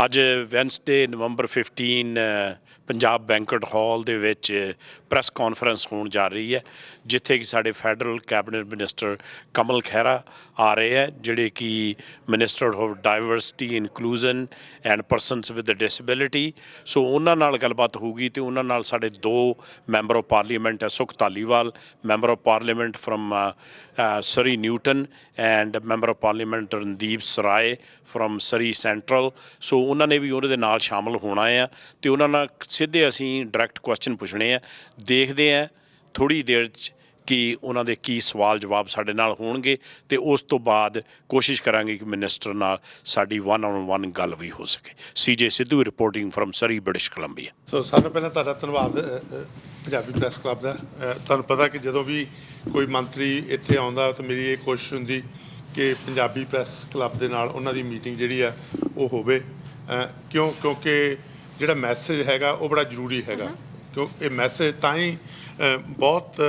ਅੱਜ ਵੈਨਸਡੇ ਨਵੰਬਰ 15 Punjab banquet hall ਦੇ ਵਿੱਚ ਪ੍ਰੈਸ ਕਾਨਫਰੰਸ ਹੋਣ ਜਾ ਰਹੀ ਹੈ, ਜਿੱਥੇ ਕਿ ਸਾਡੇ federal cabinet minister Kamal Khaira ਆ ਰਹੇ ਹੈ, ਜਿਹੜੇ ਕਿ minister of diversity inclusion and persons with disability. So ਉਹਨਾਂ ਨਾਲ ਗੱਲਬਾਤ ਹੋਊਗੀ ਅਤੇ ਉਹਨਾਂ ਨਾਲ ਸਾਡੇ ਦੋ ਮੈਂਬਰ ਆਫ ਪਾਰਲੀਮੈਂਟ ਹੈ, Sukh Dhaliwal member of parliament from Surrey Newton and member of parliament Randeep Sarai from Surrey Central. So ਉਹਨਾਂ ਨੇ ਵੀ ਉਹਦੇ ਦੇ ਨਾਲ ਸ਼ਾਮਲ ਹੋਣਾ ਆ ਅਤੇ ਉਹਨਾਂ ਨਾਲ ਸਿੱਧੇ ਅਸੀਂ ਡਾਇਰੈਕਟ ਕੁਐਸਚਨ ਪੁੱਛਣੇ ਆ। ਦੇਖਦੇ ਹਾਂ ਥੋੜ੍ਹੀ ਦੇਰ 'ਚ ਕਿ ਉਹਨਾਂ ਦੇ ਕੀ ਸਵਾਲ ਜਵਾਬ ਸਾਡੇ ਨਾਲ ਹੋਣਗੇ ਅਤੇ ਉਸ ਤੋਂ ਬਾਅਦ ਕੋਸ਼ਿਸ਼ ਕਰਾਂਗੇ ਕਿ ਮਿਨਿਸਟਰ ਨਾਲ ਸਾਡੀ 1-on-1 ਗੱਲ ਵੀ ਹੋ ਸਕੇ। CJ ਸਿੱਧੂ ਰਿਪੋਰਟਿੰਗ ਫਰਮ ਸਰੀ ਬ੍ਰਿਟਿਸ਼ ਕੋਲੰਬੀਆ। ਸੋ ਸਾਨੂੰ ਪਹਿਲਾਂ ਤੁਹਾਡਾ ਧੰਨਵਾਦ ਪੰਜਾਬੀ ਪ੍ਰੈਸ ਕਲੱਬ ਦਾ। ਤੁਹਾਨੂੰ ਪਤਾ ਕਿ ਜਦੋਂ ਵੀ ਕੋਈ ਮੰਤਰੀ ਇੱਥੇ ਆਉਂਦਾ ਤਾਂ ਮੇਰੀ ਇਹ ਕੋਸ਼ਿਸ਼ ਹੁੰਦੀ ਕਿ ਪੰਜਾਬੀ ਪ੍ਰੈਸ ਕਲੱਬ ਦੇ ਨਾਲ ਉਹਨਾਂ ਦੀ ਮੀਟਿੰਗ ਜਿਹੜੀ ਆ ਉਹ ਹੋਵੇ। ਕਿਉਂਕਿ ਜਿਹੜਾ ਮੈਸੇਜ ਹੈਗਾ ਉਹ ਬੜਾ ਜ਼ਰੂਰੀ ਹੈਗਾ, ਕਿਉਂ ਇਹ ਮੈਸੇਜ ਤਾਂ ਹੀ ਬਹੁਤ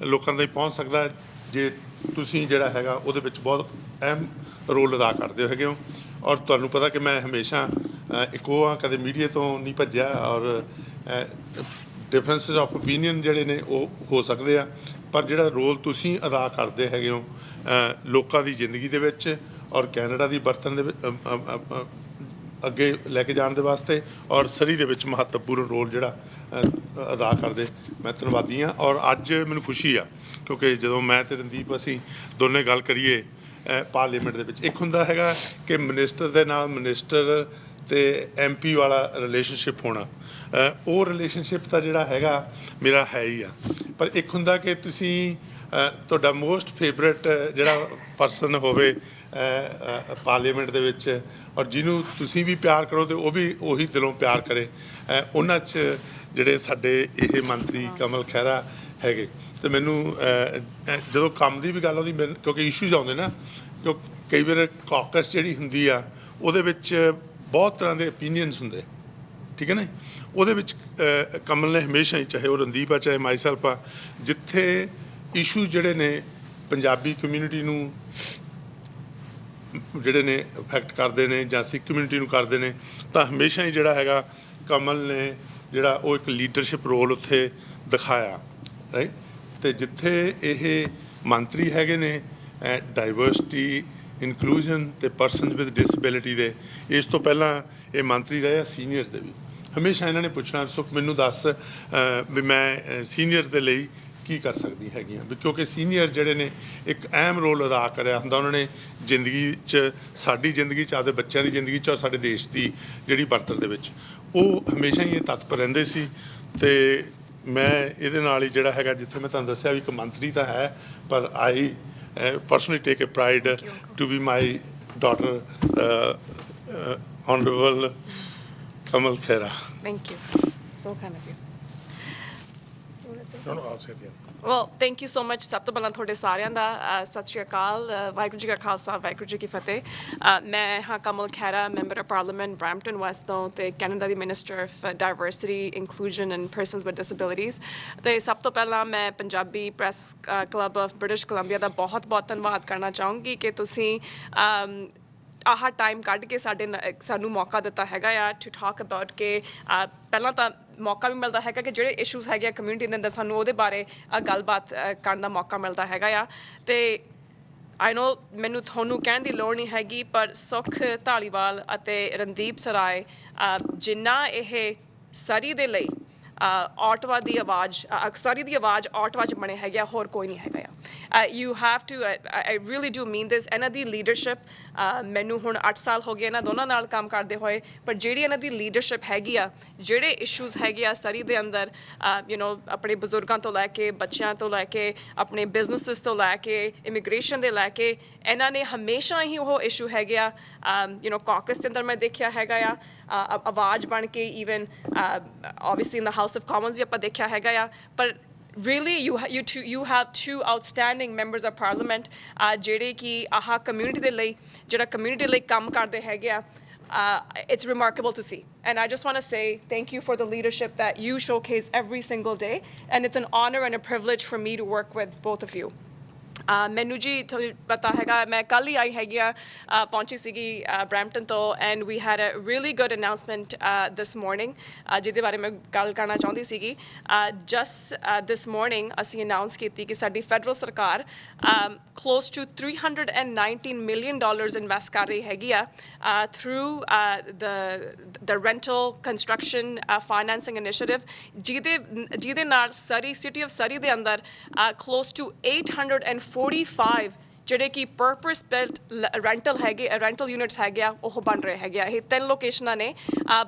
ਲੋਕਾਂ ਤਾਈਂ ਪਹੁੰਚ ਸਕਦਾ ਜੇ ਤੁਸੀਂ ਜਿਹੜਾ ਹੈਗਾ ਉਹਦੇ ਵਿੱਚ ਬਹੁਤ ਅਹਿਮ ਰੋਲ ਅਦਾ ਕਰਦੇ ਹੈਗੇ ਹੋ। ਔਰ ਤੁਹਾਨੂੰ ਪਤਾ ਕਿ ਮੈਂ ਹਮੇਸ਼ਾ ਇੱਕੋ ਹਾਂ, ਕਦੇ ਮੀਡੀਆ ਤੋਂ ਨਹੀਂ ਭੱਜਿਆ। ਔਰ ਡਿਫਰੈਂਸਿਸ ਆਫ ਓਪੀਨੀਅਨ ਜਿਹੜੇ ਨੇ ਉਹ ਹੋ ਸਕਦੇ ਆ, ਪਰ ਜਿਹੜਾ ਰੋਲ ਤੁਸੀਂ ਅਦਾ ਕਰਦੇ ਹੈਗੇ ਹੋ ਲੋਕਾਂ ਦੀ ਜ਼ਿੰਦਗੀ ਦੇ ਵਿੱਚ ਔਰ ਕੈਨੇਡਾ ਦੀ ਬਰਤਨ ਦੇ ਅੱਗੇ ਲੈ ਕੇ ਜਾਣ ਦੇ ਵਾਸਤੇ ਔਰ ਸਰੀ ਦੇ ਵਿੱਚ ਮਹੱਤਵਪੂਰਨ ਰੋਲ ਜਿਹੜਾ ਅਦਾ ਕਰਦੇ, ਮੈਂ ਧੰਨਵਾਦੀ ਹਾਂ। ਔਰ ਅੱਜ ਮੈਨੂੰ ਖੁਸ਼ੀ ਆ ਕਿਉਂਕਿ ਜਦੋਂ ਮੈਂ ਅਤੇ ਰਣਦੀਪ ਅਸੀਂ ਦੋਨੇ ਗੱਲ ਕਰੀਏ ਪਾਰਲੀਮੈਂਟ ਦੇ ਵਿੱਚ, ਇੱਕ ਹੁੰਦਾ ਹੈਗਾ ਕਿ ਮਿਨਿਸਟਰ ਦੇ ਨਾਲ ਮਿਨਿਸਟਰ ਅਤੇ MP ਵਾਲਾ ਰਿਲੇਸ਼ਨਸ਼ਿਪ ਹੋਣਾ, ਉਹ ਰਿਲੇਸ਼ਨਸ਼ਿਪ ਤਾਂ ਜਿਹੜਾ ਹੈਗਾ ਮੇਰਾ ਹੈ ਹੀ ਆ। ਪਰ ਇੱਕ ਹੁੰਦਾ ਕਿ ਤੁਸੀਂ ਤੁਹਾਡਾ ਮੋਸਟ ਫੇਵਰੇਟ ਜਿਹੜਾ ਪਰਸਨ ਹੋਵੇ ਪਾਰਲੀਮੈਂਟ ਦੇ ਵਿੱਚ ਔਰ ਜਿਹਨੂੰ ਤੁਸੀਂ ਵੀ ਪਿਆਰ ਕਰੋ ਅਤੇ ਉਹ ਵੀ ਉਹੀ ਦਿਲੋਂ ਪਿਆਰ ਕਰੇ, ਉਹਨਾਂ 'ਚ ਜਿਹੜੇ ਸਾਡੇ ਇਹ ਮੰਤਰੀ ਕਮਲ ਖਹਿਰਾ ਹੈਗੇ। ਅਤੇ ਮੈਨੂੰ ਜਦੋਂ ਕੰਮ ਦੀ ਵੀ ਗੱਲ ਆਉਂਦੀ ਕਿਉਂਕਿ ਇਸ਼ੂਜ਼ ਆਉਂਦੇ ਨਾ, ਕਿਉਂਕਿ ਕਈ ਵਾਰ ਕਾਕਸ ਜਿਹੜੀ ਹੁੰਦੀ ਆ ਉਹਦੇ ਵਿੱਚ ਬਹੁਤ ਤਰ੍ਹਾਂ ਦੇ ਓਪੀਨੀਅਨਸ ਹੁੰਦੇ, ਠੀਕ ਹੈ ਨਾ। ਉਹਦੇ ਵਿੱਚ ਕਮਲ ਨੇ ਹਮੇਸ਼ਾ ਹੀ, ਚਾਹੇ ਉਹ ਰਣਦੀਪ ਆ ਚਾਹੇ ਮਾਈਸੈਲਫ ਆ, ਜਿੱਥੇ ਇਸ਼ੂ ਜਿਹੜੇ ਨੇ ਪੰਜਾਬੀ ਕਮਿਊਨਿਟੀ ਨੂੰ ਜਿਹੜੇ ਨੇ ਅਫੈਕਟ ਕਰਦੇ ਨੇ ਜਾਂ ਸਿੱਖ ਕਮਿਊਨਿਟੀ ਨੂੰ ਕਰਦੇ ਨੇ, ਤਾਂ ਹਮੇਸ਼ਾ ਹੀ ਜਿਹੜਾ ਹੈਗਾ ਕਮਲ ਨੇ ਜਿਹੜਾ ਉਹ ਇੱਕ ਲੀਡਰਸ਼ਿਪ ਰੋਲ ਉੱਥੇ ਦਿਖਾਇਆ, ਰਾਈਟ। ਅਤੇ ਜਿੱਥੇ ਇਹ ਮੰਤਰੀ ਹੈਗੇ ਨੇ ਡਾਈਵਰਸਿਟੀ ਇਨਕਲੂਜਨ ਅਤੇ ਪਰਸਨਸ ਵਿਦ ਡਿਸੇਬਿਲਿਟੀ ਦੇ, ਇਸ ਤੋਂ ਪਹਿਲਾਂ ਇਹ ਮੰਤਰੀ ਰਹੇ ਆ ਸੀਨੀਅਰਸ ਦੇ ਵੀ। ਹਮੇਸ਼ਾ ਇਹਨਾਂ ਨੇ ਪੁੱਛਣਾ ਸੁਖ ਮੈਨੂੰ ਦੱਸ ਵੀ ਮੈਂ ਸੀਨੀਅਰਸ ਦੇ ਲਈ ਕੀ ਕਰ ਸਕਦੀ ਹੈਗੀਆਂ, ਵੀ ਕਿਉਂਕਿ ਸੀਨੀਅਰ ਜਿਹੜੇ ਨੇ ਇੱਕ ਅਹਿਮ ਰੋਲ ਅਦਾ ਕਰਿਆ ਹੁੰਦਾ ਉਹਨਾਂ ਨੇ ਜ਼ਿੰਦਗੀ 'ਚ, ਸਾਡੀ ਜ਼ਿੰਦਗੀ 'ਚ, ਆਪਦੇ ਬੱਚਿਆਂ ਦੀ ਜ਼ਿੰਦਗੀ 'ਚ ਔਰ ਸਾਡੇ ਦੇਸ਼ ਦੀ ਜਿਹੜੀ ਬਣਤਰ ਦੇ ਵਿੱਚ ਉਹ ਹਮੇਸ਼ਾ ਹੀ ਇਹ ਤਤਪਰ ਰਹਿੰਦੇ ਸੀ। ਅਤੇ ਮੈਂ ਇਹਦੇ ਨਾਲ ਹੀ ਜਿਹੜਾ ਹੈਗਾ, ਜਿੱਥੇ ਮੈਂ ਤੁਹਾਨੂੰ ਦੱਸਿਆ ਵੀ ਇੱਕ ਮੰਤਰੀ ਤਾਂ ਹੈ, ਪਰ I personally take a pride to be my daughter Honorable Kamal Khera. Thank you. So kind of you. No, I'll say it again. Well, thank you so much. ਸਭ ਤੋਂ ਪਹਿਲਾਂ ਤੁਹਾਡੇ ਸਾਰਿਆਂ ਦਾ ਸਤਿ ਸ਼੍ਰੀ ਅਕਾਲ, ਵਾਹਿਗੁਰੂ ਜੀ ਕਾ ਖਾਲਸਾ ਵਾਹਿਗੁਰੂ ਜੀ ਕੀ ਫਤਿਹ। ਮੈਂ ਹਾਂ Kamal Khaira, member of parliament Brampton West ਤੋਂ ਅਤੇ ਕੈਨੇਡਾ ਦੀ minister of diversity inclusion and persons with disabilities. ਅਤੇ ਸਭ ਤੋਂ ਪਹਿਲਾਂ ਮੈਂ Punjabi press club of British Columbia ਦਾ ਬਹੁਤ ਬਹੁਤ ਧੰਨਵਾਦ ਕਰਨਾ ਚਾਹੂੰਗੀ ਕਿ ਤੁਸੀਂ ਆਹ ਟਾਈਮ ਕੱਢ ਕੇ ਸਾਨੂੰ ਮੌਕਾ ਦਿੱਤਾ ਹੈਗਾ ਆ ਟੂ ਟਾਕ ਅਬਾਊਟ ਕਿ ਪਹਿਲਾਂ ਤਾਂ ਮੌਕਾ ਵੀ ਮਿਲਦਾ ਹੈਗਾ ਕਿ ਜਿਹੜੇ ਇਸ਼ੂਜ਼ ਹੈਗੇ ਆ ਕਮਿਊਨਿਟੀ ਦੇ ਅੰਦਰ, ਸਾਨੂੰ ਉਹਦੇ ਬਾਰੇ ਗੱਲਬਾਤ ਕਰਨ ਦਾ ਮੌਕਾ ਮਿਲਦਾ ਹੈਗਾ ਆ। ਅਤੇ ਆਈ ਨੋ ਮੈਨੂੰ ਤੁਹਾਨੂੰ ਕਹਿਣ ਦੀ ਲੋੜ ਨਹੀਂ ਹੈਗੀ, ਪਰ ਸੁਖ ਧਾਲੀਵਾਲ ਅਤੇ ਰਣਦੀਪ ਸਰਾਏ ਜਿੰਨਾ ਇਹ ਸਰੀ ਦੇ ਲਈ ਆਟਵਾ ਦੀ ਆਵਾਜ਼, ਸਰੀ ਦੀ ਆਵਾਜ਼ ਆਟਵਾ 'ਚ ਬਣੇ ਹੈਗੇ ਆ, ਹੋਰ ਕੋਈ ਨਹੀਂ ਹੈਗਾ ਆ। You have to, I really do mean this. ਇਹਨਾਂ ਦੀ ਲੀਡਰਸ਼ਿਪ, ਮੈਨੂੰ ਹੁਣ 8 ਸਾਲ ਹੋ ਗਏ ਇਹਨਾਂ ਦੋਨਾਂ ਨਾਲ ਕੰਮ ਕਰਦੇ ਹੋਏ, ਪਰ ਜਿਹੜੀ ਇਹਨਾਂ ਦੀ ਲੀਡਰਸ਼ਿਪ ਹੈਗੀ ਆ, ਜਿਹੜੇ ਇਸ਼ੂਜ਼ ਹੈਗੇ ਆ ਸਰੀ ਦੇ ਅੰਦਰ, ਆਪਣੇ ਬਜ਼ੁਰਗਾਂ ਤੋਂ ਲੈ ਕੇ, ਬੱਚਿਆਂ ਤੋਂ ਲੈ ਕੇ, ਆਪਣੇ ਬਿਜ਼ਨਸਿਸ ਤੋਂ ਲੈ ਕੇ, ਇਮੀਗ੍ਰੇਸ਼ਨ ਦੇ ਲੈ ਕੇ, ਇਹਨਾਂ ਨੇ ਹਮੇਸ਼ਾ ਹੀ ਉਹ ਇਸ਼ੂ ਹੈਗੇ ਆ ਕਾਕਸ ਦੇ ਅੰਦਰ ਮੈਂ ਦੇਖਿਆ ਹੈਗਾ ਆ, ਆਵਾਜ਼ ਬਣ ਕੇ even obviously in the House of Commons ਵੀ ਆਪਾਂ ਦੇਖਿਆ ਹੈਗਾ ਆ। ਪਰ really you have two outstanding members of parliament ਜਿਹੜੇ ਕਿ ਆਹ ਕਮਿਊਨਿਟੀ ਦੇ ਲਈ, ਜਿਹੜਾ ਕਮਿਊਨਿਟੀ ਲਈ ਕੰਮ ਕਰਦੇ ਹੈਗੇ ਆ। It's remarkable to see, and I just want to say thank you for the leadership that you showcase every single day, and it's an honor and a privilege for me to work with both of you. ਮੈਨੂੰ ਜੀ ਪਤਾ ਹੈਗਾ ਮੈਂ ਕੱਲ੍ਹ ਹੀ ਆਈ ਹੈਗੀ ਆ ਪਹੁੰਚੀ ਸੀਗੀ ਬਰੈਂਪਟਨ ਤੋਂ and we had a really good announcement this morning ਜਿਹਦੇ ਬਾਰੇ ਮੈਂ ਗੱਲ ਕਰਨਾ ਚਾਹੁੰਦੀ ਸੀਗੀ ਜਸਟ ਦਿਸ ਮਾਰਨਿੰਗ ਅਸੀਂ ਅਨਾਊਂਸ ਕੀਤੀ ਕਿ ਸਾਡੀ ਫੈਡਰਲ ਸਰਕਾਰ close to $319 million ਇਨਵੈਸਟ ਕਰ ਰਹੀ ਹੈਗੀ ਆ through the rental construction financing initiative ਜਿਹਦੇ ਨਾਲ ਸਿਟੀ ਆਫ ਸਰੀ ਦੇ ਅੰਦਰ close to 845 ਜਿਹੜੇ ਕਿ ਪਰਪਸ ਬਿਲਟ ਰੈਂਟਲ ਯੂਨਿਟਸ ਹੈਗੇ ਆ ਉਹ ਬਣ ਰਹੇ ਹੈਗੇ ਆ ਇਹ 3 ਲੋਕੇਸ਼ਨਾਂ ਨੇ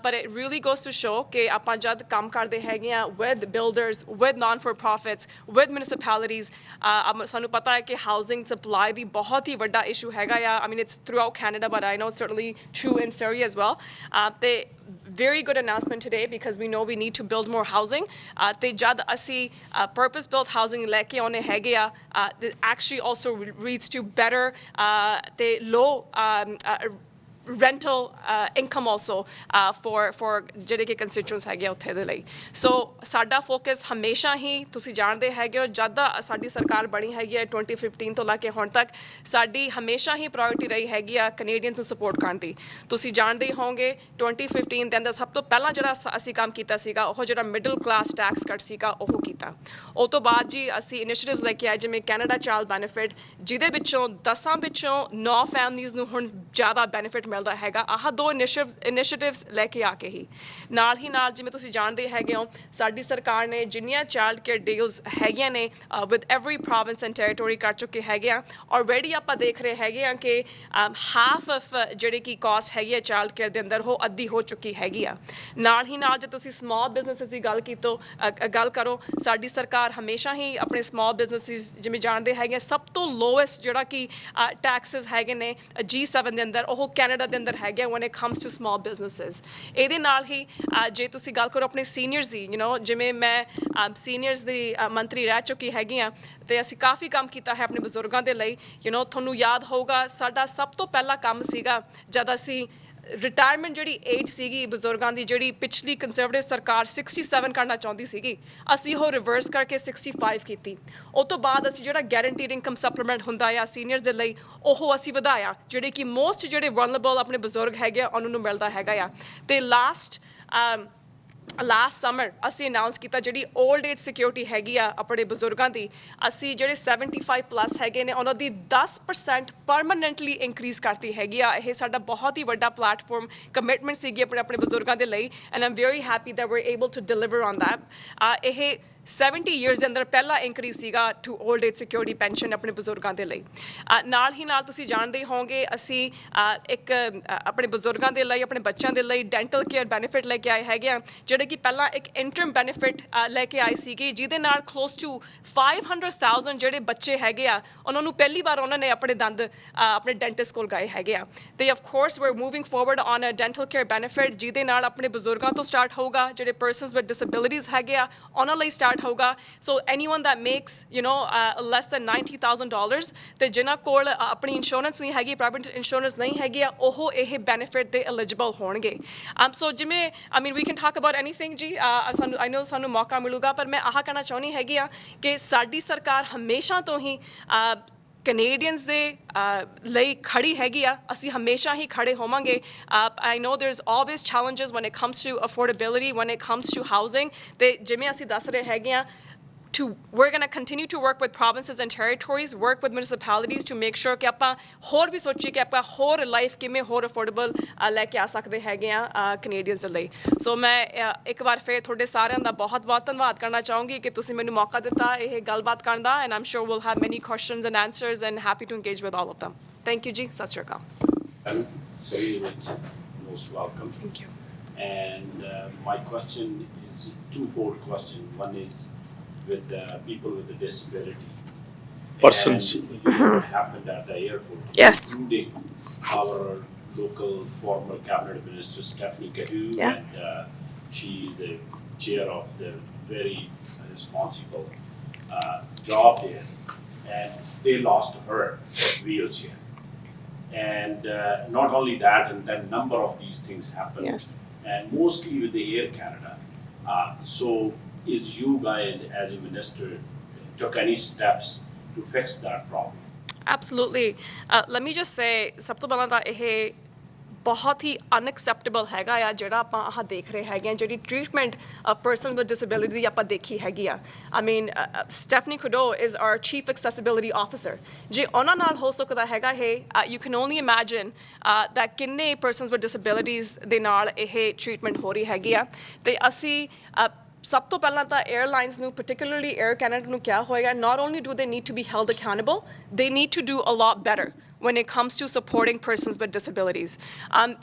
but it really goes to show ਕਿ ਆਪਾਂ ਜਦ ਕੰਮ ਕਰਦੇ ਹੈਗੇ ਆ with builders with non for profits with municipalities ਸਾਨੂੰ ਪਤਾ ਹੈ ਕਿ ਹਾਊਸਿੰਗ ਸਪਲਾਈ ਦੀ ਬਹੁਤ ਹੀ ਵੱਡਾ ਇਸ਼ੂ ਹੈਗਾ ਆ I mean it's throughout Canada but I know it's certainly true in Surrey as well ਤੇ very good announcement today because we know we need to build more housing ਤੇ ਜਦ ਅਸੀਂ purpose built housing ਲੈ ਕੇ ਆਉਣੇ ਹੈਗੇ ਆ it actually also leads to better ਤੇ low rental income also for ਜਿਹੜੇ ਕਿ constituents ਹੈਗੇ ਉੱਥੇ ਦੇ ਲਈ ਸੋ ਸਾਡਾ ਫੋਕਸ ਹਮੇਸ਼ਾ ਹੀ ਤੁਸੀਂ ਜਾਣਦੇ ਹੈਗੇ ਹੋ ਜਦ ਸਾਡੀ ਸਰਕਾਰ ਬਣੀ ਹੈਗੀ ਹੈ 2015 ਤੋਂ ਲੈ ਕੇ ਹੁਣ ਤੱਕ ਸਾਡੀ ਹਮੇਸ਼ਾ ਹੀ ਪ੍ਰਾਇੋਰਟੀ ਰਹੀ ਹੈਗੀ ਆ ਕੈਨੇਡੀਅਨਸ ਨੂੰ ਸਪੋਰਟ ਕਰਨ ਦੀ ਤੁਸੀਂ ਜਾਣਦੇ ਹੋਵੋਗੇ 2015 ਦੇ ਅੰਦਰ ਸਭ ਤੋਂ ਪਹਿਲਾਂ ਜਿਹੜਾ ਅਸੀਂ ਕੰਮ ਕੀਤਾ ਸੀਗਾ ਉਹ ਜਿਹੜਾ ਮਿਡਲ ਕਲਾਸ ਟੈਕਸ ਕੱਟ ਸੀਗਾ ਉਹ ਕੀਤਾ ਉਹ ਤੋਂ ਬਾਅਦ ਜੀ ਅਸੀਂ ਇਨੀਸ਼ੀਏਟਿਵਸ ਲੈ ਕੇ ਆਏ ਜਿਵੇਂ ਕੈਨੇਡਾ ਚਾਈਲਡ ਬੈਨੀਫਿਟ ਜਿਹਦੇ ਵਿੱਚੋਂ 10 ਵਿੱਚੋਂ 9 ਫੈਮਲੀਜ਼ ਨੂੰ ਹੁਣ ਜ਼ਿਆਦਾ ਬੈਨੀਫਿਟ ਮਿਲਦਾ ਹੈਗਾ ਆਹ 2 ਇਨੀਸ਼ੀਏਟਿਵਸ ਲੈ ਕੇ ਆ ਕੇ ਹੀ ਨਾਲ ਜਿਵੇਂ ਤੁਸੀਂ ਜਾਣਦੇ ਹੈਗੇ ਹੋ ਸਾਡੀ ਸਰਕਾਰ ਨੇ ਜਿੰਨੀਆਂ ਚਾਈਲਡ ਕੇਅਰ ਡੀਲਸ ਹੈਗੀਆਂ ਨੇ ਵਿਦ ਐਵਰੀ ਪ੍ਰੋਵਿੰਸ ਐਂਡ ਟੈਰੀਟੋਰੀ ਕਰ ਚੁੱਕੇ ਹੈਗੇ ਆ ਆਲਰੇਡੀ ਆਪਾਂ ਦੇਖ ਰਹੇ ਹੈਗੇ ਆ ਕਿ ਹਾਫ ਆਫ ਜਿਹੜੀ ਕਿ ਕਾਸਟ ਹੈਗੀ ਹੈ ਚਾਈਲਡ ਕੇਅਰ ਦੇ ਅੰਦਰ ਉਹ ਅੱਧੀ ਹੋ ਚੁੱਕੀ ਹੈਗੀ ਆ ਨਾਲ ਜੇ ਤੁਸੀਂ ਸਮਾਲ ਬਿਜ਼ਨਸਿਸ ਦੀ ਗੱਲ ਕਰੋ ਸਾਡੀ ਸਰਕਾਰ ਹਮੇਸ਼ਾ ਹੀ ਆਪਣੇ ਸਮਾਲ ਬਿਜ਼ਨਸਿਸ ਜਿਵੇਂ ਜਾਣਦੇ ਹੈਗੇ ਸਭ ਤੋਂ ਲੋਐਸਟ ਜਿਹੜਾ ਕਿ ਟੈਕਸਿਸ ਹੈਗੇ ਨੇ G7 ਦੇ ਅੰਦਰ ਉਹ ਕੈਨੇਡਾ ਦੇ ਅੰਦਰ ਹੈਗੇ when it comes to small businesses ਇਹਦੇ ਨਾਲ ਹੀ ਜੇ ਤੁਸੀਂ ਗੱਲ ਕਰੋ ਆਪਣੇ ਸੀਨੀਅਰਸ ਦੀ ਜਿਵੇਂ ਮੈਂ ਸੀਨੀਅਰਸ ਦੀ ਮੰਤਰੀ ਰਹਿ ਚੁੱਕੀ ਹੈਗੀ ਆ ਤੇ ਅਸੀਂ ਕਾਫੀ ਕੰਮ ਕੀਤਾ ਹੈ ਆਪਣੇ ਬਜ਼ੁਰਗਾਂ ਦੇ ਲਈ ਤੁਹਾਨੂੰ ਯਾਦ ਹੋਊਗਾ ਸਾਡਾ ਸਭ ਤੋਂ ਪਹਿਲਾ ਕੰਮ ਸੀਗਾ ਜਦ ਅਸੀਂ ਰਿਟਾਇਰਮੈਂਟ ਜਿਹੜੀ ਏਜ ਸੀਗੀ ਬਜ਼ੁਰਗਾਂ ਦੀ ਜਿਹੜੀ ਪਿਛਲੀ ਕੰਜ਼ਰਵੇਟਿਵ ਸਰਕਾਰ 67 ਕਰਨਾ ਚਾਹੁੰਦੀ ਸੀਗੀ ਅਸੀਂ ਉਹ ਰਿਵਰਸ ਕਰਕੇ 65 ਕੀਤੀ ਉਹ ਤੋਂ ਬਾਅਦ ਅਸੀਂ ਜਿਹੜਾ ਗੈਰੰਟੀਡ ਇਨਕਮ ਸਪਲੀਮੈਂਟ ਹੁੰਦਾ ਆ ਸੀਨੀਅਰਸ ਦੇ ਲਈ ਉਹ ਅਸੀਂ ਵਧਾਇਆ ਜਿਹੜੇ ਕਿ ਮੋਸਟ ਜਿਹੜੇ ਵਲਨਰੇਬਲ ਆਪਣੇ ਬਜ਼ੁਰਗ ਹੈਗੇ ਆ ਉਹਨਾਂ ਨੂੰ ਮਿਲਦਾ ਹੈਗਾ ਆ ਤੇ ਲਾਸਟ ਸਮਰ ਅਸੀਂ ਅਨਾਊਂਸ ਕੀਤਾ ਜਿਹੜੀ 올ਡ ਏਜ ਸਿਕਿਉਰਿਟੀ ਹੈਗੀ ਆ ਆਪਣੇ ਬਜ਼ੁਰਗਾਂ ਦੀ ਅਸੀਂ ਜਿਹੜੇ 75 ਪਲੱਸ ਹੈਗੇ ਨੇ ਉਹਨਾਂ ਦੀ 10% ਪਰਮਾਨੈਂਟਲੀ ਇਨਕਰੀਜ਼ ਕਰਤੀ ਹੈਗੀ ਆ ਇਹ ਸਾਡਾ ਬਹੁਤ ਹੀ ਵੱਡਾ ਪਲੈਟਫਾਰਮ ਕਮਿਟਮੈਂਟ ਸੀਗੀ ਆਪਣੇ ਬਜ਼ੁਰਗਾਂ ਦੇ ਲਈ and I'm very happy that we able to deliver on that ਇਹ 70 years ਦੇ ਅੰਦਰ ਪਹਿਲਾ ਇਨਕਰੀਜ਼ ਸੀਗਾ to old age security pension ਆਪਣੇ ਬਜ਼ੁਰਗਾਂ ਦੇ ਲਈ ਨਾਲ ਤੁਸੀਂ ਜਾਣਦੇ ਹੋਵੋਗੇ ਅਸੀਂ ਇੱਕ ਆਪਣੇ ਬਜ਼ੁਰਗਾਂ ਦੇ ਲਈ ਆਪਣੇ ਬੱਚਿਆਂ ਦੇ ਲਈ ਡੈਂਟਲ ਕੇਅਰ ਬੈਨੀਫਿਟ ਲੈ ਕੇ ਆਏ ਹੈਗੇ ਆ ਜਿਹੜੇ ਕਿ ਪਹਿਲਾਂ ਇੱਕ ਇੰਟਰਮ ਬੈਨੀਫਿਟ ਲੈ ਕੇ ਆਏ ਸੀਗੇ ਜਿਹਦੇ ਨਾਲ ਕਲੋਜ਼ ਟੂ 500,000 ਜਿਹੜੇ ਬੱਚੇ ਹੈਗੇ ਆ ਉਹਨਾਂ ਨੂੰ ਪਹਿਲੀ ਵਾਰ ਉਹਨਾਂ ਨੇ ਆਪਣੇ ਦੰਦ ਆਪਣੇ ਡੈਂਟਿਸਟ ਕੋਲ ਗਏ ਹੈਗੇ ਆ ਤੇ of course we are moving forward on a dental care benefit ਜਿਹਦੇ ਨਾਲ ਆਪਣੇ ਬਜ਼ੁਰਗਾਂ ਤੋਂ ਸਟਾਰਟ ਹੋਊਗਾ ਜਿਹੜੇ ਪਰਸਨਸ ਵਿਦ ਡਿਸੇਬਿਲਿਟੀਜ਼ ਹੈਗੇ ਆ ਉਹਨਾਂ ਲਈ ਸਟਾਰਟ ਹੋਊਗਾ so anyone that makes less than $90,000 ਤੇ ਜਿਨ੍ਹਾਂ ਕੋਲ ਆਪਣੀ ਇੰਸ਼ੋਰੈਂਸ ਨਹੀਂ ਹੈਗੀ ਪ੍ਰਾਈਵੇਟ ਇੰਸ਼ੋਰੈਂਸ ਨਹੀਂ ਹੈਗੀ ਆ ਉਹ ਇਹ ਬੈਨੀਫਿਟ ਦੇ ਐਲੀਜੀਬਲ ਹੋਣਗੇ so ਜਿਵੇਂ I mean we can talk about anything ਜੀ I know ਸਾਨੂੰ ਮੌਕਾ ਮਿਲੂਗਾ ਪਰ ਮੈਂ ਆਹ ਕਹਿਣਾ ਚਾਹੁੰਦੀ ਹੈਗੀ ਆ ਕਿ ਸਾਡੀ ਸਰਕਾਰ ਹਮੇਸ਼ਾ ਤੋਂ ਹੀ ਕੈਨੇਡੀਅਨਸ ਦੇ ਲਈ ਖੜੀ ਹੈਗੀ ਆ ਅਸੀਂ ਹਮੇਸ਼ਾ ਹੀ ਖੜੇ ਹੋਵਾਂਗੇ I know there is always challenges when it comes to affordability when it comes to housing ਤੇ ਜਿਵੇਂ ਅਸੀਂ ਦੱਸ ਰਹੇ ਹੈਗੇ ਆ we're going to continue to work with provinces and territories, work with municipalities to make sure ਕਿ ਆਪਾਂ ਹੋਰ ਵੀ ਸੋਚੀਏ ਕਿ ਆਪਾਂ ਹੋਰ ਲਾਈਫ ਕਿਵੇਂ ਹੋਰ ਅਫੋਰਡੇਬਲ ਲੈ ਕੇ ਆ ਸਕਦੇ ਹੈਗੇ ਆ ਕੈਨੇਡੀਅਨਸ ਦੇ ਲਈ ਸੋ ਮੈਂ ਇੱਕ ਵਾਰ ਫਿਰ ਤੁਹਾਡੇ ਸਾਰਿਆਂ ਦਾ ਬਹੁਤ ਧੰਨਵਾਦ ਕਰਨਾ ਚਾਹੂੰਗੀ ਕਿ ਤੁਸੀਂ ਮੈਨੂੰ ਮੌਕਾ ਦਿੱਤਾ ਇਹ ਗੱਲਬਾਤ ਕਰਨ ਦਾ and I'm sure we'll have many questions and answers and happy to engage with all of them. Thank you ਜੀ ਸਤਿ ਸ਼੍ਰੀ ਅਕਾਲ. Most welcome. Thank you. And my question is twofold question. One is with people with a disability. Persons. And what happened at the airport. Yes. Including our local former cabinet minister Stephanie Cadu, Yeah. and she is the chair of the very responsible job there, and they lost her wheelchair. And not only that, and then number of these things happened. Yes. And mostly with the Air Canada. So is you guys as a minister took any steps to fix that problem? Absolutely. Let me just say, ਸਭ ਤੋਂ ਪਹਿਲਾਂ ਤਾਂ ਇਹ ਬਹੁਤ ਹੀ unacceptable ਹੈਗਾ ਆ ਜਿਹੜਾ ਆਪਾਂ ਆਹ ਦੇਖ ਰਹੇ ਹੈਗੇ ਆ, ਜਿਹੜੀ ਟ੍ਰੀਟਮੈਂਟ ਪਰਸਨ ਵਿਦ ਡਿਸੇਬਿਲਿਟੀ ਦੀ ਆਪਾਂ ਦੇਖੀ ਹੈਗੀ ਆ। I mean Stephanie Cadieux is our chief accessibility officer. ਜੇ ਉਹਨਾਂ ਨਾਲ ਹੋ ਸਕਦਾ ਹੈਗਾ ਇਹ, you can only imagine that ਕਿੰਨੇ ਪਰਸਨਸ ਵਿਦ ਡਿਸੇਬਿਲਿਟੀਜ਼ ਦੇ ਨਾਲ ਇਹ ਟ੍ਰੀਟਮੈਂਟ ਹੋ ਰਹੀ ਹੈਗੀ ਆ। ਅਤੇ ਅਸੀਂ ਸਭ ਤੋਂ ਪਹਿਲਾਂ ਤਾਂ ਏਅਰਲਾਈਨਸ ਨੂੰ, particularly Air Canada ਨੂੰ ਕਿਹਾ ਹੋਏਗਾ, not only do they need to be held accountable, they need to do a lot better when it comes to supporting persons with disabilities.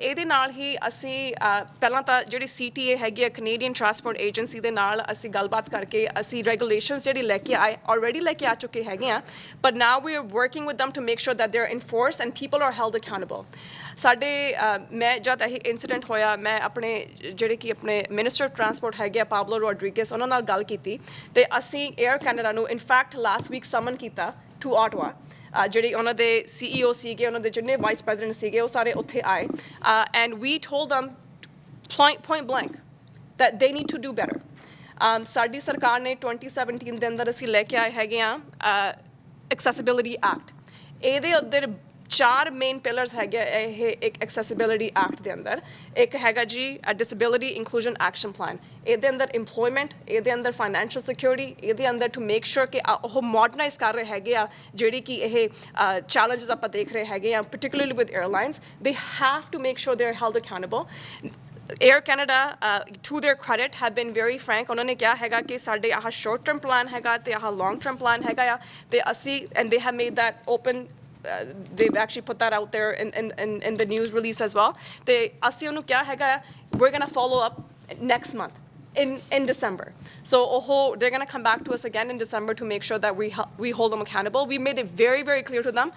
ਇਹਦੇ ਨਾਲ ਹੀ ਅਸੀਂ ਪਹਿਲਾਂ ਤਾਂ ਜਿਹੜੀ CTA ਹੈਗੀ ਆ, ਕੈਨੇਡੀਅਨ ਟਰਾਂਸਪੋਰਟ ਏਜੰਸੀ ਦੇ ਨਾਲ ਅਸੀਂ ਗੱਲਬਾਤ ਕਰਕੇ ਅਸੀਂ ਰੈਗੂਲੇਸ਼ਨਸ ਜਿਹੜੀ ਲੈ ਕੇ ਆਏ, ਆਲਰੇਡੀ ਲੈ ਕੇ ਆ ਚੁੱਕੇ ਹੈਗੇ ਆ, but now we are working with them to make sure that they're enforced and people are held accountable. ਸਾਡੇ ਮੈਂ ਜਦ ਇਹ ਇਨਸੀਡੈਂਟ ਹੋਇਆ, ਮੈਂ ਆਪਣੇ ਜਿਹੜੇ ਕਿ ਆਪਣੇ ਮਿਨਿਸਟਰ ਆਫ ਟਰਾਂਸਪੋਰਟ ਹੈਗੇ ਆ ਪਾਬਲੋ ਰੋਡਰੀਗਸ, ਉਹਨਾਂ ਨਾਲ ਗੱਲ ਕੀਤੀ ਅਤੇ ਅਸੀਂ ਏਅਰ ਕੈਨੇਡਾ ਨੂੰ ਇਨਫੈਕਟ ਲਾਸਟ ਵੀਕ ਸਮਨ ਕੀਤਾ ਟੂ ਆਟਵਾ। ਜਿਹੜੇ ਉਹਨਾਂ ਦੇ CEO ਸੀਗੇ, ਉਹਨਾਂ ਦੇ ਜਿੰਨੇ ਵਾਈਸ ਪ੍ਰੈਜ਼ੀਡੈਂਟ ਸੀਗੇ, ਉਹ ਸਾਰੇ ਉੱਥੇ ਆਏ ਐਂਡ ਵੀ ਟੋਲਡ ਦਮ point blank that they need to do better. ਸਾਡੀ ਸਰਕਾਰ ਨੇ 2017 ਦੇ ਅੰਦਰ ਅਸੀਂ ਲੈ ਕੇ ਆਏ ਹੈਗੇ ਆ ਐਕਸੈਸਿਬਿਲਿਟੀ ਐਕਟ। ਇਹਦੇ ਉੱਧਰ 4 ਮੇਨ ਪਿਲਰਸ ਹੈਗੇ ਇਹ ਇੱਕ ਐਕਸੈਸਿਬਿਲਿਟੀ ਐਕਟ ਦੇ ਅੰਦਰ। ਇੱਕ ਹੈਗਾ ਜੀ ਡਿਸੇਬਿਲਿਟੀ ਇਨਕਲੂਜਨ ਐਕਸ਼ਨ ਪਲਾਨ, ਇਹਦੇ ਅੰਦਰ ਇੰਪਲੋਇਮੈਂਟ, ਇਹਦੇ ਅੰਦਰ ਫਾਈਨੈਂਸ਼ੀਅਲ ਸਿਕਿਉਰਿਟੀ, ਇਹਦੇ ਅੰਦਰ ਟੂ ਮੇਕ ਸ਼ੋਰ ਕਿ ਉਹ ਮਾਡਰਨਾਈਜ਼ ਕਰ ਰਹੇ ਹੈਗੇ ਆ ਜਿਹੜੀ ਕਿ ਇਹ ਚੈਲੰਜਸ ਆਪਾਂ ਦੇਖ ਰਹੇ ਹੈਗੇ ਆ, particularly with airlines. They have to make sure they're held accountable. Air Canada, to their credit, have been very frank. ਉਹਨਾਂ ਨੇ ਕਿਹਾ ਹੈਗਾ ਕਿ ਸਾਡੇ ਆਹ ਸ਼ੋਰਟ ਟਰਮ ਪਲਾਨ ਹੈਗਾ ਅਤੇ ਆਹ ਲੌਂਗ ਟਰਮ ਪਲਾਨ ਹੈਗਾ ਆ, ਅਤੇ ਅਸੀਂ and they have made that open. They've actually put that out there in the news release as well. They ਅਸੀਂ ਉਹਨੂੰ ਕਿਹਾ ਹੈਗਾ we're going to follow up next month in December. So they're going to come back to us again in December to make sure that we hold them accountable. We made it very, very clear to them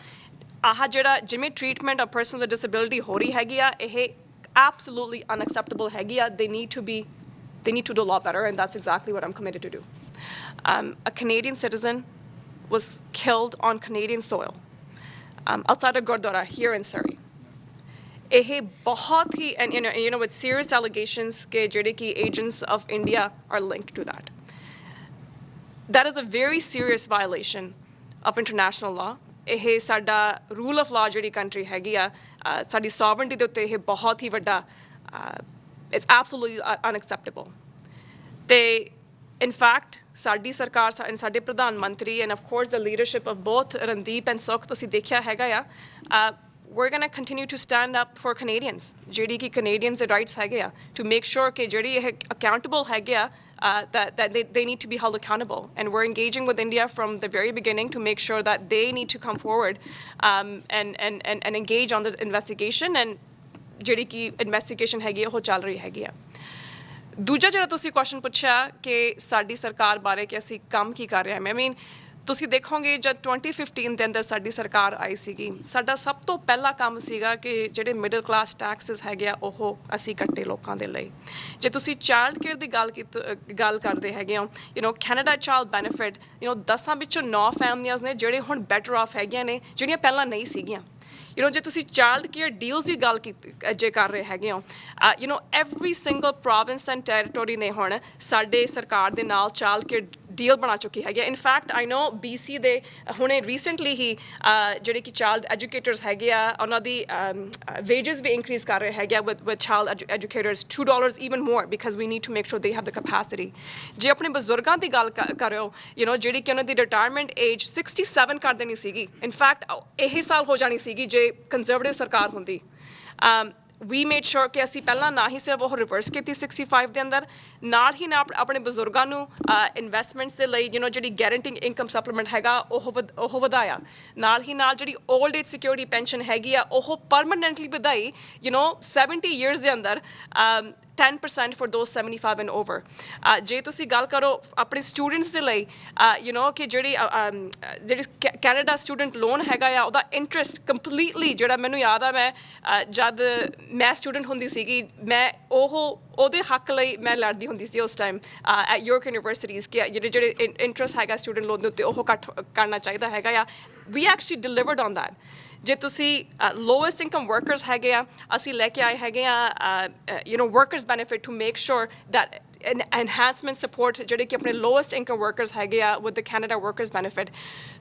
ਆਹ ਜਿਹੜਾ ਜਿਵੇਂ treatment of person with disability ਹੋ ਰਹੀ ਹੈਗੀ ਆ, ਇਹ absolutely unacceptable ਹੈਗੀ ਆ. They need to do a lot better, and that's exactly what I'm committed to do. A Canadian citizen was killed on Canadian soil. Outside of Gurdwara here in Surrey. ਇਹ ਬਹੁਤ ਹੀ and you know with serious allegations ਕਿ ਜਿਹੜੇ ਕਿ agents of India are linked to that. That is a very serious violation of international law. ਇਹ ਸਾਡਾ rule of law ਜਿਹੜੀ country ਹੈਗੀ ਆ, ਸਾਡੀ sovereignty ਦੇ ਉੱਤੇ ਇਹ ਬਹੁਤ ਹੀ ਵੱਡਾ it's absolutely unacceptable. ਤੇ in fact, ਸਾਡੀ ਸਰਕਾਰ ਸਾਡੇ ਪ੍ਰਧਾਨ ਮੰਤਰੀ and of course the leadership of both Randeep and Sukh ਤੁਸੀਂ ਦੇਖਿਆ ਹੈਗਾ ਆ, we're going to continue to stand up for Canadians, ਜਿਹੜੀ ਕਿ Canadians ਦੇ rights ਹੈਗੇ ਆ, to make sure ਕਿ ਜਿਹੜੀ ਇਹ accountable ਹੈਗੇ ਆ, that they need to be held accountable. And we're engaging with India from the very beginning to make sure that they need to come forward and engage on the investigation, and ਜਿਹੜੀ ਕਿ investigation ਹੈਗੀ ਆ ਉਹ ਚੱਲ ਰਹੀ ਹੈਗੀ ਆ। ਦੂਜਾ ਜਿਹੜਾ ਤੁਸੀਂ ਕੁਐਸਚਨ ਪੁੱਛਿਆ ਕਿ ਸਾਡੀ ਸਰਕਾਰ ਬਾਰੇ ਕਿ ਅਸੀਂ ਕੰਮ ਕੀ ਕਰ ਰਹੇ ਹਾਂ, I mean ਤੁਸੀਂ ਦੇਖੋਗੇ ਜਦ 2015 ਦੇ ਅੰਦਰ ਸਾਡੀ ਸਰਕਾਰ ਆਈ ਸੀਗੀ, ਸਾਡਾ ਸਭ ਤੋਂ ਪਹਿਲਾ ਕੰਮ ਸੀਗਾ ਕਿ ਜਿਹੜੇ ਮਿਡਲ ਕਲਾਸ ਟੈਕਸਿਸ ਹੈਗੇ ਆ ਉਹ ਅਸੀਂ ਕੱਟੇ ਲੋਕਾਂ ਦੇ ਲਈ। ਜੇ ਤੁਸੀਂ ਚਾਈਲਡ ਕੇਅਰ ਦੀ ਗੱਲ ਕਰਦੇ ਹੈਗੇ ਹੋ, ਕੈਨੇਡਾ ਚਾਈਲਡ ਬੈਨੀਫਿਟ, 10 ਵਿੱਚੋਂ 9 ਫੈਮਲੀਆਂ ਨੇ ਜਿਹੜੇ ਹੁਣ ਬੈਟਰ ਆਫ ਹੈਗੀਆਂ ਨੇ, ਜਿਹੜੀਆਂ ਪਹਿਲਾਂ ਨਹੀਂ ਸੀਗੀਆਂ। ਜੇ ਤੁਸੀਂ ਚਾਈਲਡ ਕੇਅਰ ਡੀਲਸ ਦੀ ਗੱਲ ਜੇ ਕਰ ਰਹੇ ਹੈਗੇ ਹੋ, every single province and territory ਨੇ ਹੁਣ ਸਾਡੇ ਸਰਕਾਰ ਦੇ ਨਾਲ ਚਾਈਲਡ ਕੇਅਰ ਡੀਲ ਬਣਾ ਚੁੱਕੀ ਹੈਗੀ ਆ। ਇਨਫੈਕਟ ਆਈ ਨੋ BC ਦੇ ਹੁਣੇ ਰੀਸੈਂਟਲੀ ਹੀ ਜਿਹੜੇ ਕਿ ਚਾਈਲਡ ਐਜੂਕੇਟਰਸ ਹੈਗੇ ਆ, ਉਹਨਾਂ ਦੀ ਵੇਜਸ ਵੀ ਇਨਕਰੀਜ਼ ਕਰ ਰਹੇ ਹੈਗੇ ਆ with child educators $2 even more, because we need to make sure they have the capacity. ਜੇ ਆਪਣੇ ਬਜ਼ੁਰਗਾਂ ਦੀ ਗੱਲ ਕਰਿਓ, ਜਿਹੜੀ ਕਿ ਉਹਨਾਂ ਦੀ ਰਿਟਾਇਰਮੈਂਟ ਏਜ 67 ਕਰ ਦੇਣੀ ਸੀਗੀ, ਇਨਫੈਕਟ ਇਹੀ ਸਾਲ ਹੋ ਜਾਣੀ ਸੀਗੀ ਜੇ ਕੰਜ਼ਰਵੇਟਿਵ ਸਰਕਾਰ ਹੁੰਦੀ। we made sure ਕਿ ਅਸੀਂ ਪਹਿਲਾਂ ਨਾ ਹੀ ਸਿਰਫ ਉਹ ਰਿਵਰਸ ਕੀਤੀ 65 ਦੇ ਅੰਦਰ, ਨਾਲ ਹੀ ਨਾ ਆਪਣੇ ਬਜ਼ੁਰਗਾਂ ਨੂੰ ਇਨਵੈਸਟਮੈਂਟਸ ਦੇ ਲਈ ਜਿਹੜੀ ਗੈਰੰਟਿੰਗ ਇਨਕਮ ਸਪਲੀਮੈਂਟ ਹੈਗਾ ਉਹ ਵਧਾਇਆ, ਨਾਲ ਹੀ ਨਾਲ ਜਿਹੜੀ ਓਲਡ ਏਜ ਸਿਕਿਉਰਿਟੀ ਪੈਨਸ਼ਨ ਹੈਗੀ ਆ ਉਹ ਪਰਮਾਨੈਂਟਲੀ ਵਧਾਈ 70 years ਦੇ ਅੰਦਰ 10% for those 75 and over. ਜੇ ਤੁਸੀਂ ਗੱਲ ਕਰੋ ਆਪਣੇ ਸਟੂਡੈਂਟਸ ਦੇ ਲਈ, ਕਿ ਜਿਹੜੀ ਕੈਨੇਡਾ ਸਟੂਡੈਂਟ ਲੋਨ ਹੈਗਾ ਆ, ਉਹਦਾ ਇੰਟਰਸਟ ਕੰਪਲੀਟਲੀ ਜਿਹੜਾ ਮੈਨੂੰ ਯਾਦ ਆ, ਮੈਂ ਜਦ ਮੈਂ ਸਟੂਡੈਂਟ ਹੁੰਦੀ ਸੀਗੀ, ਮੈਂ ਉਹਦੇ ਹੱਕ ਲਈ ਮੈਂ ਲੜਦੀ ਹੁੰਦੀ ਸੀ ਉਸ ਟਾਈਮ ਐਟ ਯੋਰਕ ਯੂਨੀਵਰਸਿਟੀਜ਼ ਕਿ ਜਿਹੜੇ ਇੰਟਰਸਟ ਹੈਗਾ ਸਟੂਡੈਂਟ ਲੋਨ ਦੇ ਉੱਤੇ ਉਹ ਘੱਟ ਕਰਨਾ ਚਾਹੀਦਾ ਹੈਗਾ ਆ। ਵੀ ਐਕਚੁਅਲੀ ਡਿਲੀਵਰਡ ਔਨ ਦੈਟ। ਜੇ ਤੁਸੀਂ ਲੋਐਸਟ ਇਨਕਮ ਵਰਕਰਸ ਹੈਗੇ ਆ, ਅਸੀਂ ਲੈ ਕੇ ਆਏ ਹੈਗੇ ਆ workers benefit to make sure that enhancement support ਜਿਹੜੇ ਕਿ ਆਪਣੇ ਲੋਐਸਟ ਇਨਕਮ ਵਰਕਰਸ ਹੈਗੇ ਆ with the Canada workers benefit.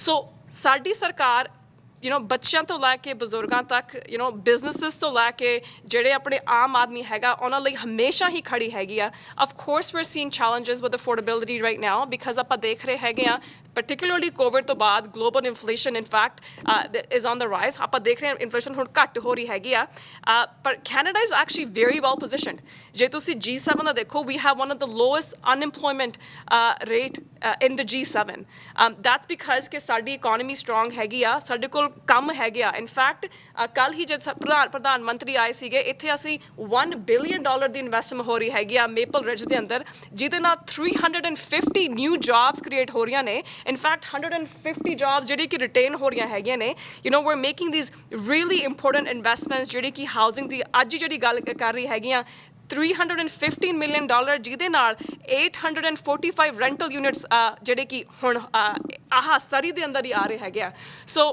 So ਸਾਡੀ ਸਰਕਾਰ ਬੱਚਿਆਂ ਤੋਂ ਲੈ ਕੇ ਬਜ਼ੁਰਗਾਂ ਤੱਕ ਬਿਜ਼ਨੈਸਿਸ ਤੋਂ ਲੈ ਕੇ ਜਿਹੜੇ ਆਪਣੇ ਆਮ ਆਦਮੀ ਹੈਗਾ ਉਹਨਾਂ ਲਈ ਹਮੇਸ਼ਾ ਹੀ ਖੜੀ ਹੈਗੀ ਆ of course we are seeing challenges with affordability right now because ਆਪਾਂ ਦੇਖ ਰਹੇ ਹੈਗੇ ਆ particularly COVID ਤੋਂ ਬਾਅਦ global inflation in fact is on the rise ਆਪਾਂ ਦੇਖ ਰਹੇ ਹਾਂ ਇਨਫਲੇਸ਼ਨ ਹੁਣ ਘੱਟ ਹੋ ਰਹੀ ਹੈਗੀ ਆ ਪਰ Canada is actually very well positioned ਜੇ ਤੁਸੀਂ G7 ਦਾ ਦੇਖੋ we have one of the lowest unemployment rate in the G7 that's because ਕਿ ਸਾਡੀ ਇਕਨੋਮੀ ਸਟਰੋਂਗ ਹੈਗੀ ਆ ਸਾਡੇ ਕੋਲ ਕੰਮ ਹੈਗੇ ਆ in fact ਕੱਲ ਹੀ ਜਦ ਪ੍ਰਧਾਨ ਮੰਤਰੀ ਆਏ ਸੀਗੇ ਇੱਥੇ ਅਸੀਂ $1 billion ਦੀ ਇਨਵੈਸਟਮੈਂਟ ਹੋ ਰਹੀ ਹੈਗੀ ਆ ਮੇਪਲ ਰਿਜ ਦੇ ਅੰਦਰ ਜਿਹਦੇ ਨਾਲ 350 ਨਿਊ ਜੌਬਸ ਕ੍ਰੀਏਟ ਹੋ ਰਹੀਆਂ ਨੇ In fact, 150 jobs ਜਿਹੜੀ ਕਿ retain ਹੋ ਰਹੀਆਂ ਹੈਗੀਆਂ ਨੇ we're making these really important investments ਜਿਹੜੀ ਕਿ housing ਦੀ ਅੱਜ ਜਿਹੜੀ ਗੱਲ ਕਰ ਰਹੀ ਹੈਗੀਆਂ $315 million ਜਿਹਦੇ ਨਾਲ 845 rental units ਜਿਹੜੇ ਕਿ ਹੁਣ ਸਰੀ ਦੇ ਅੰਦਰ ਹੀ ਆ ਰਹੇ ਹੈਗੇ ਆ so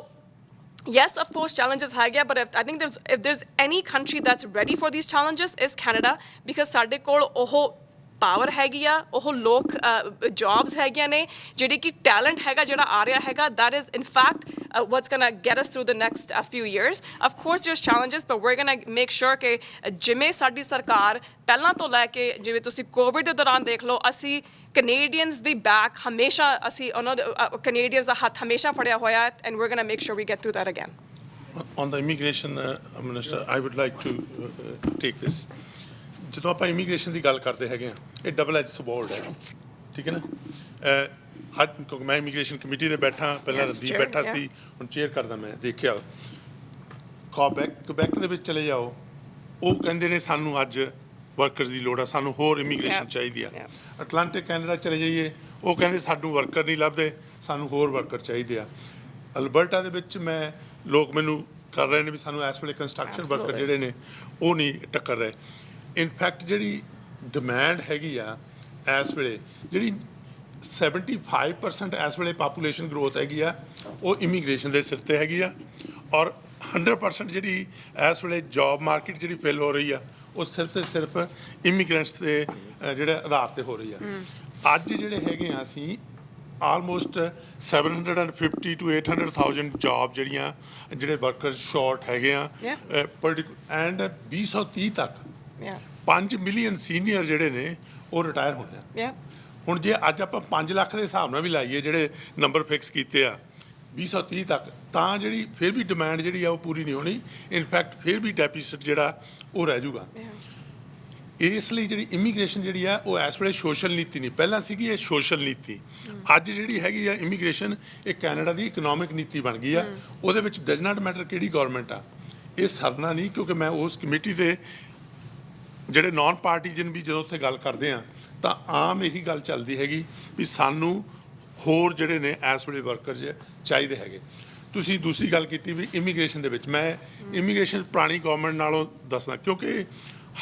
yes, of course, challenges ਹੈਗੇ but I think if there's any country that's ready for these challenges is Canada because ਸਾਡੇ ਕੋਲ ਉਹ ਪਾਵਰ ਹੈਗੀ ਆ ਉਹ ਲੋਕ ਜੌਬਸ ਹੈਗੀਆਂ ਨੇ ਜਿਹੜੀ ਕਿ ਟੈਲੈਂਟ ਹੈਗਾ ਜਿਹੜਾ ਆ ਰਿਹਾ ਹੈਗਾ that is in fact what's going to get us through the next few years of course there's challenges but we're going to make sure ਕਿ ਜਿਵੇਂ ਸਾਡੀ ਸਰਕਾਰ ਪਹਿਲਾਂ ਤੋਂ ਲੈ ਕੇ ਜਿਵੇਂ ਤੁਸੀਂ ਕੋਵਿਡ ਦੇ ਦੌਰਾਨ ਦੇਖ ਲਓ ਅਸੀਂ Canadians ਦੀ ਬੈਕ ਹਮੇਸ਼ਾ ਅਸੀਂ ਉਹਨਾਂ Canadians ਦਾ ਹੱਥ ਹਮੇਸ਼ਾ ਫੜਿਆ ਹੋਇਆ and we're going to make sure we get through that again On the immigration minister I would like to take this ਜਦੋਂ ਆਪਾਂ ਇਮੀਗ੍ਰੇਸ਼ਨ ਦੀ ਗੱਲ ਕਰਦੇ ਹੈਗੇ ਆ ਇਹ ਡਬਲ ਐਜ ਸਵੋਰਡ ਹੈ ਠੀਕ ਹੈ ਨਾ ਅੱਜ ਕਿਉਂਕਿ ਮੈਂ ਇਮੀਗ੍ਰੇਸ਼ਨ ਕਮੇਟੀ ਦੇ ਬੈਠਾ ਪਹਿਲਾਂ ਰਣਦੀਪ ਬੈਠਾ ਸੀ ਹੁਣ ਚੇਅਰ ਕਰਦਾ ਮੈਂ ਦੇਖਿਆ ਕੁਬੈਕ ਦੇ ਵਿੱਚ ਚਲੇ ਜਾਓ ਉਹ ਕਹਿੰਦੇ ਨੇ ਸਾਨੂੰ ਅੱਜ ਵਰਕਰਸ ਦੀ ਲੋੜ ਆ ਸਾਨੂੰ ਹੋਰ ਇਮੀਗ੍ਰੇਸ਼ਨ ਚਾਹੀਦੀ ਆ ਅਟਲਾਂਟਿਕ ਕੈਨੇਡਾ ਚਲੇ ਜਾਈਏ ਉਹ ਕਹਿੰਦੇ ਸਾਨੂੰ ਵਰਕਰ ਨਹੀਂ ਲੱਭਦੇ ਸਾਨੂੰ ਹੋਰ ਵਰਕਰ ਚਾਹੀਦੇ ਆ ਅਲਬਰਟਾ ਦੇ ਵਿੱਚ ਮੈਂ ਲੋਕ ਮੈਨੂੰ ਕਰ ਰਹੇ ਨੇ ਵੀ ਸਾਨੂੰ ਇਸ ਵੇਲੇ ਕੰਸਟਰਕਸ਼ਨ ਵਰਕਰ ਜਿਹੜੇ ਨੇ ਉਹ ਨਹੀਂ ਟੱਕਰ ਰਹੇ ਇਨਫੈਕਟ ਜਿਹੜੀ ਡਿਮਾਂਡ ਹੈਗੀ ਆ ਇਸ ਵੇਲੇ ਜਿਹੜੀ 75% ਇਸ ਵੇਲੇ ਪਾਪੂਲੇਸ਼ਨ ਗਰੋਥ ਹੈਗੀ ਆ ਉਹ ਇਮੀਗ੍ਰੇਸ਼ਨ ਦੇ ਸਿਰ 'ਤੇ ਹੈਗੀ ਆ ਔਰ 100% ਜਿਹੜੀ ਇਸ ਵੇਲੇ ਜੌਬ ਮਾਰਕੀਟ ਜਿਹੜੀ ਫਿਲ ਹੋ ਰਹੀ ਆ ਉਹ ਸਿਰਫ ਤੇ ਸਿਰਫ ਇਮੀਗ੍ਰੈਂਟਸ ਦੇ ਜਿਹੜੇ ਆਧਾਰ 'ਤੇ ਹੋ ਰਹੀ ਆ ਅੱਜ ਜਿਹੜੇ ਹੈਗੇ ਆ ਅਸੀਂ ਆਲਮੋਸਟ 750 to 800,000 ਜੌਬ ਜਿਹੜੀਆਂ ਜਿਹੜੇ ਵਰਕਰ ਸ਼ਾਰਟ ਹੈਗੇ ਆ ਐਂਡ 2030 ਤੱਕ 5 ਮਿਲੀਅਨ ਸੀਨੀਅਰ ਜਿਹੜੇ ਨੇ ਉਹ ਰਿਟਾਇਰ ਹੋਣੇ ਆ ਹੁਣ ਜੇ ਅੱਜ ਆਪਾਂ 5 ਲੱਖ ਦੇ ਹਿਸਾਬ ਨਾਲ ਵੀ ਲਾਈਏ ਜਿਹੜੇ ਨੰਬਰ ਫਿਕਸ ਕੀਤੇ ਆ 2030 ਤੱਕ ਤਾਂ ਜਿਹੜੀ ਫਿਰ ਵੀ ਡਿਮਾਂਡ ਜਿਹੜੀ ਆ ਉਹ ਪੂਰੀ ਨਹੀਂ ਹੋਣੀ ਇਨਫੈਕਟ ਫਿਰ ਵੀ ਡੈਫੀਸਿਟ ਜਿਹੜਾ ਉਹ ਰਹਿ ਜਾਊਗਾ ਇਸ ਲਈ ਜਿਹੜੀ ਇਮੀਗ੍ਰੇਸ਼ਨ ਜਿਹੜੀ ਆ ਉਹ ਇਸ ਵੇਲੇ ਸੋਸ਼ਲ ਨੀਤੀ ਨਹੀਂ ਪਹਿਲਾਂ ਸੀਗੀ ਇਹ ਸੋਸ਼ਲ ਨੀਤੀ ਅੱਜ ਜਿਹੜੀ ਹੈਗੀ ਆ ਇਮੀਗ੍ਰੇਸ਼ਨ ਇਹ ਕੈਨੇਡਾ ਦੀ ਇਕਨੋਮਿਕ ਨੀਤੀ ਬਣ ਗਈ ਆ ਉਹਦੇ ਵਿੱਚ ਡਜ਼ ਨਾਟ ਮੈਟਰ ਕਿਹੜੀ ਗੌਰਮੈਂਟ ਆ ਇਹ ਸਰਨਾ ਨਹੀਂ ਕਿਉਂਕਿ ਮੈਂ ਉਸ ਕਮੇਟੀ ਦੇ ਜਿਹੜੇ ਨਾਨ ਪਾਰਟੀਜਨ ਵੀ ਜਦੋਂ ਉੱਥੇ ਗੱਲ ਕਰਦੇ ਆ ਤਾਂ ਆਮ ਇਹੀ ਗੱਲ ਚੱਲਦੀ ਹੈਗੀ ਵੀ ਸਾਨੂੰ ਹੋਰ ਜਿਹੜੇ ਨੇ ਇਸ ਵੇਲੇ ਵਰਕਰ ਚਾਹੀਦੇ ਹੈਗੇ ਤੁਸੀਂ ਦੂਸਰੀ ਗੱਲ ਕੀਤੀ ਵੀ ਇਮੀਗ੍ਰੇਸ਼ਨ ਦੇ ਵਿੱਚ ਮੈਂ ਇਮੀਗ੍ਰੇਸ਼ਨ ਪੁਰਾਣੀ ਗਵਰਨਮੈਂਟ ਨਾਲੋਂ ਦੱਸਣਾ ਕਿਉਂਕਿ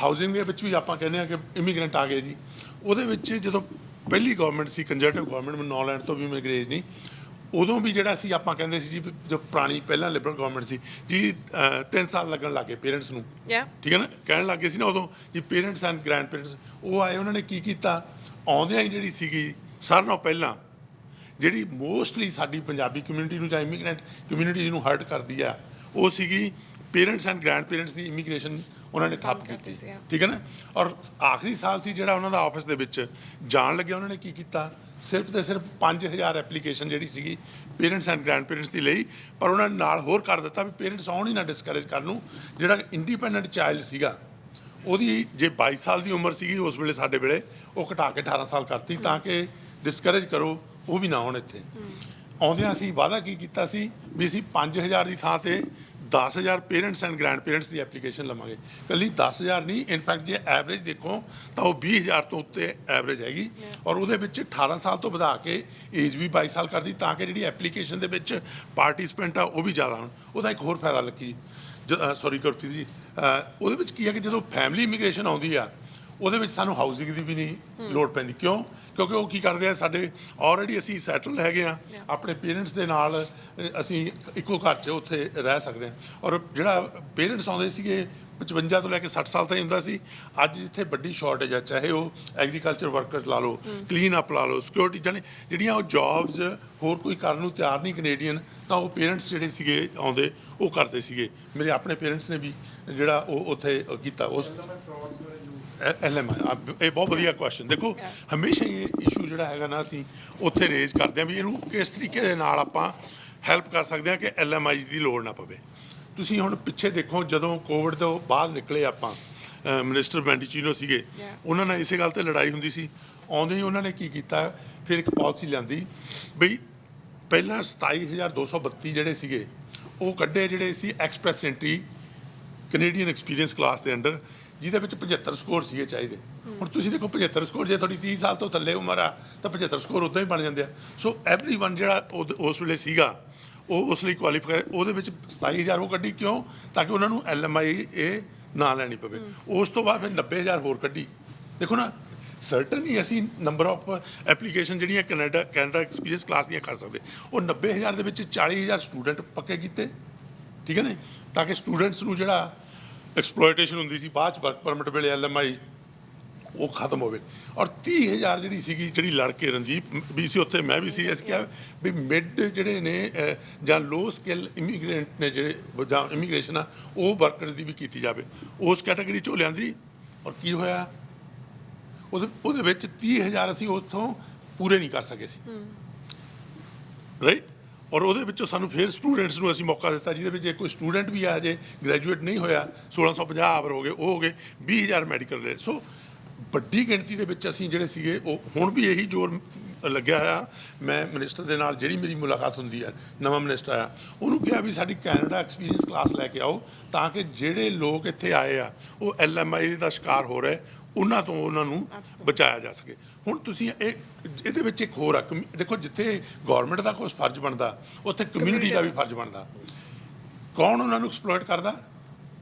ਹਾਊਸਿੰਗ ਦੇ ਵਿੱਚ ਵੀ ਆਪਾਂ ਕਹਿੰਦੇ ਆ ਕਿ ਇਮੀਗ੍ਰੈਂਟ ਆ ਗਏ ਜੀ ਉਹਦੇ ਵਿੱਚ ਜਦੋਂ ਪਹਿਲੀ ਗਵਰਨਮੈਂਟ ਸੀ ਕੰਜ਼ਰਵੇਟਿਵ ਗਵਰਨਮੈਂਟ ਮੈਨੂੰ ਨੌਲੈਂਡ ਤੋਂ ਵੀ ਮੈਂ ਅੰਗਰੇਜ਼ ਨਹੀਂ ਉਦੋਂ ਵੀ ਜਿਹੜਾ ਸੀ ਆਪਾਂ ਕਹਿੰਦੇ ਸੀ ਜੀ ਜੋ ਪੁਰਾਣੀ ਪਹਿਲਾਂ ਲਿਬਰਲ ਗਵਰਨਮੈਂਟ ਸੀ ਜੀ 3 ਸਾਲ ਲੱਗਣ ਲੱਗੇ ਪੇਰੈਂਟਸ ਨੂੰ ਠੀਕ ਹੈ ਨਾ ਕਹਿਣ ਲੱਗੇ ਸੀ ਨਾ ਉਦੋਂ ਜੀ ਪੇਰੈਂਟਸ ਐਂਡ ਗ੍ਰੈਂਡ ਪੇਰੈਂਟਸ ਉਹ ਆਏ ਉਹਨਾਂ ਨੇ ਕੀ ਕੀਤਾ ਆਉਂਦਿਆਂ ਹੀ ਜਿਹੜੀ ਸੀਗੀ ਸਾਰਿਆਂ ਨਾਲੋਂ ਪਹਿਲਾਂ ਜਿਹੜੀ ਮੋਸਟਲੀ ਸਾਡੀ ਪੰਜਾਬੀ ਕਮਿਊਨਿਟੀ ਨੂੰ ਜਾਂ ਇਮੀਗ੍ਰੈਂਟ ਕਮਿਊਨਿਟੀ ਨੂੰ ਹਰਟ ਕਰਦੀ ਆ ਉਹ ਸੀਗੀ parents and grand parents the immigration ਉਹਨਾਂ ਨੇ ਠੱਪ ਕੀਤੀ ਠੀਕ ਹੈ ਨਾ ਔਰ ਆਖਰੀ ਸਾਲ ਸੀ ਜਿਹੜਾ ਉਹਨਾਂ ਦਾ ਆਫਿਸ ਦੇ ਵਿੱਚ ਜਾਣ ਲੱਗਿਆ ਉਹਨਾਂ ਨੇ ਕੀ ਕੀਤਾ ਸਿਰਫ ਤੇ ਸਿਰਫ 5000 ਐਪਲੀਕੇਸ਼ਨ ਜਿਹੜੀ ਸੀਗੀ ਪੇਰੈਂਟਸ ਐਂਡ ਗ੍ਰੈਂਡ ਪੇਰੈਂਟਸ ਦੀ ਲਈ ਪਰ ਉਹਨਾਂ ਨੇ ਨਾਲ ਹੋਰ ਕਰ ਦਿੱਤਾ ਵੀ ਪੇਰੈਂਟਸ ਆਉਣ ਹੀ ਨਾ ਡਿਸਕਰੇਜ ਕਰਨ ਨੂੰ ਜਿਹੜਾ ਇੰਡੀਪੈਂਡੈਂਟ ਚਾਈਲਡ ਸੀਗਾ ਉਹਦੀ ਜੇ 22 ਸਾਲ ਦੀ ਉਮਰ ਸੀਗੀ ਉਸ ਵੇਲੇ ਸਾਡੇ ਵੇਲੇ ਉਹ ਘਟਾ ਕੇ 18 ਸਾਲ ਕਰਤੀ ਤਾਂ ਕਿ ਡਿਸਕਰੇਜ ਕਰੋ ਉਹ ਵੀ ਨਾ ਆਉਣ ਇੱਥੇ ਆਉਂਦਿਆਂ ਅਸੀਂ ਵਾਅਦਾ ਕੀ ਕੀਤਾ ਸੀ ਵੀ ਅਸੀਂ 5000 ਦੀ ਥਾਂ 'ਤੇ 10,000 parents and grand parents the application ਲਵਾਂਗੇ ਇਕੱਲੀ 10,000 ਨਹੀਂ ਇਨਫੈਕਟ ਜੇ ਐਵਰੇਜ ਦੇਖੋ ਤਾਂ ਉਹ 20,000 ਤੋਂ ਉੱਤੇ ਐਵਰੇਜ ਹੈਗੀ ਔਰ ਉਹਦੇ ਵਿੱਚ 18 ਸਾਲ ਤੋਂ ਵਧਾ ਕੇ ਏਜ ਵੀ 22 ਸਾਲ ਕਰਦੀ ਤਾਂ ਕਿ ਜਿਹੜੀ ਐਪਲੀਕੇਸ਼ਨ ਦੇ ਵਿੱਚ ਪਾਰਟੀਸਪੈਂਟ ਆ ਉਹ ਵੀ ਜ਼ਿਆਦਾ ਹੋਣ ਉਹਦਾ ਇੱਕ ਹੋਰ ਫਾਇਦਾ ਲੱਗੀ ਸੌਰੀ ਗੁਰਪ੍ਰੀਤ ਜੀ ਉਹਦੇ ਵਿੱਚ ਕੀ ਹੈ ਕਿ ਜਦੋਂ ਫੈਮਿਲੀ ਇਮੀਗ੍ਰੇਸ਼ਨ ਆਉਂਦੀ ਆ ਉਹਦੇ ਵਿੱਚ ਸਾਨੂੰ ਹਾਊਸਿੰਗ ਦੀ ਵੀ ਨਹੀਂ ਲੋੜ ਪੈਂਦੀ। ਕਿਉਂ? ਕਿਉਂਕਿ ਉਹ ਕੀ ਕਰਦੇ ਆ, ਸਾਡੇ ਆਲਰੇਡੀ ਅਸੀਂ ਸੈਟਲ ਹੈਗੇ ਆ, ਆਪਣੇ ਪੇਰੈਂਟਸ ਦੇ ਨਾਲ ਅਸੀਂ ਇੱਕੋ ਘਰ 'ਚ ਉੱਥੇ ਰਹਿ ਸਕਦੇ ਹਾਂ। ਔਰ ਜਿਹੜਾ ਪੇਰੈਂਟਸ ਆਉਂਦੇ ਸੀਗੇ 55 ਤੋਂ ਲੈ ਕੇ 60 ਸਾਲ ਤਾਈਂ ਹੁੰਦਾ ਸੀ, ਅੱਜ ਜਿੱਥੇ ਵੱਡੀ ਸ਼ਾਰਟੇਜ ਹੈ, ਚਾਹੇ ਉਹ ਐਗਰੀਕਲਚਰ ਵਰਕਰ ਲਾ ਲਓ, ਕਲੀਨ ਅਪ ਲਾ ਲਓ, ਸਿਕਿਉਰਿਟੀ, ਜਾਨੀ ਜਿਹੜੀਆਂ ਉਹ ਜੌਬਸ ਹੋਰ ਕੋਈ ਕਰਨ ਨੂੰ ਤਿਆਰ ਨਹੀਂ ਕੈਨੇਡੀਅਨ, ਤਾਂ ਉਹ ਪੇਰੈਂਟਸ ਜਿਹੜੇ ਸੀਗੇ ਆਉਂਦੇ ਉਹ ਕਰਦੇ ਸੀਗੇ। ਮੇਰੇ ਆਪਣੇ ਪੇਰੈਂਟਸ ਨੇ ਵੀ ਜਿਹੜਾ ਉਹ ਉੱਥੇ ਕੀਤਾ। ਉਸ LMI ਇਹ ਬਹੁਤ ਵਧੀਆ ਕੁਐਸਚਨ। ਦੇਖੋ ਹਮੇਸ਼ਾ ਹੀ ਇਹ ਇਸ਼ੂ ਜਿਹੜਾ ਹੈਗਾ ਨਾ ਅਸੀਂ ਉੱਥੇ ਰੇਜ਼ ਕਰਦੇ ਹਾਂ ਵੀ ਇਹਨੂੰ ਕਿਸ ਤਰੀਕੇ ਦੇ ਨਾਲ ਆਪਾਂ ਹੈਲਪ ਕਰ ਸਕਦੇ ਹਾਂ ਕਿ LMI ਦੀ ਲੋੜ ਨਾ ਪਵੇ। ਤੁਸੀਂ ਹੁਣ ਪਿੱਛੇ ਦੇਖੋ, ਜਦੋਂ ਕੋਵਿਡ ਤੋਂ ਬਾਅਦ ਨਿਕਲੇ ਆਪਾਂ, ਮਿਨਿਸਟਰ ਮੈਂਡੀਚੀਨੋ ਸੀਗੇ, ਉਹਨਾਂ ਨਾਲ ਇਸੇ ਗੱਲ 'ਤੇ ਲੜਾਈ ਹੁੰਦੀ ਸੀ। ਆਉਂਦੇ ਹੀ ਉਹਨਾਂ ਨੇ ਕੀ ਕੀਤਾ, ਫਿਰ ਇੱਕ ਪਾਲਿਸੀ ਲਿਆਂਦੀ ਬਈ ਪਹਿਲਾਂ 27,232 ਜਿਹੜੇ ਸੀਗੇ ਉਹ ਕੱਢੇ, ਜਿਹੜੇ ਸੀ express entry Canadian experience class ਦੇ ਅੰਡਰ, ਜਿਹਦੇ ਵਿੱਚ 75 ਸਕੋਰ ਸੀਗੇ ਚਾਹੀਦੇ। ਹੁਣ ਤੁਸੀਂ ਦੇਖੋ 75 ਸਕੋਰ, ਜੇ ਤੁਹਾਡੀ 30 ਸਾਲ ਤੋਂ ਥੱਲੇ ਉਮਰ ਆ ਤਾਂ 75 ਸਕੋਰ ਉੱਦਾਂ ਹੀ ਬਣ ਜਾਂਦੇ ਆ। ਸੋ ਐਵਰੀਵਨ ਜਿਹੜਾ ਉਸ ਵੇਲੇ ਸੀਗਾ ਉਹ ਉਸ ਲਈ ਕੁਆਲੀਫਾਈ, ਉਹਦੇ ਵਿੱਚ 27,000 ਉਹ ਕੱਢੀ। ਕਿਉਂ? ਤਾਂ ਕਿ ਉਹਨਾਂ ਨੂੰ LMI ਇਹ ਨਾ ਲੈਣੀ ਪਵੇ। ਉਸ ਤੋਂ ਬਾਅਦ ਫਿਰ 90,000 ਹੋਰ ਕੱਢੀ। ਦੇਖੋ ਨਾ, ਸਰਟਨ ਹੀ ਅਸੀਂ ਨੰਬਰ ਆਫ ਐਪਲੀਕੇਸ਼ਨ ਜਿਹੜੀਆਂ ਕੈਨੇਡਾ ਐਕਸਪੀਰੀਅੰਸ ਕਲਾਸ ਦੀਆਂ ਕਰ ਸਕਦੇ, ਉਹ 90,000 ਦੇ ਵਿੱਚ 40,000 ਸਟੂਡੈਂਟ ਪੱਕੇ ਕੀਤੇ, ਠੀਕ ਹੈ ਨਾ, ਤਾਂ ਕਿ ਸਟੂਡੈਂਟਸ ਨੂੰ ਜਿਹੜਾ ਐਕਸਪਲੋਇਟੇਸ਼ਨ ਹੁੰਦੀ ਸੀ ਬਾਅਦ 'ਚ ਵਰਕ ਪਰਮਿਟ ਵੇਲੇ LMI ਉਹ ਖਤਮ ਹੋਵੇ। ਔਰ 30,000 ਜਿਹੜੀ ਸੀਗੀ, ਜਿਹੜੀ ਲੜ ਕੇ ਰਣਜੀਤ ਵੀ ਸੀ ਉੱਥੇ, ਮੈਂ ਵੀ ਸੀ, ਅਸੀਂ ਕਿਹਾ ਵੀ ਮਿਡ ਜਿਹੜੇ ਨੇ ਜਾਂ ਲੋ ਸਕਿੱਲ ਇਮੀਗ੍ਰੈਂਟ ਨੇ ਜਿਹੜੇ ਜਾਂ ਇਮੀਗ੍ਰੇਸ਼ਨ ਆ, ਉਹ ਵਰਕਰਸ ਦੀ ਵੀ ਕੀਤੀ ਜਾਵੇ। ਉਸ ਕੈਟਾਗਰੀ 'ਚੋਂ ਲਿਆਂਦੀ। ਔਰ ਕੀ ਹੋਇਆ, ਉਹਦੇ ਵਿੱਚ 30,000 ਅਸੀਂ ਉੱਥੋਂ ਪੂਰੇ ਨਹੀਂ ਕਰ ਸਕੇ ਸੀ, ਰਾਈਟ। ਔਰ ਉਹਦੇ ਵਿੱਚੋਂ ਸਾਨੂੰ ਫਿਰ ਸਟੂਡੈਂਟਸ ਨੂੰ ਅਸੀਂ ਮੌਕਾ ਦਿੱਤਾ, ਜਿਹਦੇ ਵਿੱਚ ਜੇ ਕੋਈ ਸਟੂਡੈਂਟ ਵੀ ਆ ਜੇ ਗ੍ਰੈਜੂਏਟ ਨਹੀਂ ਹੋਇਆ, 1650 ਆਵਰ ਹੋ ਗਏ, ਉਹ ਹੋ ਗਏ 20,000 ਮੈਡੀਕਲ ਰੇਟ। ਸੋ ਵੱਡੀ ਗਿਣਤੀ ਦੇ ਵਿੱਚ ਅਸੀਂ ਜਿਹੜੇ ਸੀਗੇ ਉਹ ਹੁਣ ਵੀ ਇਹੀ ਜ਼ੋਰ ਲੱਗਿਆ ਹੋਇਆ। ਮੈਂ ਮਿਨਿਸਟਰ ਦੇ ਨਾਲ ਜਿਹੜੀ ਮੇਰੀ ਮੁਲਾਕਾਤ ਹੁੰਦੀ ਹੈ, ਨਵਾਂ ਮਿਨਿਸਟਰ ਆਇਆ, ਉਹਨੂੰ ਕਿਹਾ ਵੀ ਸਾਡੀ ਕੈਨੇਡਾ ਐਕਸਪੀਰੀਅੰਸ ਕਲਾਸ ਲੈ ਕੇ ਆਓ, ਤਾਂ ਕਿ ਜਿਹੜੇ ਲੋਕ ਇੱਥੇ ਆਏ ਆ ਉਹ LMI ਦਾ ਸ਼ਿਕਾਰ ਹੋ ਰਹੇ, ਉਹਨਾਂ ਤੋਂ ਉਹਨਾਂ ਨੂੰ ਬਚਾਇਆ ਜਾ ਸਕੇ। ਹੁਣ ਤੁਸੀਂ ਇਹਦੇ ਵਿੱਚ ਇੱਕ ਹੋਰ ਆ, ਦੇਖੋ ਜਿੱਥੇ ਗੌਰਮੈਂਟ ਦਾ ਕੋਈ ਫਰਜ਼ ਬਣਦਾ, ਉੱਥੇ ਕਮਿਊਨਿਟੀ ਦਾ ਵੀ ਫਰਜ਼ ਬਣਦਾ। ਕੌਣ ਉਹਨਾਂ ਨੂੰ ਐਕਸਪਲੋਇਟ ਕਰਦਾ?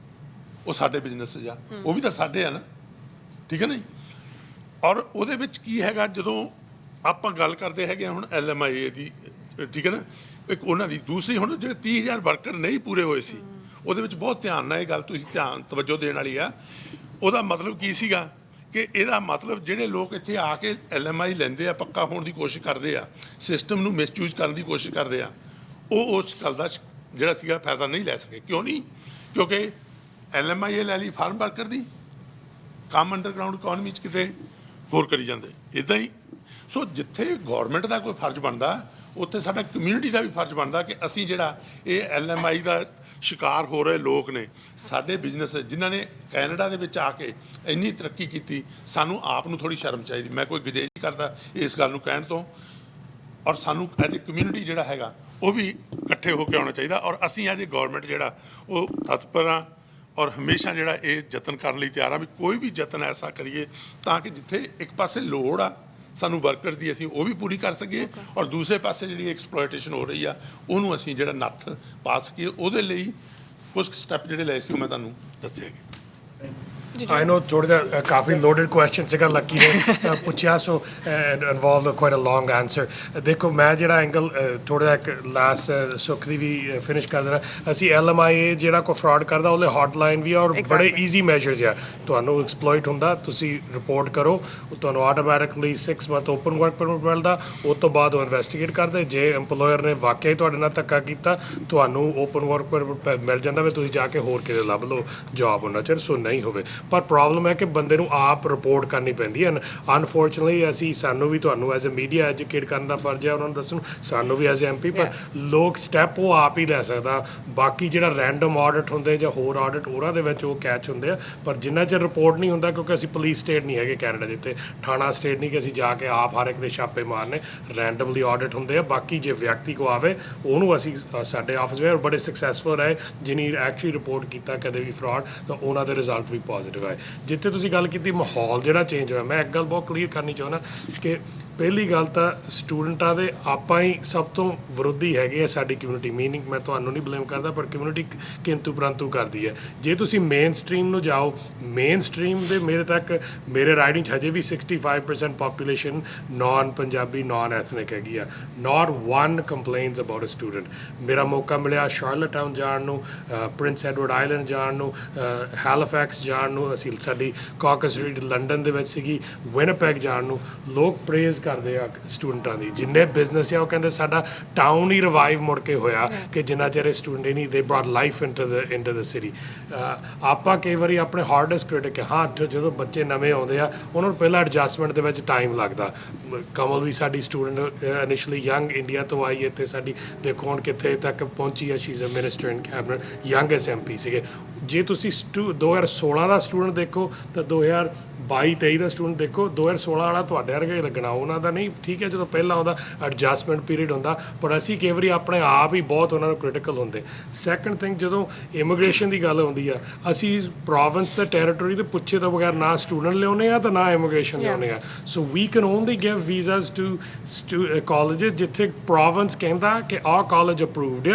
ਉਹ ਸਾਡੇ ਬਿਜ਼ਨਸ ਆ, ਉਹ ਵੀ ਤਾਂ ਸਾਡੇ ਆ ਨਾ, ਠੀਕ ਹੈ ਨਾ। ਔਰ ਉਹਦੇ ਵਿੱਚ ਕੀ ਹੈਗਾ, ਜਦੋਂ ਆਪਾਂ ਗੱਲ ਕਰਦੇ ਹੈਗੇ ਹੁਣ LMI ਦੀ, ਠੀਕ ਹੈ ਨਾ, ਇੱਕ ਉਹਨਾਂ ਦੀ ਦੂਸਰੀ, ਹੁਣ ਜਿਹੜੇ 30,000 ਵਰਕਰ ਨਹੀਂ ਪੂਰੇ ਹੋਏ ਸੀ, ਉਹਦੇ ਵਿੱਚ ਬਹੁਤ ਧਿਆਨ ਨਾਲ ਇਹ ਗੱਲ ਤੁਸੀਂ ਤਵੱਜੋ ਦੇਣ ਵਾਲੀ ਆ। ਉਹਦਾ ਮਤਲਬ ਕੀ ਸੀਗਾ ਕਿ ਇਹਦਾ ਮਤਲਬ ਜਿਹੜੇ ਲੋਕ ਇੱਥੇ ਆ ਕੇ LMI ਲੈਂਦੇ ਆ, ਪੱਕਾ ਹੋਣ ਦੀ ਕੋਸ਼ਿਸ਼ ਕਰਦੇ ਆ, ਸਿਸਟਮ ਨੂੰ ਮਿਸਯੂਜ਼ ਕਰਨ ਦੀ ਕੋਸ਼ਿਸ਼ ਕਰਦੇ ਆ, ਉਹ ਉਸ ਗੱਲ ਦਾ ਜਿਹੜਾ ਸੀਗਾ ਫਾਇਦਾ ਨਹੀਂ ਲੈ ਸਕੇ। ਕਿਉਂ ਨਹੀਂ? ਕਿਉਂਕਿ LMI ਇਹ ਲੈ ਲਈ ਫਾਰਮ ਵਰਕਰ ਦੀ, ਕੰਮ ਅੰਡਰਗਰਾਊਂਡ ਇਕੋਨਮੀ 'ਚ ਕਿਤੇ ਹੋਰ ਕਰੀ ਜਾਂਦੇ ਇੱਦਾਂ ਹੀ। ਸੋ ਜਿੱਥੇ ਗੌਰਮੈਂਟ ਦਾ ਕੋਈ ਫਰਜ਼ ਬਣਦਾ, ਉੱਥੇ ਸਾਡਾ ਕਮਿਊਨਿਟੀ ਦਾ ਵੀ ਫਰਜ਼ ਬਣਦਾ ਕਿ ਅਸੀਂ ਜਿਹੜਾ ਇਹ LMI ਦਾ ਸ਼ਿਕਾਰ ਹੋ ਰਹੇ ਲੋਕ ਨੇ, ਸਾਡੇ ਬਿਜ਼ਨਸ ਜਿਨ੍ਹਾਂ ਨੇ ਕੈਨੇਡਾ ਦੇ ਵਿੱਚ ਆ ਕੇ ਇੰਨੀ ਤਰੱਕੀ ਕੀਤੀ, ਸਾਨੂੰ ਆਪ ਨੂੰ ਥੋੜ੍ਹੀ ਸ਼ਰਮ ਚਾਹੀਦੀ। ਮੈਂ ਕੋਈ ਗੁਰੇਜ਼ ਨਹੀਂ ਕਰਦਾ ਇਸ ਗੱਲ ਨੂੰ ਕਹਿਣ ਤੋਂ। ਔਰ ਸਾਨੂੰ ਐਜ ਏ ਕਮਿਊਨਿਟੀ ਜਿਹੜਾ ਹੈਗਾ ਉਹ ਵੀ ਇਕੱਠੇ ਹੋ ਕੇ ਆਉਣਾ ਚਾਹੀਦਾ। ਔਰ ਅਸੀਂ ਐਜ ਏ ਗੌਰਮੈਂਟ ਜਿਹੜਾ ਉਹ ਤਤਪਰ ਹਾਂ, ਔਰ ਹਮੇਸ਼ਾ ਜਿਹੜਾ ਇਹ ਯਤਨ ਕਰਨ ਲਈ ਤਿਆਰ ਹਾਂ ਵੀ ਕੋਈ ਵੀ ਯਤਨ ਐਸਾ ਕਰੀਏ ਤਾਂ ਕਿ ਜਿੱਥੇ ਇੱਕ ਪਾਸੇ ਲੋੜ ਆ ਸਾਨੂੰ ਵਰਕਰ ਦੀ, ਅਸੀਂ ਉਹ ਵੀ ਪੂਰੀ ਕਰ ਸਕੀਏ, ਔਰ ਦੂਸਰੇ ਪਾਸੇ ਜਿਹੜੀ ਐਕਸਪਲੋਇਟੇਸ਼ਨ ਹੋ ਰਹੀ ਆ ਉਹਨੂੰ ਅਸੀਂ ਜਿਹੜਾ ਨੱਥ ਪਾ ਸਕੀਏ। ਉਹਦੇ ਲਈ ਕੁਝ ਸਟੈਪ ਜਿਹੜੇ ਲਏ ਸੀ ਉਹ ਮੈਂ ਤੁਹਾਨੂੰ ਦੱਸੇ। I know ਥੋੜ੍ਹਾ ਜਿਹਾ ਕਾਫੀ ਲੋਡਡ ਕੁਐਸਚਨ ਸੀਗਾ, ਲੱਕੀ ਨੇ ਪੁੱਛਿਆ, ਸੋ ਇਨਵੋਲਵ ਕੁਆਇਟ ਅ ਲੌਂਗ ਆਨਸਰ। ਦੇਖੋ ਮੈਂ ਜਿਹੜਾ ਐਂਗਲ ਥੋੜ੍ਹਾ ਜਿਹਾ ਇੱਕ ਲਾਸਟ ਸੁੱਖ ਦੀ ਵੀ ਫਿਨਿਸ਼ ਕਰ ਦੇਣਾ। ਅਸੀਂ LMI ਜਿਹੜਾ ਕੋਈ ਫਰਾਡ ਕਰਦਾ ਉਹਦੇ ਹੌਟਲਾਈਨ ਵੀ ਆ, ਔਰ ਬੜੇ ਈਜ਼ੀ ਮੈਜਰਸ ਆ। ਤੁਹਾਨੂੰ ਐਕਸਪਲੋਇਟ ਹੁੰਦਾ, ਤੁਸੀਂ ਰਿਪੋਰਟ ਕਰੋ, ਤੁਹਾਨੂੰ automatically 6 month open work permit ਮਿਲਦਾ। ਉਸ ਤੋਂ ਬਾਅਦ ਉਹ ਇਨਵੈਸਟੀਗੇਟ ਕਰਦੇ, ਜੇ ਇੰਪਲੋਇਰ ਨੇ ਵਾਕਿਆ ਹੀ ਤੁਹਾਡੇ ਨਾਲ ਧੱਕਾ ਕੀਤਾ, ਤੁਹਾਨੂੰ ਓਪਨ ਵਰਕ ਪਰਮਿਟ ਮਿਲ ਜਾਂਦਾ ਵੀ ਤੁਸੀਂ ਜਾ ਕੇ ਹੋਰ ਕਿਤੇ ਲੱਭ ਲਓ ਜੋਬ ਉਹਨਾਂ ਚਿਰ। ਸੋ ਨਹੀਂ ਹੋਵੇ, ਪਰ ਪ੍ਰੋਬਲਮ ਹੈ ਕਿ ਬੰਦੇ ਨੂੰ ਆਪ ਰਿਪੋਰਟ ਕਰਨੀ ਪੈਂਦੀ ਹੈ। ਅਨਫੋਰਚੂਨੇਟਲੀ ਸਾਨੂੰ ਵੀ ਤੁਹਾਨੂੰ ਐਜ਼ ਅ ਮੀਡੀਆ ਐਜੂਕੇਟ ਕਰਨ ਦਾ ਫਰਜ਼ ਹੈ, ਉਹਨਾਂ ਨੂੰ ਦੱਸਣ, ਸਾਨੂੰ ਵੀ ਐਜ਼ MP, ਪਰ ਲੋਕ ਸਟੈਪ ਉਹ ਆਪ ਹੀ ਲੈ ਸਕਦਾ। ਬਾਕੀ ਜਿਹੜਾ ਰੈਂਡਮ ਆਡਿਟ ਹੁੰਦੇ ਜਾਂ ਹੋਰ ਆਡਿਟ, ਉਹਨਾਂ ਦੇ ਵਿੱਚ ਉਹ ਕੈਚ ਹੁੰਦੇ ਆ, ਪਰ ਜਿੰਨਾ ਚਿਰ ਰਿਪੋਰਟ ਨਹੀਂ ਹੁੰਦਾ, ਕਿਉਂਕਿ ਅਸੀਂ ਪੁਲਿਸ ਸਟੇਟ ਨਹੀਂ ਹੈਗੇ ਕੈਨੇਡਾ, ਜਿੱਥੇ ਥਾਣਾ ਸਟੇਟ ਨਹੀਂ ਕਿ ਅਸੀਂ ਜਾ ਕੇ ਆਪ ਹਰ ਇੱਕ ਦੇ ਛਾਪੇ ਮਾਰਨੇ, ਰੈਂਡਮਲੀ ਆਡਿਟ ਹੁੰਦੇ ਆ। ਬਾਕੀ ਜੇ ਵਿਅਕਤੀ ਕੋ ਆਵੇ ਉਹਨੂੰ ਅਸੀਂ ਸਾਡੇ ਆਫਿਸ ਵਿੱਚ ਬੜੇ ਸਕਸੈਸਫੁਲ ਰਹੇ, ਜਿਹਨੇ ਐਕਚੁਅਲੀ ਰਿਪੋਰਟ ਕੀਤਾ ਕਦੇ ਵੀ ਫਰਾਡ, ਤਾਂ ਉਹਨਾਂ ਦੇ ਰਿਜ਼ਲਟ ਵੀ ਪੋਜ਼ਿਟਿਵ ਆਏ। ਜਿੱਥੇ ਤੁਸੀਂ ਗੱਲ ਕੀਤੀ ਮਾਹੌਲ ਜਿਹੜਾ ਚੇਂਜ ਹੋਇਆ, ਮੈਂ ਇੱਕ ਗੱਲ ਬਹੁਤ ਕਲੀਅਰ ਕਰਨੀ ਚਾਹੁੰਦਾ ਕਿ ਪਹਿਲੀ ਗੱਲ ਤਾਂ ਸਟੂਡੈਂਟਾਂ ਦੇ ਆਪਾਂ ਹੀ ਸਭ ਤੋਂ ਵਿਰੋਧੀ ਹੈਗੇ ਆ ਸਾਡੀ ਕਮਿਊਨਿਟੀ ਮੀਨਿੰਗ ਮੈਂ ਤੁਹਾਨੂੰ ਨਹੀਂ ਬਲੇਮ ਕਰਦਾ ਪਰ ਕਮਿਊਨਿਟੀ ਕਿੰਤੂ ਪਰੰਤੂ ਕਰਦੀ ਹੈ ਜੇ ਤੁਸੀਂ ਮੇਨ ਸਟਰੀਮ ਨੂੰ ਜਾਓ ਮੇਨ ਸਟਰੀਮ ਦੇ ਮੇਰੇ ਤੱਕ ਮੇਰੇ ਰਾਈਡਿੰਗ 'ਚ ਹਜੇ ਵੀ 65% population non Punjabi non ethnic ਹੈਗੀ ਆ not one complaints about a student ਮੇਰਾ ਮੌਕਾ ਮਿਲਿਆ ਸ਼ਾਰਲਟ ਟਾਊਨ ਜਾਣ ਨੂੰ ਪ੍ਰਿੰਸ ਐਡਵਰਡ ਆਈਲੈਂਡ ਜਾਣ ਨੂੰ ਹੈਲੀਫੈਕਸ ਜਾਣ ਨੂੰ ਅਸੀਂ ਸਾਡੀ ਕਾਕਸ ਸਟਰੀਟ ਲੰਡਨ ਦੇ ਵਿੱਚ ਸੀਗੀ ਵਿਨਪੈਗ ਜਾਣ ਨੂੰ ਲੋਕ ਪ੍ਰੇਜ਼ ਕਰਦੇ ਆ ਸਟੂਡੈਂਟਾਂ ਦੀ ਜਿੰਨੇ ਬਿਜ਼ਨਸ ਆ ਉਹ ਕਹਿੰਦੇ ਸਾਡਾ ਟਾਊਨ ਹੀ ਰਿਵਾਈਵ ਮੁੜ ਕੇ ਹੋਇਆ ਕਿ ਜਿੰਨਾ ਚਿਰ ਸਟੂਡੈਂਟ ਹੀ ਨਹੀਂ ਦੇ brought life into the city ਆਪਾਂ ਕਈ ਵਾਰੀ ਆਪਣੇ ਹਾਰਡੈਸਟ ਕ੍ਰਿਟਿਕ ਹਾਂ ਜਦੋਂ ਬੱਚੇ ਨਵੇਂ ਆਉਂਦੇ ਆ ਉਹਨਾਂ ਨੂੰ ਪਹਿਲਾਂ ਐਡਜਸਟਮੈਂਟ ਦੇ ਵਿੱਚ ਟਾਈਮ ਲੱਗਦਾ ਕਮਲ ਵੀ ਸਾਡੀ ਸਟੂਡੈਂਟ ਇਨੀਸ਼ੀਅਲੀ ਯੰਗ ਇੰਡੀਆ ਤੋਂ ਆਈ ਇੱਥੇ ਸਾਡੀ ਦੇਖੋ ਹੁਣ ਕਿੱਥੇ ਤੱਕ ਪਹੁੰਚੀ ਆ she is a minister in cabinet youngest MP ਸੀਗੇ ਜੇ ਤੁਸੀਂ 2016 ਦਾ ਸਟੂਡੈਂਟ ਦੇਖੋ ਤਾਂ 2022-23 ਦਾ ਸਟੂਡੈਂਟ ਦੇਖੋ 2016 ਵਾਲਾ ਤੁਹਾਡੇ ਵਰਗਾ ਹੀ ਲੱਗਣਾ ਉਹਨਾਂ ਦਾ ਨਹੀਂ ਠੀਕ ਹੈ ਜਦੋਂ ਪਹਿਲਾਂ ਉਹਦਾ ਐਡਜਸਟਮੈਂਟ ਪੀਰੀਅਡ ਹੁੰਦਾ ਪਰ ਅਸੀਂ ਕਈ ਵਾਰੀ ਆਪਣੇ ਆਪ ਹੀ ਬਹੁਤ ਉਹਨਾਂ ਨੂੰ ਕ੍ਰਿਟੀਕਲ ਹੁੰਦੇ ਸੈਕੰਡ ਥਿੰਗ ਜਦੋਂ ਇਮੀਗ੍ਰੇਸ਼ਨ ਦੀ ਗੱਲ ਆਉਂਦੀ ਆ ਅਸੀਂ ਪ੍ਰੋਵਿੰਸ ਤੇ ਟੈਰੀਟਰੀ ਦੇ ਪੁੱਛੇ ਤੋਂ ਬਗੈਰ ਨਾ ਸਟੂਡੈਂਟ ਲਿਆਉਂਦੇ ਆ ਤਾਂ ਨਾ ਇਮੀਗ੍ਰੇਸ਼ਨ ਲਿਆਉਂਦੇ ਆ so we can only give visas to colleges ਜਿੱਥੇ ਪ੍ਰੋਵਿੰਸ ਕਹਿੰਦਾ ਕਿ ਆਹ ਕਾਲਜ ਅਪਰੂਵਡ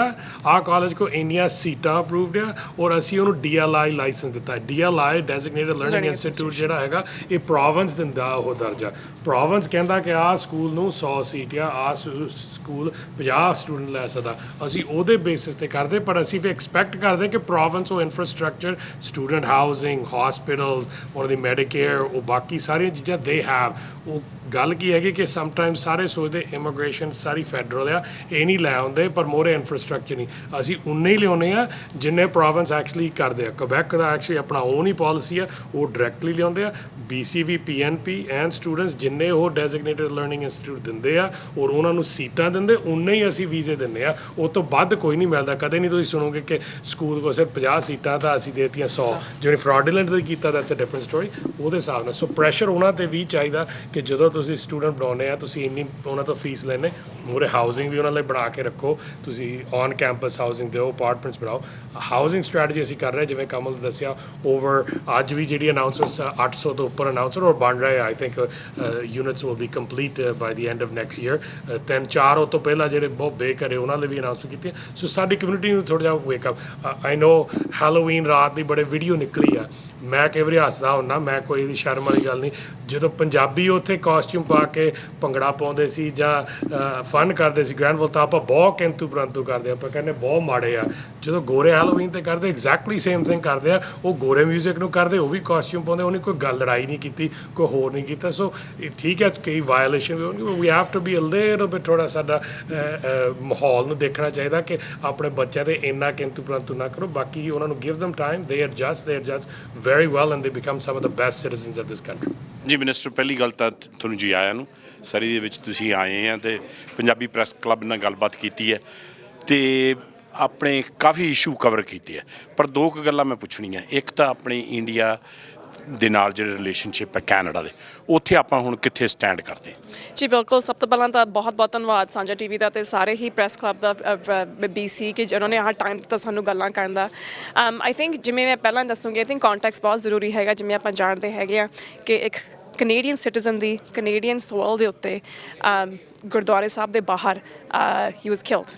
ਆ ਕਾਲਜ ਕੋ ਇੰਨੀਆਂ ਸੀਟਾਂ ਅਪਰੂਵਡ ਆ ਔਰ ਅਸੀਂ ਉਹਨੂੰ DLI ਲਾਇਸੈਂਸ ਦਿੱਤਾ DLI ਡੈਜ਼ਿਗਨੇਟਡ ਲਰਨਿੰਗ ਇੰਸਟੀਟਿਊਟ ਜਿਹੜਾ ਹੈਗਾ ਇਹ ਪ੍ਰੋਵਿੰਸ ਦਿੰਦਾ ਉਹ ਦਰਜਾ ਪ੍ਰੋਵਿੰਸ ਕਹਿੰਦਾ ਕਿ ਆਹ ਸਕੂਲ ਨੂੰ 100 ਸੀਟ ਆ ਸਕੂਲ 50 ਸਟੂਡੈਂਟ ਲੈ ਸਕਦਾ ਅਸੀਂ ਉਹਦੇ ਬੇਸਿਸ ਤੇ ਕਰਦੇ ਪਰ ਅਸੀਂ ਵੀ ਐਕਸਪੈਕਟ ਕਰਦੇ ਕਿ ਪ੍ਰੋਵਿੰਸ ਉਹ ਇਨਫਰਾਸਟ੍ਰਕਚਰ ਸਟੂਡੈਂਟ ਹਾਊਸਿੰਗ ਹਸਪੀਟਲਸ ਉਹਨਾਂ ਦੀ ਮੈਡੀਕੇਅਰ ਉਹ ਬਾਕੀ ਸਾਰੀਆਂ ਚੀਜ਼ਾਂ ਦੇ ਹੈਵ ਉਹ ਗੱਲ ਕੀ ਹੈਗੀ ਕਿ ਸਮਟਾਈਮਸ ਸਾਰੇ ਸੋਚਦੇ ਇਮੀਗ੍ਰੇਸ਼ਨ ਸਾਰੀ ਫੈਡਰਲ ਆ ਇਹ ਨਹੀਂ ਲੈ ਆਉਂਦੇ ਪਰ ਮੋਰੇ ਇਨਫਰਾਸਟ੍ਰਕਚਰ ਨਹੀਂ ਅਸੀਂ ਉਨੇ ਹੀ ਲਿਆਉਂਦੇ ਆ ਜਿੰਨੇ ਪ੍ਰੋਵਿੰਸ ਐਕਚੁਅਲੀ ਕਰਦੇ ਆ ਕੁਬੈਕ ਦਾ ਐਕਚੁਅਲੀ ਆਪਣਾ ਓਨ ਹੀ ਪਾਲਿਸੀ ਆ ਉਹ ਡਾਇਰੈਕਟਲੀ ਲਿਆਉਂਦੇ ਆ BCV PNP ਐਂਡ ਸਟੂਡੈਂਟਸ ਜਿੰਨੇ ਉਹ ਡੈਜ਼ਿਗਨੇਟਡ ਲਰਨਿੰਗ ਇੰਸਟੀਟਿਊਟ ਦਿੰਦੇ ਆ ਔਰ ਉਹਨਾਂ ਨੂੰ ਸੀਟਾਂ ਦਿੰਦੇ ਉਨੇ ਹੀ ਅਸੀਂ ਵੀਜ਼ੇ ਦਿੰਦੇ ਆ ਉਹ ਤੋਂ ਵੱਧ ਕੋਈ ਨਹੀਂ ਮਿਲਦਾ ਕਦੇ ਨਹੀਂ ਤੁਸੀਂ ਸੁਣੋਗੇ ਕਿ ਸਕੂਲ ਕੋਲ ਸਿਰਫ 50 ਸੀਟਾਂ ਤਾਂ ਅਸੀਂ ਦੇਤੀਆਂ 100 ਜਿਹਨੇ ਫਰਾਡੂਲੈਂਟ ਦਾ ਕੀਤਾ ਦੈਟਸ ਅ ਡਿਫਰੈਂਟ ਸਟੋਰੀ ਉਹਦੇ ਹਿਸਾਬ ਨਾਲ ਸੋ ਪ੍ਰੈਸ਼ਰ ਉਹਨਾਂ ਤੇ ਵੀ ਚਾਹੀਦਾ ਕਿ ਜਦੋਂ ਤੁਸੀਂ ਸਟੂਡੈਂਟ ਬਣਾਉਂਦੇ ਆ ਤੁਸੀਂ ਇੰਨੀ ਉਹਨਾਂ ਤੋਂ ਫੀਸ ਲੈਣੇ ਮੂਹਰੇ ਹਾਊਸਿੰਗ ਵੀ ਉਹਨਾਂ ਲਈ ਬਣਾ ਕੇ ਰੱਖੋ ਤੁਸੀਂ ਔਨ ਕੈਂਪਸ ਹਾਊਸਿੰਗ ਦਿਓ ਅਪਾਰਟਮੈਂਟਸ ਬਣਾਓ ਹਾਊਸਿੰਗ ਸਟ੍ਰੈਟਜੀ ਅਸੀਂ ਕਰ ਰਹੇ ਜਿਵੇਂ ਕਮਲ ਦੱਸਿਆ ਓਵਰ ਅੱਜ ਵੀ ਜਿਹੜੀ ਅਨਾਊਂਸਮੈਂਟਸ 800 ਤੋਂ ਉੱਪਰ ਅਨਾਊਂਸਰ ਔਰ ਬਣ ਰਹੇ I think units will be complete by the end of next year 3-4 ਉਹ ਤੋਂ ਪਹਿਲਾਂ ਜਿਹੜੇ ਬਹੁਤ ਬੇਘਰੇ ਉਹਨਾਂ ਲਈ ਵੀ ਅਨਾਊਂਸ ਕੀਤੀਆਂ ਸੋ ਸਾਡੀ ਕਮਿਊਨਿਟੀ ਨੂੰ ਥੋੜ੍ਹਾ ਜਿਹਾ ਵੇਕਅਪ ਆਈ ਨੋ ਹੈਲੋਵੀਨ ਰਾਤ ਦੀ ਬੜੇ ਵੀਡੀਓ ਨਿਕਲੀ ਆ ਮੈਂ ਕਈ ਵਾਰੀ ਹੱਸਦਾ ਹੁੰਦਾ ਮੈਂ ਕੋਈ ਇਹਦੀ ਸ਼ਰਮ ਵਾਲੀ ਗੱਲ ਨਹੀਂ ਜਦੋਂ ਪੰਜਾਬੀ ਉੱਥੇ ਕਾਸਟਿਊਮ ਪਾ ਕੇ ਭੰਗੜਾ ਪਾਉਂਦੇ ਸੀ ਜਾਂ ਫਨ ਕਰਦੇ ਸੀ ਗ੍ਰੈਂਡਵਲ ਤਾਂ ਆਪਾਂ ਬਹੁਤ ਕਿੰਤੂ ਪਰੰਤੂ ਕਰਦੇ ਆਪਾਂ ਕਹਿੰਦੇ ਬਹੁਤ ਮਾੜੇ ਆ ਜਦੋਂ ਗੋਰੇ ਹੈਲੋਵੀਨ ਤੇ ਕਰਦੇ ਐਗਜ਼ੈਕਟਲੀ ਸੇਮ ਥਿੰਗ ਕਰਦੇ ਆ ਉਹ ਗੋਰੇ ਮਿਊਜ਼ਿਕ ਨੂੰ ਕਰਦੇ ਉਹ ਵੀ ਕਾਸਟਿਊਮ ਪਾਉਂਦੇ ਉਹਨੇ ਕੋਈ ਗੱਲ ਲੜਾਈ ਨਹੀਂ ਕੀਤੀ ਕੋਈ ਹੋਰ ਨਹੀਂ ਕੀਤਾ ਸੋ ਠੀਕ ਹੈ ਕਈ ਵਾਇਲੇਸ਼ਨ ਵੀ ਹੋਣਗੇ we have to be a little bit ਥੋੜ੍ਹਾ ਸਾਡਾ ਮਾਹੌਲ ਨੂੰ ਦੇਖਣਾ ਚਾਹੀਦਾ ਕਿ ਆਪਣੇ ਬੱਚਿਆਂ ਦੇ ਇੰਨਾ ਕਿੰਤੂ ਪਰੰਤੂ ਨਾ ਕਰੋ ਬਾਕੀ ਉਹਨਾਂ ਨੂੰ ਗਿਵ ਦਮ ਟਾਈਮ ਦੇ adjust very well and they become some of the best citizens of this country. ਜੀ ਮਿਨਿਸਟਰ ਪਹਿਲੀ ਗੱਲ ਤਾਂ ਤੁਹਾਨੂੰ ਜੀ ਆਇਆਂ ਨੂੰ ਸਰੀ ਦੇ ਵਿੱਚ ਤੁਸੀਂ ਆਏ ਆ ਤੇ ਪੰਜਾਬੀ ਪ੍ਰੈਸ ਕਲੱਬ ਨਾਲ ਗੱਲਬਾਤ ਕੀਤੀ ਹੈ ਤੇ ਆਪਣੇ ਕਾਫੀ ਇਸ਼ੂ ਕਵਰ ਕੀਤੇ ਹੈ ਪਰ ਦੋ ਕੁ ਗੱਲਾਂ ਮੈਂ ਪੁੱਛਣੀਆਂ ਇੱਕ ਤਾਂ ਆਪਣੇ ਇੰਡੀਆ ਦੇ ਨਾਲ ਜਿਹੜੇ ਰਿਲੇਸ਼ਨਸ਼ਿਪ ਹੈ ਕੈਨੇਡਾ ਦੇ ਉੱਥੇ ਆਪਾਂ ਹੁਣ ਕਿੱਥੇ ਸਟੈਂਡ ਕਰਦੇ ਜੀ ਬਿਲਕੁਲ ਸਭ ਤੋਂ ਪਹਿਲਾਂ ਤਾਂ ਬਹੁਤ ਬਹੁਤ ਧੰਨਵਾਦ ਸਾਂਝਾ TV ਦਾ ਤੇ ਸਾਰੇ ਹੀ ਪ੍ਰੈਸ ਕਲੱਬ ਦਾ BC ਕਿ ਜਿਨ੍ਹਾਂ ਨੇ ਆਹ ਟਾਈਮ ਦਿੱਤਾ ਸਾਨੂੰ ਗੱਲਾਂ ਕਰਨ ਦਾ ਆਈ ਥਿੰਕ ਜਿਵੇਂ ਮੈਂ ਪਹਿਲਾਂ ਦੱਸੂਗੀ ਆਈ ਥਿੰਕ ਕੰਟੈਕਸਟ ਬਹੁਤ ਜ਼ਰੂਰੀ ਹੈਗਾ ਜਿਵੇਂ ਆਪਾਂ ਜਾਣਦੇ ਹੈਗੇ ਆ ਕਿ ਇੱਕ ਕੈਨੇਡੀਅਨ ਸਿਟੀਜ਼ਨ ਦੀ ਕੈਨੇਡੀਅਨ ਸੋਇਲ ਦੇ ਉੱਤੇ ਗੁਰਦੁਆਰੇ ਸਾਹਿਬ ਦੇ ਬਾਹਰ ਹੀ ਵਾਸ killed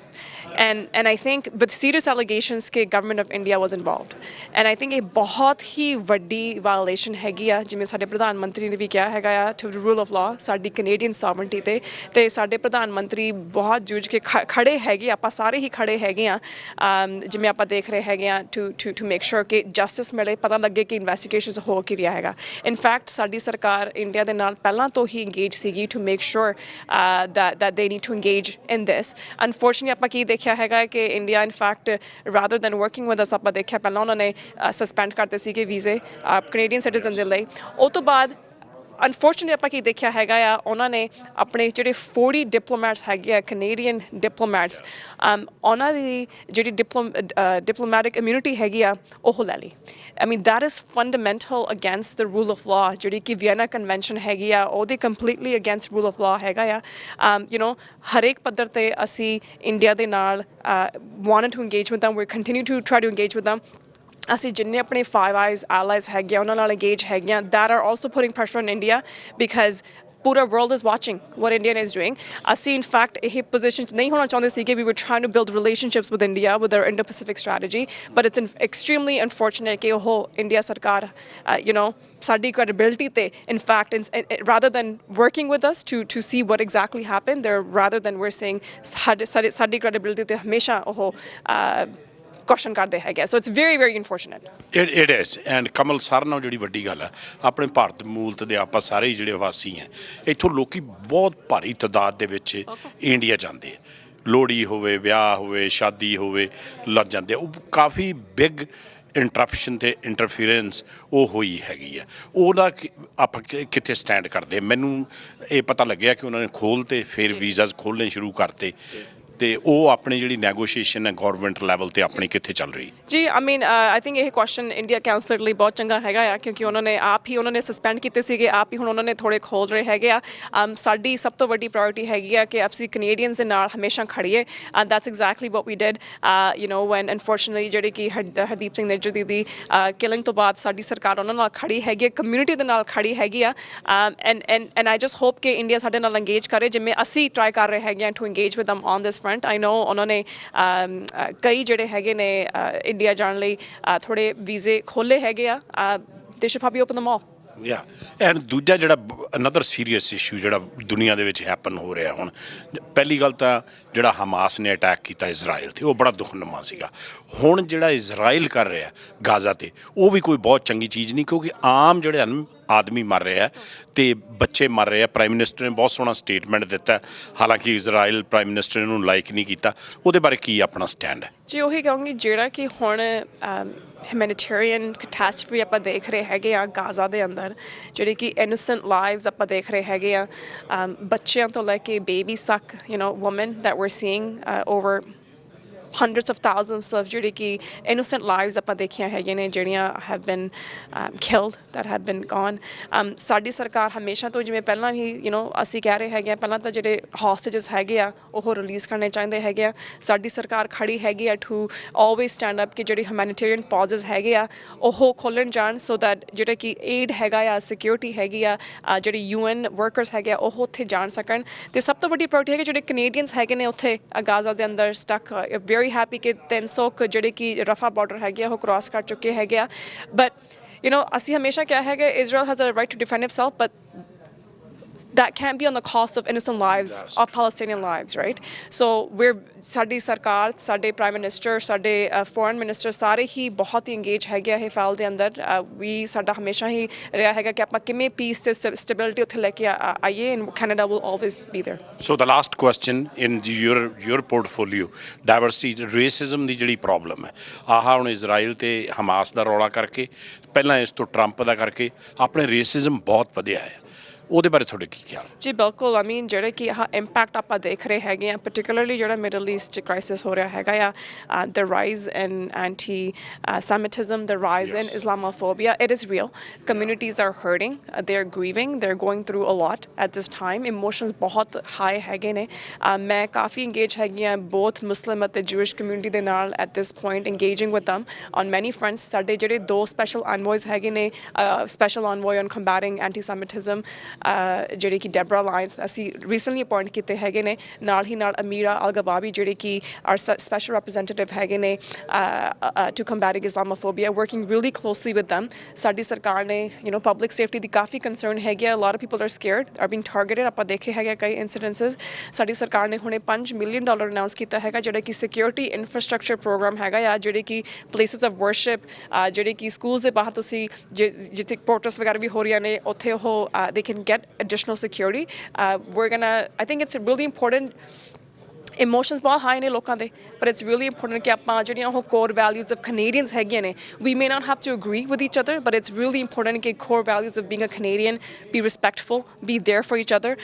and I think with serious allegations ਕਿ government of India was involved and I think ਇਹ ਬਹੁਤ ਹੀ ਵੱਡੀ violation ਹੈਗੀ ਆ ਜਿਵੇਂ ਸਾਡੇ ਪ੍ਰਧਾਨ ਮੰਤਰੀ ਨੇ ਵੀ ਕਿਹਾ ਹੈਗਾ ਆ to the rule of law ਸਾਡੀ ਕੈਨੇਡੀਅਨ sovereignty ਤੇ ਸਾਡੇ ਪ੍ਰਧਾਨ ਮੰਤਰੀ ਬਹੁਤ ਜੂਝ ਕੇ ਖੜੇ ਹੈਗੇ ਆਪਾਂ ਸਾਰੇ ਹੀ ਖੜੇ ਹੈਗੇ ਆ ਜਿਵੇਂ ਆਪਾਂ ਦੇਖ ਰਹੇ ਹੈਗੇ ਆ to make sure ਕਿ justice ਮਿਲੇ ਪਤਾ ਲੱਗੇ ਕਿ ਇਨਵੈਸਟੀਗੇਸ਼ਨਸ ਹੋ ਕੀ ਰਿਹਾ ਹੈਗਾ in fact ਸਾਡੀ ਸਰਕਾਰ ਇੰਡੀਆ ਦੇ ਨਾਲ ਪਹਿਲਾਂ ਤੋਂ ਹੀ engage ਸੀਗੀ to make sure that they need to engage in this unfortunately ਆਪਾਂ ਕੀ ਦੇਖਿਆ ਹੈਗਾ ਕਿ India in fact rather then working with us ਆਪਾਂ ਦੇਖਿਆ ਪਹਿਲਾਂ ਉਹਨਾਂ ਨੇ ਸਸਪੈਂਡ ਕਰਤੇ ਸੀਗੇ ਵੀਜ਼ੇ ਕੈਨੇਡੀਅਨ ਸਿਟੀਜ਼ਨ ਦੇ ਲਈ ਉਹ ਤੋਂ ਬਾਅਦ ਅਨਫੋਰਚੂਨੇਟਲੀ ਆਪਾਂ ਕੀ ਦੇਖਿਆ ਹੈਗਾ ਆ ਉਹਨਾਂ ਨੇ ਆਪਣੇ ਜਿਹੜੇ 40 ਡਿਪਲੋਮੈਟਸ ਹੈਗੇ ਆ ਕੈਨੇਡੀਅਨ ਡਿਪਲੋਮੈਟਸ ਉਹਨਾਂ ਦੀ ਜਿਹੜੀ ਡਿਪਲੋਮੈਟਿਕ ਇਮਿਊਨਿਟੀ ਹੈਗੀ ਆ ਉਹ ਲੈ ਲਈ I mean that is fundamental against the rule of law ਜਿਹੜੀ ਕਿ ਵੀਅਨਾ ਕਨਵੈਨਸ਼ਨ ਹੈਗੀ ਆ ਉਹਦੇ completely against rule of law ਹੈਗਾ ਆ you know ਹਰੇਕ ਪੱਧਰ ਤੇ ਅਸੀਂ ਇੰਡੀਆ ਦੇ ਨਾਲ wanted to engage with them we continue to try to engage with them ਅਸੀਂ ਜਿੰਨੇ ਆਪਣੇ Five Eyes allies ਹੈਗੇ ਆ ਉਹਨਾਂ ਨਾਲ engage ਹੈਗੇ ਆ that are also putting pressure on India because ਪੂਰਾ world is watching what India is doing ਅਸੀਂ ਇਨ ਫੈਕਟ ਇਹ ਪੋਜੀਸ਼ਨ 'ਚ ਨਹੀਂ ਹੋਣਾ ਚਾਹੁੰਦੇ ਸੀਗੇ we were trying to build relationships with India with our Indo Pacific strategy but it's extremely unfortunate ਕਿ ਉਹ ਇੰਡੀਆ ਸਰਕਾਰ ਸਾਡੀ credibility ਤੇ in fact rather than working with us to see what exactly happened they're rather than we're saying ਸਾਡੀ credibility ਤੇ ਹਮੇਸ਼ਾ ਉਹ question ਕਰਦੇ ਹੈਗੇ so it's very very unfortunate it is and Kamal sir ਨਾਲ ਜਿਹੜੀ ਵੱਡੀ ਗੱਲ ਹੈ ਆਪਣੇ ਭਾਰਤ ਮੂਲ ਦੇ ਆਪਾਂ ਸਾਰੇ ਜਿਹੜੇ ਵਾਸੀ ਹੈ ਇੱਥੋਂ ਲੋਕੀ ਬਹੁਤ ਭਾਰੀ ਤਾਦਾਦ ਦੇ ਵਿੱਚ ਇੰਡੀਆ ਜਾਂਦੇ ਆ ਲੋਹੜੀ ਹੋਵੇ ਵਿਆਹ ਹੋਵੇ ਸ਼ਾਦੀ ਹੋਵੇ ਲੱਗ ਜਾਂਦੇ ਉਹ ਕਾਫੀ ਬਿਗ ਇੰਟਰਪਸ਼ਨ ਤੇ ਇੰਟਰਫੀਰੈਂਸ ਉਹ ਹੋਈ ਹੈਗੀ ਆ ਉਹਦਾ ਆਪਾਂ ਕਿੱਥੇ ਸਟੈਂਡ ਕਰਦੇ ਮੈਨੂੰ ਇਹ ਪਤਾ ਲੱਗਿਆ ਕਿ ਉਹਨਾਂ ਨੇ ਖੋਲ੍ਹ ਤੇ ਫਿਰ ਵੀਜ਼ਾਸ ਖੋਲ੍ਹਣੇ ਸ਼ੁਰੂ ਕਰਤੇ ਤੇ ਉਹ ਆਪਣੀ ਜਿਹੜੀ ਨੈਗੋਸ਼ੀਏਸ਼ਨ ਹੈ ਗਵਰਨਮੈਂਟ ਲੈਵਲ ਤੇ ਆਪਣੀ ਕਿੱਥੇ ਚੱਲ ਰਹੀ ਜੀ ਆਈ ਮੀਨ ਆਈ ਥਿੰਕ ਇਹ ਕੁਐਸਚਨ ਇੰਡੀਆ ਕਾਉਂਸਲਰ ਲਈ ਬਹੁਤ ਚੰਗਾ ਹੈਗਾ ਆ ਕਿਉਂਕਿ ਉਹਨਾਂ ਨੇ ਸਸਪੈਂਡ ਕੀਤੇ ਸੀਗੇ ਆਪ ਹੀ ਹੁਣ ਉਹਨਾਂ ਨੇ ਥੋੜ੍ਹੇ ਖੋਲ੍ਹ ਰਹੇ ਹੈਗੇ ਆ ਸਾਡੀ ਸਭ ਤੋਂ ਵੱਡੀ ਪ੍ਰਾਇੋਰਟੀ ਹੈਗੀ ਆ ਕਿ ਅਸੀਂ ਕੈਨੇਡੀਅਨਸ ਦੇ ਨਾਲ ਹਮੇਸ਼ਾ ਖੜੀਏ and that's exactly what we did when unfortunately ਜਿਹੜੀ ਕਿ ਹਰਦੀਪ ਸਿੰਘ ਨਿੱਜਰ ਦੀ ਕਿਲਿੰਗ ਤੋਂ ਬਾਅਦ ਸਾਡੀ ਸਰਕਾਰ ਉਹਨਾਂ ਨਾਲ ਖੜੀ ਹੈਗੀ ਹੈ ਕਮਿਊਨਿਟੀ ਦੇ ਨਾਲ ਖੜੀ ਹੈਗੀ ਆ ਐਂਡ ਆਈ ਜਸਟ ਹੋਪ ਕਿ ਇੰਡੀਆ ਸਾਡੇ ਨਾਲ ਅੰਗੇਜ ਕਰੇ ਜਿਵੇਂ ਅਸੀਂ ਟਰਾਈ ਕਰ ਰਹੇ ਹੈਗੇ ਆ ਟੂ ਅੰਗੇਜ ਵਿਦ ਦਮ on this front I know ਉਹਨਾਂ ਨੇ ਕਈ ਜਿਹੜੇ ਹੈਗੇ ਨੇ ਇੰਡੀਆ ਜਾਣ ਲਈ ਥੋੜ੍ਹੇ ਵੀਜ਼ੇ ਖੋਲ੍ਹੇ ਹੈਗੇ ਆ they should probably open them all and ਦੂਜਾ ਜਿਹੜਾ ਅਨਦਰ ਸੀਰੀਅਸ ਇਸ਼ੂ ਜਿਹੜਾ ਦੁਨੀਆ ਦੇ ਵਿੱਚ ਹੈਪਨ ਹੋ ਰਿਹਾ ਹੁਣ ਪਹਿਲੀ ਗੱਲ ਤਾਂ ਜਿਹੜਾ ਹਮਾਸ ਨੇ ਅਟੈਕ ਕੀਤਾ ਇਜ਼ਰਾਈਲ 'ਤੇ ਉਹ ਬੜਾ ਦੁਖਨਮਾ ਸੀਗਾ ਹੁਣ ਜਿਹੜਾ ਇਜ਼ਰਾਈਲ ਕਰ ਰਿਹਾ ਗਾਜ਼ਾ 'ਤੇ ਉਹ ਵੀ ਕੋਈ ਬਹੁਤ ਚੰਗੀ ਚੀਜ਼ ਨਹੀਂ ਕਿਉਂਕਿ ਆਮ ਜਿਹੜੇ ਹਨ ਆਦਮੀ ਮਰ ਰਿਹਾ ਤੇ ਬੱਚੇ ਮਰ ਰਹੇ ਆ ਪ੍ਰਾਈਮ ਮਿਨਿਸਟਰ ਨੇ ਬਹੁਤ ਸੋਹਣਾ ਸਟੇਟਮੈਂਟ ਦਿੱਤਾ ਹਾਲਾਂਕਿ ਇਜ਼ਰਾਈਲ ਪ੍ਰਾਈਮ ਮਿਨਿਸਟਰ ਨੂੰ ਲਾਈਕ ਨਹੀਂ ਕੀਤਾ ਉਹਦੇ ਬਾਰੇ ਕੀ ਆਪਣਾ ਸਟੈਂਡ ਹੈ ਜੀ ਉਹੀ ਕਹੂੰਗੀ ਜਿਹੜਾ ਕਿ ਹੁਣ ਹਿਊਮੈਨਿਟੇਰੀਅਨ ਕੈਟਾਸਟ੍ਰਫੀ ਆਪਾਂ ਦੇਖ ਰਹੇ ਹੈਗੇ ਆ ਗਾਜ਼ਾ ਦੇ ਅੰਦਰ ਜਿਹੜੇ ਕਿ ਇਨੋਸੈਂਟ ਲਾਈਵਸ ਆਪਾਂ ਦੇਖ ਰਹੇ ਹੈਗੇ ਆ ਬੱਚਿਆਂ ਤੋਂ ਲੈ ਕੇ ਬੇਬੀਜ਼ ਤੱਕ women that were seeing over hundreds of thousands of ਜਿਹੜੇ ਕਿ innocent lives ਆਪਾਂ ਦੇਖੀਆਂ ਹੈਗੀਆਂ ਨੇ ਜਿਹੜੀਆਂ have been killed that have been gone ਸਾਡੀ ਸਰਕਾਰ ਹਮੇਸ਼ਾ ਤੋਂ ਜਿਵੇਂ ਪਹਿਲਾਂ ਵੀ ਅਸੀਂ ਕਹਿ ਰਹੇ ਹੈਗੇ ਆ ਪਹਿਲਾਂ ਤਾਂ ਜਿਹੜੇ hostages ਹੈਗੇ ਆ ਉਹ ਰਿਲੀਜ਼ ਕਰਨੇ ਚਾਹੀਦੇ ਹੈਗੇ ਆ ਸਾਡੀ ਸਰਕਾਰ ਖੜੀ ਹੈਗੀ ਆ to always stand up ਕਿ ਜਿਹੜੇ humanitarian pauses ਹੈਗੇ ਆ ਉਹ ਖੋਲ੍ਹਣ ਜਾਣ so that ਜਿਹੜਾ ਕਿ aid ਹੈਗਾ ਆ ਸਿਕਿਉਰਿਟੀ ਹੈਗੀ ਆ ਜਿਹੜੀ UN workers ਹੈਗੇ ਆ ਉਹ ਉੱਥੇ ਜਾਣ ਸਕਣ ਤੇ ਸਭ ਤੋਂ ਵੱਡੀ ਪ੍ਰਾਇੋਰਟੀ ਹੈ ਕਿ ਜਿਹੜੇ ਕੈਨੇਡੀਅਨਸ ਹੈਗੇ ਨੇ ਉੱਥੇ ਗਾਜ਼ਾ ਦੇ ਅੰਦਰ ਸਟਕ very happy ਕਿ 300 ਜਿਹੜੇ ਕਿ ਰਫਾ ਬਾਰਡਰ ਹੈਗੇ ਆ ਉਹ ਕ੍ਰਾਸ ਕਰ ਚੁੱਕੇ ਹੈਗੇ ਆ ਬਟ ਅਸੀਂ ਹਮੇਸ਼ਾ ਕਿਹਾ ਹੈਗਾ Israel has a right to defend itself but that can't be on the cost of innocent lives of Palestinian lives right so ਸਾਡੀ ਸਰਕਾਰ ਸਾਡੇ ਪ੍ਰਾਈਮ ਮਿਨਿਸਟਰ ਸਾਡੇ ਫੋਰਨ ਮਿਨਿਸਟਰ ਸਾਰੇ ਹੀ ਬਹੁਤ ਹੀ ਇੰਗੇਜ ਹੈਗੇ ਆ ਇਹ ਫਾਈਲ ਦੇ ਅੰਦਰ ਵੀ ਸਾਡਾ ਹਮੇਸ਼ਾ ਹੀ ਰਿਹਾ ਹੈਗਾ ਕਿ ਆਪਾਂ ਕਿਵੇਂ ਪੀਸ ਤੇ ਸਟੇਬਿਲਿਟੀ ਉੱਥੇ ਲੈ ਕੇ ਆਈਏ and Canada will always be there so the last question in your portfolio diversity racism ਦੀ ਜਿਹੜੀ ਪ੍ਰੋਬਲਮ ਹੈ ਹੁਣ ਇਜ਼ਰਾਈਲ ਤੇ ਹਮਾਸ ਦਾ ਰੌਲਾ ਕਰਕੇ ਪਹਿਲਾਂ ਇਸ ਤੋਂ ਟਰੰਪ ਦਾ ਕਰਕੇ ਆਪਣੇ ਰੇਸਿਜ਼ਮ ਬਹੁਤ ਵਧਿਆ ਹੈ ਉਹਦੇ ਬਾਰੇ ਤੁਹਾਡੇ ਕੀ ਖਿਆਲ ਜੀ ਬਿਲਕੁਲ ਆਈ ਮੀਨ ਜਿਹੜੇ ਕਿ ਇੰਪੈਕਟ ਆਪਾਂ ਦੇਖ ਰਹੇ ਹੈਗੇ ਆ ਪਾਰਟਿਕੂਲਰਲੀ ਜਿਹੜਾ ਮਿਡਲ ਈਸਟ 'ਚ ਕ੍ਰਾਈਸਿਸ ਹੋ ਰਿਹਾ ਹੈਗਾ ਆ the rise in anti semitism the rise in Islamophobia it is real communities are hurting they are grieving they are going through a lot at this time emotions ਬਹੁਤ high ਹੈਗੇ ਨੇ ਮੈਂ ਕਾਫੀ engage ਹੈਗੀ ਆ ਬੋਥ ਮੁਸਲਿਮ ਅਤੇ ਜੂਇਸ਼ ਕਮਿਊਨਿਟੀ ਦੇ ਨਾਲ at this point engaging with ਦਮ ਔਨ ਮੈਨੀ ਫਰੰਟਸ ਸਾਡੇ ਜਿਹੜੇ 2 ਸਪੈਸ਼ਲ ਐਨਵੋਇਜ਼ ਹੈਗੇ ਨੇ ਸਪੈਸ਼ਲ ਐਨਵੋਏ ਔਨ ਕੰਬੈਟਿੰਗ ਐਂਟੀ ਸੈਮਿਟਿਜ਼ਮ ਜਿਹੜੇ ਕਿ ਡੈਬਰਾ ਲਾਇਨਸ ਅਸੀਂ ਰੀਸੈਂਟਲੀ ਅਪੁਆਇੰਟ ਕੀਤੇ ਹੈਗੇ ਨੇ ਨਾਲ ਹੀ ਨਾਲ ਅਮੀਰਾ ਅਲਗਵਾਬੀ ਜਿਹੜੇ ਕਿ ਆਰ ਸਪੈਸ਼ਲ ਰਿਪਰੈਜ਼ੈਂਟੇਟਿਵ ਹੈਗੇ ਨੇ to combating Islamophobia working really closely with them ਸਾਡੀ ਸਰਕਾਰ ਨੇ ਪਬਲਿਕ ਸੇਫਟੀ ਦੀ ਕਾਫੀ ਕੰਸਰਨ ਹੈਗੀ ਆ lot of people are scared are being targeted ਆਪਾਂ ਦੇਖੇ ਹੈਗੇ ਕਈ ਇਨਸੀਡੈਂਸਿਸ ਸਾਡੀ ਸਰਕਾਰ ਨੇ ਹੁਣੇ $5 ਮਿਲੀਅਨ ਅਨਾਊਂਸ ਕੀਤਾ ਹੈਗਾ ਜਿਹੜਾ ਕਿ ਸਿਕਿਉਰਿਟੀ ਇਨਫਰਾਸਟ੍ਰਕਚਰ ਪ੍ਰੋਗਰਾਮ ਹੈਗਾ ਆ ਜਿਹੜੇ ਕਿ ਪਲੇਸਿਸ ਆਫ ਵਰਸ਼ਿਪ ਜਿਹੜੇ ਕਿ ਸਕੂਲਸ ਦੇ ਬਾਹਰ ਤੁਸੀਂ ਜਿੱਥੇ ਪ੍ਰੋਟੈਸਟ ਵਗੈਰਾ ਵੀ ਹੋ ਰਹੀਆਂ ਨੇ ਉੱਥੇ ਉਹ they can get additional security I think it's really important emotions ਬਹੁਤ ਹਾਈ ਨੇ ਲੋਕਾਂ ਦੇ ਪਰ ਇਟਸ ਰੀਅਲੀ ਇੰਪੋਰਟੈਂਟ ਕਿ ਆਪਾਂ ਜਿਹੜੀਆਂ ਉਹ ਕੋਰ ਵੈਲਿਊਜ਼ ਆਫ ਕੈਨੇਡੀਅਨਸ ਹੈਗੀਆਂ ਨੇ we may not have to agree with each other but it's really important ਕਿ core values of being a Canadian be respectful be there for each other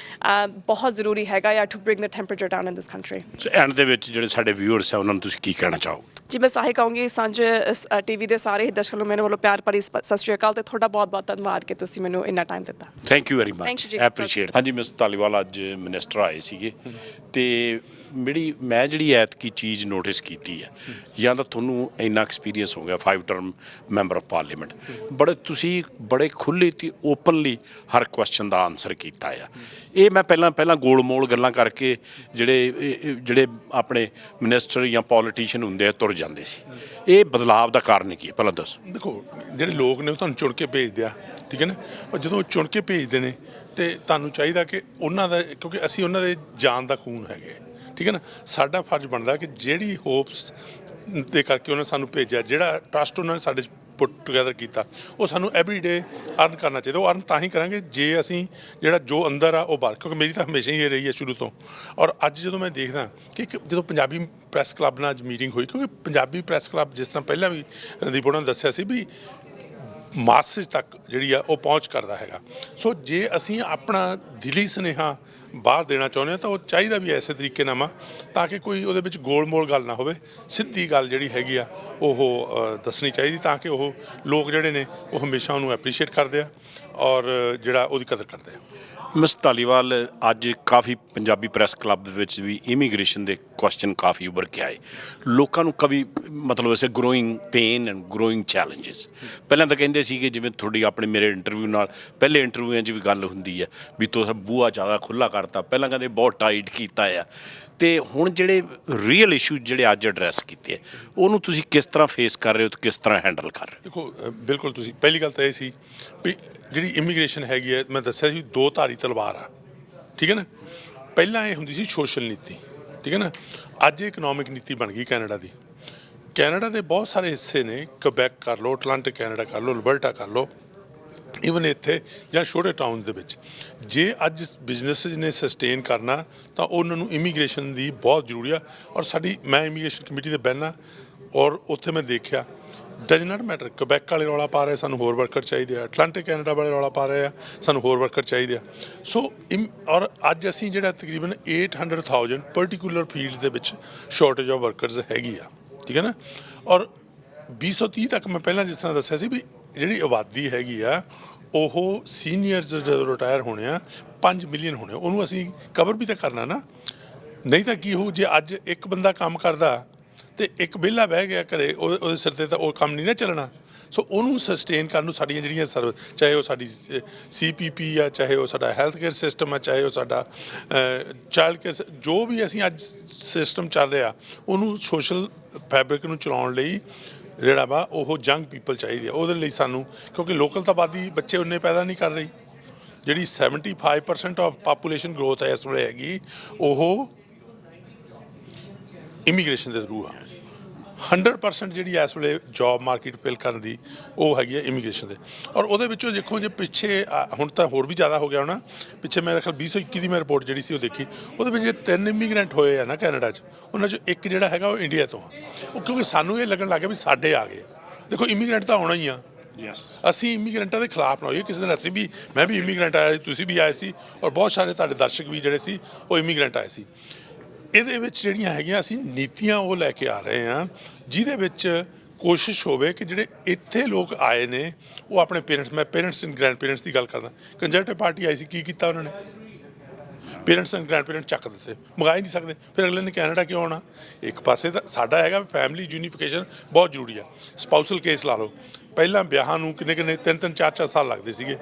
ਬਹੁਤ ਜ਼ਰੂਰੀ ਹੈਗਾ ਆ to bring the temperature down in this country so and ਦੇ ਵਿੱਚ ਜਿਹੜੇ ਸਾਡੇ viewers ਆ ਉਹਨਾਂ ਨੂੰ ਤੁਸੀਂ ਕੀ ਕਹਿਣਾ ਚਾਹੋ ਜੀ ਮੈਂ ਸਾਹੀ ਕਹੂੰਗੀ ਸਾਂਝਾ ਟੀਵੀ ਦੇ ਸਾਰੇ ਹੀ ਦਰਸ਼ਕਾਂ ਨੂੰ ਮੇਰੇ ਵੱਲੋਂ ਪਿਆਰ ਭਰੀ ਸਤਿ ਸ਼੍ਰੀ ਅਕਾਲ ਤੇ ਤੁਹਾਡਾ ਬਹੁਤ ਬਹੁਤ ਧੰਨਵਾਦ ਕਿ ਤੁਸੀਂ ਮੈਨੂੰ ਇੰਨਾ ਟਾਈਮ ਦਿੱਤਾ thank you very much Thank you ਜੀ। ਐਪਰੀਸ਼ੀਏਟ ਹਾਂਜੀ ਮਿਸ ਧਾਲੀਵਾਲ ਅੱਜ ਮਿਨਿਸਟਰ ਆਏ ਸੀਗੇ ਤੇ ਮੈਂ ਜਿਹੜੀ ਐਤਕੀ ਚੀਜ਼ ਨੋਟਿਸ ਕੀਤੀ ਹੈ, ਜਾਂ ਤਾਂ ਤੁਹਾਨੂੰ ਇੰਨਾ ਐਕਸਪੀਰੀਅੰਸ ਹੋ ਗਿਆ 5 ਟਰਮ ਮੈਂਬਰ ਆਫ ਪਾਰਲੀਮੈਂਟ, ਤੁਸੀਂ ਬੜੇ ਖੁੱਲ੍ਹੇ ਅਤੇ ਓਪਨਲੀ ਹਰ ਕੁਐਸਚਨ ਦਾ ਆਨਸਰ ਕੀਤਾ ਆ। ਇਹ ਮੈਂ ਪਹਿਲਾਂ ਗੋਲ-ਮੋਲ ਗੱਲਾਂ ਕਰਕੇ ਜਿਹੜੇ ਆਪਣੇ ਮਿਨਿਸਟਰ ਜਾਂ ਪੋਲੀਟੀਸ਼ੀਅਨ ਹੁੰਦੇ ਆ ਤੁਰ ਜਾਂਦੇ ਸੀ। ਇਹ ਬਦਲਾਵ ਦਾ ਕਾਰਨ ਕੀ ਹੈ, ਪਹਿਲਾਂ ਦੱਸੋ। ਦੇਖੋ, ਜਿਹੜੇ ਲੋਕ ਨੇ ਉਹ ਤੁਹਾਨੂੰ ਚੁਣ ਕੇ ਭੇਜਦੇ ਆ, ਠੀਕ ਹੈ ਨਾ। ਔਰ ਜਦੋਂ ਉਹ ਚੁਣ ਕੇ ਭੇਜਦੇ ਨੇ ਤੇ ਤੁਹਾਨੂੰ ਚਾਹੀਦਾ ਕਿ ਉਹਨਾਂ ਦਾ, ਕਿਉਂਕਿ ਅਸੀਂ ਉਹਨਾਂ ਦੇ ਜਾਨ ਦਾ ਖੂਨ ਹੈਗੇ, ਠੀਕ ਹੈ ਨਾ। ਸਾਡਾ ਫਰਜ਼ ਬਣਦਾ ਕਿ ਜਿਹੜੀ ਹੋਪਸ ਦੇ ਕਰਕੇ ਉਹਨਾਂ ਸਾਨੂੰ ਭੇਜਿਆ, ਜਿਹੜਾ ਟਰਸਟ ਉਹਨਾਂ ਨੇ ਸਾਡੇ 'ਚ ਪੁੱਟ ਟੂਗੈਦਰ ਕੀਤਾ, ਉਹ ਸਾਨੂੰ ਐਵਰੀ ਡੇ ਅਰਨ ਕਰਨਾ ਚਾਹੀਦਾ। ਉਹ ਅਰਨ ਤਾਂ ਹੀ ਕਰਾਂਗੇ ਜੇ ਅਸੀਂ ਜਿਹੜਾ ਜੋ ਅੰਦਰ ਆ ਉਹ ਬਾਹਰ, ਕਿਉਂਕਿ ਮੇਰੀ ਤਾਂ ਹਮੇਸ਼ਾ ਹੀ ਇਹ ਰਹੀ ਹੈ ਸ਼ੁਰੂ ਤੋਂ। ਔਰ ਅੱਜ ਜਦੋਂ ਮੈਂ ਦੇਖਦਾ ਕਿ ਜਦੋਂ ਪੰਜਾਬੀ ਪ੍ਰੈਸ ਕਲੱਬ ਨਾਲ ਅੱਜ ਮੀਟਿੰਗ ਹੋਈ, ਕਿਉਂਕਿ ਪੰਜਾਬੀ ਪ੍ਰੈਸ ਕਲੱਬ ਜਿਸ ਤਰ੍ਹਾਂ ਪਹਿਲਾਂ ਵੀ ਰਣਦੀਪ ਹੋਰਾਂ ਨੇ ਦੱਸਿਆ ਸੀ ਵੀ ਮਾਸਿਸ ਤੱਕ ਜਿਹੜੀ ਆ ਉਹ ਪਹੁੰਚ ਕਰਦਾ ਹੈਗਾ। ਸੋ ਜੇ ਅਸੀਂ ਆਪਣਾ ਦਿਲੀ ਸੁਨੇਹਾ ਬਾਹਰ ਦੇਣਾ ਚਾਹੁੰਦੇ ਹਾਂ ਤਾਂ ਉਹ ਚਾਹੀਦਾ ਵੀ ਐਸੇ ਤਰੀਕੇ ਨਾਲ ਤਾਂ ਕਿ ਕੋਈ ਉਹਦੇ ਵਿੱਚ ਗੋਲ-ਮੋਲ ਗੱਲ ਨਾ ਹੋਵੇ, ਸਿੱਧੀ ਗੱਲ ਜਿਹੜੀ ਹੈਗੀ ਆ ਉਹ ਦੱਸਣੀ ਚਾਹੀਦੀ, ਤਾਂ ਕਿ ਉਹ ਲੋਕ ਜਿਹੜੇ ਨੇ ਉਹ ਹਮੇਸ਼ਾ ਉਹਨੂੰ ਐਪਰੀਸ਼ੀਏਟ ਕਰਦੇ ਆ ਔਰ ਜਿਹੜਾ ਉਹਦੀ ਕਦਰ ਕਰਦੇ ਆ। ਮਿਸ ਧਾਲੀਵਾਲ, ਅੱਜ ਕਾਫੀ ਪੰਜਾਬੀ ਪ੍ਰੈਸ ਕਲੱਬ ਦੇ ਵਿੱਚ ਵੀ ਇਮੀਗ੍ਰੇਸ਼ਨ ਦੇ ਕੁਐਸਚਨ ਕਾਫੀ ਉੱਭਰ ਕੇ ਆਏ। ਲੋਕਾਂ ਨੂੰ ਕਵੀ ਮਤਲਬ ਐਸੇ growing pain and growing challenges. ਪਹਿਲਾਂ ਤਾਂ ਕਹਿੰਦੇ ਸੀ ਕਿ ਜਿਵੇਂ ਤੁਹਾਡੀ ਆਪਣੇ ਮੇਰੇ ਇੰਟਰਵਿਊ ਨਾਲ ਪਹਿਲੇ ਇੰਟਰਵਿਊਆਂ 'ਚ ਵੀ ਗੱਲ ਹੁੰਦੀ ਹੈ ਵੀ ਤੁਸੀਂ ਬੂਹਾ ਜ਼ਿਆਦਾ ਖੁੱਲ੍ਹਾ ਕਰਤਾ, ਪਹਿਲਾਂ ਕਹਿੰਦੇ ਬਹੁਤ ਟਾਈਟ ਕੀਤਾ ਆ, ਅਤੇ ਹੁਣ ਜਿਹੜੇ ਰੀਅਲ ਇਸ਼ੂ ਜਿਹੜੇ ਅੱਜ ਐਡਰੈਸ ਕੀਤੇ ਆ ਉਹਨੂੰ ਤੁਸੀਂ ਕਿਸ ਤਰ੍ਹਾਂ ਫੇਸ ਕਰ ਰਹੇ ਹੋ ਅਤੇ ਕਿਸ ਤਰ੍ਹਾਂ ਹੈਂਡਲ ਕਰ ਰਹੇ ਹੋ? ਦੇਖੋ, ਬਿਲਕੁਲ ਤੁਸੀਂ ਪਹਿਲੀ ਗੱਲ ਤਾਂ ਇਹ ਸੀ ਵੀ ਜਿਹੜੀ ਇਮੀਗ੍ਰੇਸ਼ਨ ਹੈਗੀ ਹੈ, ਮੈਂ ਦੱਸਿਆ ਸੀ ਦੋ ਧਾਰੀ ਤਲਵਾਰ ਆ, ਠੀਕ ਹੈ ਨਾ। ਪਹਿਲਾਂ ਇਹ ਹੁੰਦੀ ਸੀ ਸੋਸ਼ਲ ਨੀਤੀ, ਠੀਕ ਹੈ ਨਾ। ਅੱਜ ਇਹ ਇਕਨੋਮਿਕ ਨੀਤੀ ਬਣ ਗਈ ਕੈਨੇਡਾ ਦੀ। ਕੈਨੇਡਾ ਦੇ ਬਹੁਤ ਸਾਰੇ ਹਿੱਸੇ ਨੇ, ਕੁਬੈਕ ਕਰ ਲਓ, ਅਟਲਾਂਟਿਕ ਕੈਨੇਡਾ ਕਰ ਲਓ, ਅਲਬਰਟਾ ਕਰ ਲਓ, ਈਵਨ ਇੱਥੇ ਜਾਂ ਛੋਟੇ ਟਾਊਨ ਦੇ ਵਿੱਚ ਜੇ ਅੱਜ ਬਿਜ਼ਨਸ ਨੇ ਸਸਟੇਨ ਕਰਨਾ ਤਾਂ ਉਹਨਾਂ ਨੂੰ ਇਮੀਗ੍ਰੇਸ਼ਨ ਦੀ ਬਹੁਤ ਜ਼ਰੂਰੀ ਆ। ਔਰ ਮੈਂ ਇਮੀਗ੍ਰੇਸ਼ਨ ਕਮੇਟੀ ਦੇ ਬਹਿਨਾ ਔਰ ਉੱਥੇ ਮੈਂ ਦੇਖਿਆ ਡਜ਼ ਨਾਟ ਮੈਟਰ, ਕੁਬੈਕ ਵਾਲੇ ਰੌਲਾ ਪਾ ਰਹੇ ਸਾਨੂੰ ਹੋਰ ਵਰਕਰ ਚਾਹੀਦੇ ਆ, ਅਟਲਾਂਟਿਕ ਕੈਨੇਡਾ ਵਾਲੇ ਰੌਲਾ ਪਾ ਰਹੇ ਆ ਸਾਨੂੰ ਹੋਰ ਵਰਕਰ ਚਾਹੀਦੇ ਆ। ਸੋ ਔਰ ਅੱਜ ਅਸੀਂ ਜਿਹੜਾ ਤਕਰੀਬਨ 800,000 ਪਰਟੀਕੂਲਰ ਫੀਲਡਸ ਦੇ ਵਿੱਚ ਸ਼ਾਰਟੇਜ ਆਫ ਵਰਕਰਸ ਹੈਗੀ ਆ, ਠੀਕ ਹੈ ਨਾ। ਔਰ 2030 ਤੱਕ ਮੈਂ ਪਹਿਲਾਂ ਜਿਸ ਤਰ੍ਹਾਂ ਦੱਸਿਆ ਸੀ ਵੀ ਜਿਹੜੀ ਆਬਾਦੀ ਹੈਗੀ ਆ ਉਹ ਸੀਨੀਅਰਸ ਜਦੋਂ ਰਿਟਾਇਰ ਹੋਣੇ ਆ 5 ਮਿਲੀਅਨ ਹੋਣੇ, ਉਹਨੂੰ ਅਸੀਂ ਕਵਰ ਵੀ ਤਾਂ ਕਰਨਾ ਨਾ। ਨਹੀਂ ਤਾਂ ਕੀ ਹੋਊ ਜੇ ਅੱਜ ਇੱਕ ਬੰਦਾ ਕੰਮ ਕਰਦਾ ਅਤੇ ਇੱਕ ਵਿਹਲਾ ਬਹਿ ਗਿਆ ਘਰੇ, ਉਹਦੇ ਸਿਰ 'ਤੇ ਤਾਂ ਉਹ ਕੰਮ ਨਹੀਂ ਨਾ ਚੱਲਣਾ। ਸੋ ਉਹਨੂੰ ਸਸਟੇਨ ਕਰਨ ਨੂੰ ਸਾਡੀਆਂ ਜਿਹੜੀਆਂ ਚਾਹੇ ਉਹ ਸਾਡੀ CPP ਆ, ਚਾਹੇ ਉਹ ਸਾਡਾ ਹੈਲਥ ਕੇਅਰ ਸਿਸਟਮ ਆ, ਚਾਹੇ ਉਹ ਸਾਡਾ ਚਾਈਲਡ ਕੇਅਰ, ਜੋ ਵੀ ਅਸੀਂ ਅੱਜ ਸਿਸਟਮ ਚੱਲ ਰਿਹਾ ਉਹਨੂੰ ਸੋਸ਼ਲ ਫੈਬਰਿਕ ਨੂੰ ਚਲਾਉਣ ਲਈ ਜਿਹੜਾ ਵਾ ਉਹ ਯੰਗ ਪੀਪਲ ਚਾਹੀਦੀ ਆ। ਉਹਦੇ ਲਈ ਸਾਨੂੰ, ਕਿਉਂਕਿ ਲੋਕਲ ਤਾਂ ਆਬਾਦੀ ਬੱਚੇ ਉਨੇ ਪੈਦਾ ਨਹੀਂ ਕਰ ਰਹੀ, ਜਿਹੜੀ 75% ਆਫ ਪਾਪੂਲੇਸ਼ਨ ਗਰੋਥ ਹੈ ਇਸ ਵੇਲੇ ਹੈਗੀ ਉਹ ਇਮੀਗ੍ਰੇਸ਼ਨ ਦੇ ਥਰੂ ਆ। 100% ਜਿਹੜੀ ਇਸ ਵੇਲੇ ਜੋਬ ਮਾਰਕੀਟ ਫਿਲ ਕਰਨ ਦੀ ਉਹ ਹੈਗੀ ਹੈ ਇਮੀਗ੍ਰੇਸ਼ਨ ਦੇ। ਔਰ ਉਹਦੇ ਵਿੱਚੋਂ ਦੇਖੋ ਜੇ ਪਿੱਛੇ ਹੁਣ ਤਾਂ ਹੋਰ ਵੀ ਜ਼ਿਆਦਾ ਹੋ ਗਿਆ ਹੋਣਾ, ਪਿੱਛੇ ਮੇਰੇ ਖਿਆਲ 2021 ਦੀ ਮੈਂ ਰਿਪੋਰਟ ਜਿਹੜੀ ਸੀ ਉਹ ਦੇਖੀ, ਉਹਦੇ ਵਿੱਚ ਜੇ 3 ਇਮੀਗ੍ਰੈਂਟ ਹੋਏ ਆ ਨਾ ਕੈਨੇਡਾ 'ਚ, ਉਹਨਾਂ 'ਚੋਂ ਇੱਕ ਜਿਹੜਾ ਹੈਗਾ ਉਹ ਇੰਡੀਆ ਤੋਂ ਆ। ਉਹ ਕਿਉਂਕਿ ਸਾਨੂੰ ਇਹ ਲੱਗਣ ਲੱਗ ਗਿਆ ਵੀ ਸਾਡੇ ਆ ਗਏ। ਦੇਖੋ ਇਮੀਗ੍ਰੈਂਟ ਤਾਂ ਆਉਣਾ ਹੀ ਆ, ਅਸੀਂ ਇਮੀਗ੍ਰੈਂਟਾਂ ਦੇ ਖਿਲਾਫ ਨਾ ਹੋਈਏ। ਕਿਸੇ ਦਿਨ ਅਸੀਂ ਵੀ, ਮੈਂ ਵੀ ਇਮੀਗ੍ਰੈਂਟ ਆਇਆ ਸੀ, ਤੁਸੀਂ ਵੀ ਆਏ ਸੀ, ਔਰ ਬਹੁਤ ਸਾਰੇ ਤੁਹਾਡੇ ਦਰਸ਼ਕ ਵੀ ਜਿਹੜੇ ਸੀ ਉਹ ਇਮੀਗ੍ਰੈਂਟ ਆਏ ਸੀ। ਇਹਦੇ ਵਿੱਚ ਜਿਹੜੀਆਂ ਹੈਗੀਆਂ ਅਸੀਂ ਨੀਤੀਆਂ ਉਹ ਲੈ ਕੇ ਆ ਰਹੇ ਹਾਂ ਜਿਹਦੇ ਵਿੱਚ ਕੋਸ਼ਿਸ਼ ਹੋਵੇ ਕਿ ਜਿਹੜੇ ਇੱਥੇ ਲੋਕ ਆਏ ਨੇ ਉਹ ਆਪਣੇ ਮੈਂ ਪੇਰੈਂਟਸ ਐਂਡ ਗ੍ਰੈਂਡ ਪੇਰੈਂਟਸ ਦੀ ਗੱਲ ਕਰਦਾ। ਕੰਜ਼ਰਵੇਟਿਵ ਪਾਰਟੀ ਆਈ ਸੀ, ਕੀ ਕੀਤਾ ਉਹਨਾਂ ਨੇ? ਪੇਰੈਂਟਸ ਐਂਡ ਗ੍ਰੈਂਡ ਪੇਰੈਂਟ ਚੱਕ ਦਿੱਤੇ, ਮੰਗਾ ਹੀ ਨਹੀਂ ਸਕਦੇ। ਫਿਰ ਅਗਲੇ ਨੇ ਕੈਨੇਡਾ ਕਿਉਂ ਆਉਣਾ? ਇੱਕ ਪਾਸੇ ਤਾਂ ਸਾਡਾ ਹੈਗਾ ਫੈਮਿਲੀ ਯੂਨੀਫਿਕੇਸ਼ਨ ਬਹੁਤ ਜ਼ਰੂਰੀ ਆ। ਸਪਾਊਸਲ ਕੇਸ ਲਾ ਲਓ, ਪਹਿਲਾਂ ਵਿਆਹਾਂ ਨੂੰ ਕਿੰਨੇ 3-3 4-4 ਸਾਲ ਲੱਗਦੇ ਸੀਗੇ,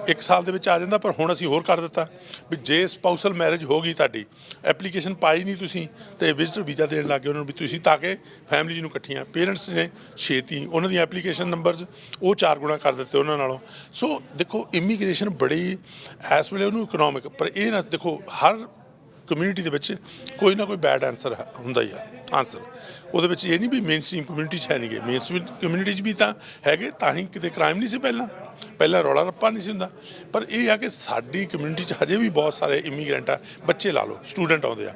1 ਸਾਲ ਦੇ ਵਿੱਚ ਆ ਜਾਂਦਾ। ਪਰ ਹੁਣ ਅਸੀਂ ਹੋਰ ਕਰ ਦਿੱਤਾ ਵੀ ਜੇ ਸਪਾਊਸਲ ਮੈਰਿਜ ਹੋ ਗਈ ਤੁਹਾਡੀ, ਐਪਲੀਕੇਸ਼ਨ ਪਾਈ ਨਹੀਂ ਤੁਸੀਂ ਅਤੇ ਵਿਜ਼ਟਰ ਵੀਜ਼ਾ ਦੇਣ ਲੱਗ ਗਏ ਉਹਨਾਂ ਨੂੰ ਵੀ ਤੁਸੀਂ, ਤਾਂ ਕਿ ਫੈਮਿਲੀ ਨੂੰ ਇਕੱਠੀਆਂ। ਪੇਰੈਂਟਸ ਨੇ ਛੇਤੀ ਉਹਨਾਂ ਦੀਆਂ ਐਪਲੀਕੇਸ਼ਨ ਨੰਬਰਸ ਉਹ 4 ਗੁਣਾ ਕਰ ਦਿੱਤੇ ਉਹਨਾਂ ਨਾਲੋਂ। ਸੋ ਦੇਖੋ ਇਮੀਗ੍ਰੇਸ਼ਨ ਬੜੀ ਇਸ ਵੇਲੇ ਉਹਨੂੰ ਇਕਨੋਮਿਕ, ਪਰ ਇਹ ਨਾ ਦੇਖੋ ਹਰ ਕਮਿਊਨਿਟੀ ਦੇ ਵਿੱਚ ਕੋਈ ਨਾ ਕੋਈ ਬੈਡ ਆਨਸਰ ਹੁੰਦਾ ਹੀ ਆ। ਆਨਸਰ ਉਹਦੇ ਵਿੱਚ ਇਹ ਨਹੀਂ ਵੀ ਮੇਨ ਸਟਰੀਮ ਕਮਿਊਨਿਟੀ 'ਚ ਹੈ ਨਹੀਂ ਗੇ, ਮੇਨ ਸਟਰੀਮ ਕਮਿਊਨਿਟੀ 'ਚ ਵੀ ਤਾਂ ਹੈਗੇ, ਤਾਂ ਹੀ ਕਿਤੇ ਕ੍ਰਾਈਮ ਨਹੀਂ ਸੀ ਪਹਿਲਾਂ ਰੌਲਾ ਰੱਪਾ ਨਹੀਂ ਸੀ ਹੁੰਦਾ। ਪਰ ਇਹ ਆ ਕਿ ਸਾਡੀ ਕਮਿਊਨਿਟੀ 'ਚ ਹਜੇ ਵੀ ਬਹੁਤ ਸਾਰੇ ਇਮੀਗ੍ਰੈਂਟ ਆ, ਬੱਚੇ ਲਾ ਲਓ, ਸਟੂਡੈਂਟ ਆਉਂਦੇ ਆ,